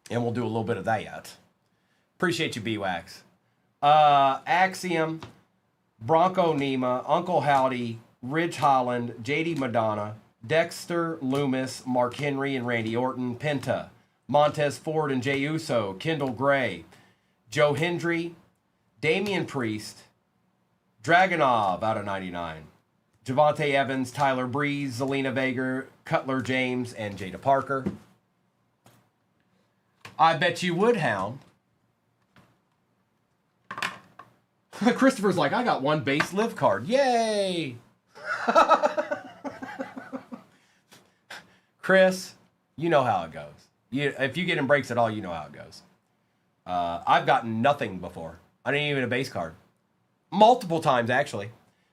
we'll do a little bit of that. Appreciate you, B-Wax. Axiom, Bronco Nima, Uncle Howdy, Ridge Holland, JD Madonna, Dexter Loomis, Mark Henry and Randy Orton, Penta, Montez Ford and Jey Uso, Kendall Gray, Joe Hendry, Damian Priest, Dragunov out of 99, Javante Evans, Tyler Breeze, Zelina Vega, Cutler James, and Jada Parker. I bet you would, Hound. Christopher's like, I got 1 base live card. Yay! Chris, you know how it goes. If you get in breaks at all, you know how it goes. I've gotten nothing before. I didn't even a base card. Multiple times, actually.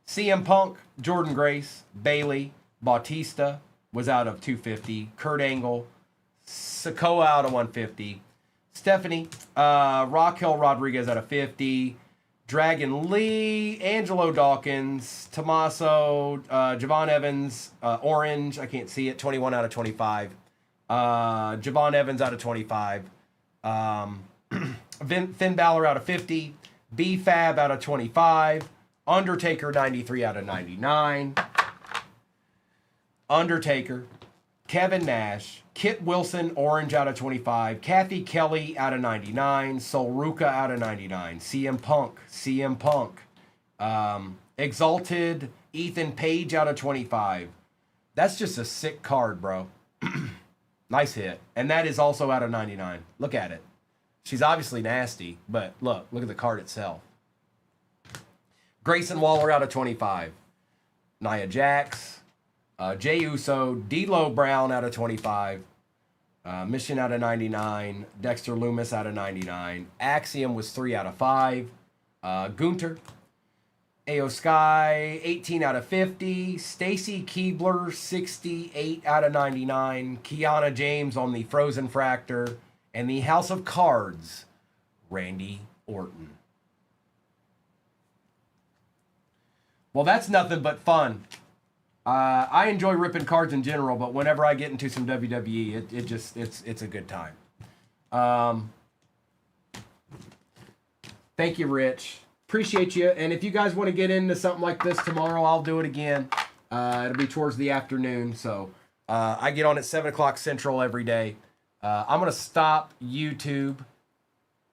CM Punk, Jordan Grace, Bailey, Bautista was out of 250. Kurt Angle, Sokoa out of 150. Stephanie, Raquel Rodriguez out of 50. Dragon Lee, Angelo Dawkins, Tommaso, Javon Evans, Orange, I can't see it, 21 out of 25. Javon Evans out of 25. Finn Balor out of 50. B-Fab out of 25. Undertaker 93 out of 99. Undertaker. Kevin Nash. Kit Wilson, Orange out of 25. Kathy Kelly out of 99. Sol Ruka out of 99. CM Punk. Exalted Ethan Page out of 25. That's just a sick card, bro. Nice hit. And that is also out of 99. Look at it. She's obviously nasty, but look at the card itself. Grayson Waller out of 25. Nia Jax. Jey Uso. D'Lo Brown out of 25. Mission out of 99. Dexter Loomis out of 99. Axiom was 3 out of 5. Gunter. AO Sky, 18 out of 50. Stacy Keebler, 68 out of 99. Kiana James on the Frozen Fractor. And the House of Cards, Randy Orton. Well, that's nothing but fun. I enjoy ripping cards in general, but whenever I get into some WWE, it's a good time. Thank you, Rich. Appreciate you. And if you guys want to get into something like this tomorrow, I'll do it again. It'll be towards the afternoon, so I get on at 7 o'clock Central every day. I'm gonna stop YouTube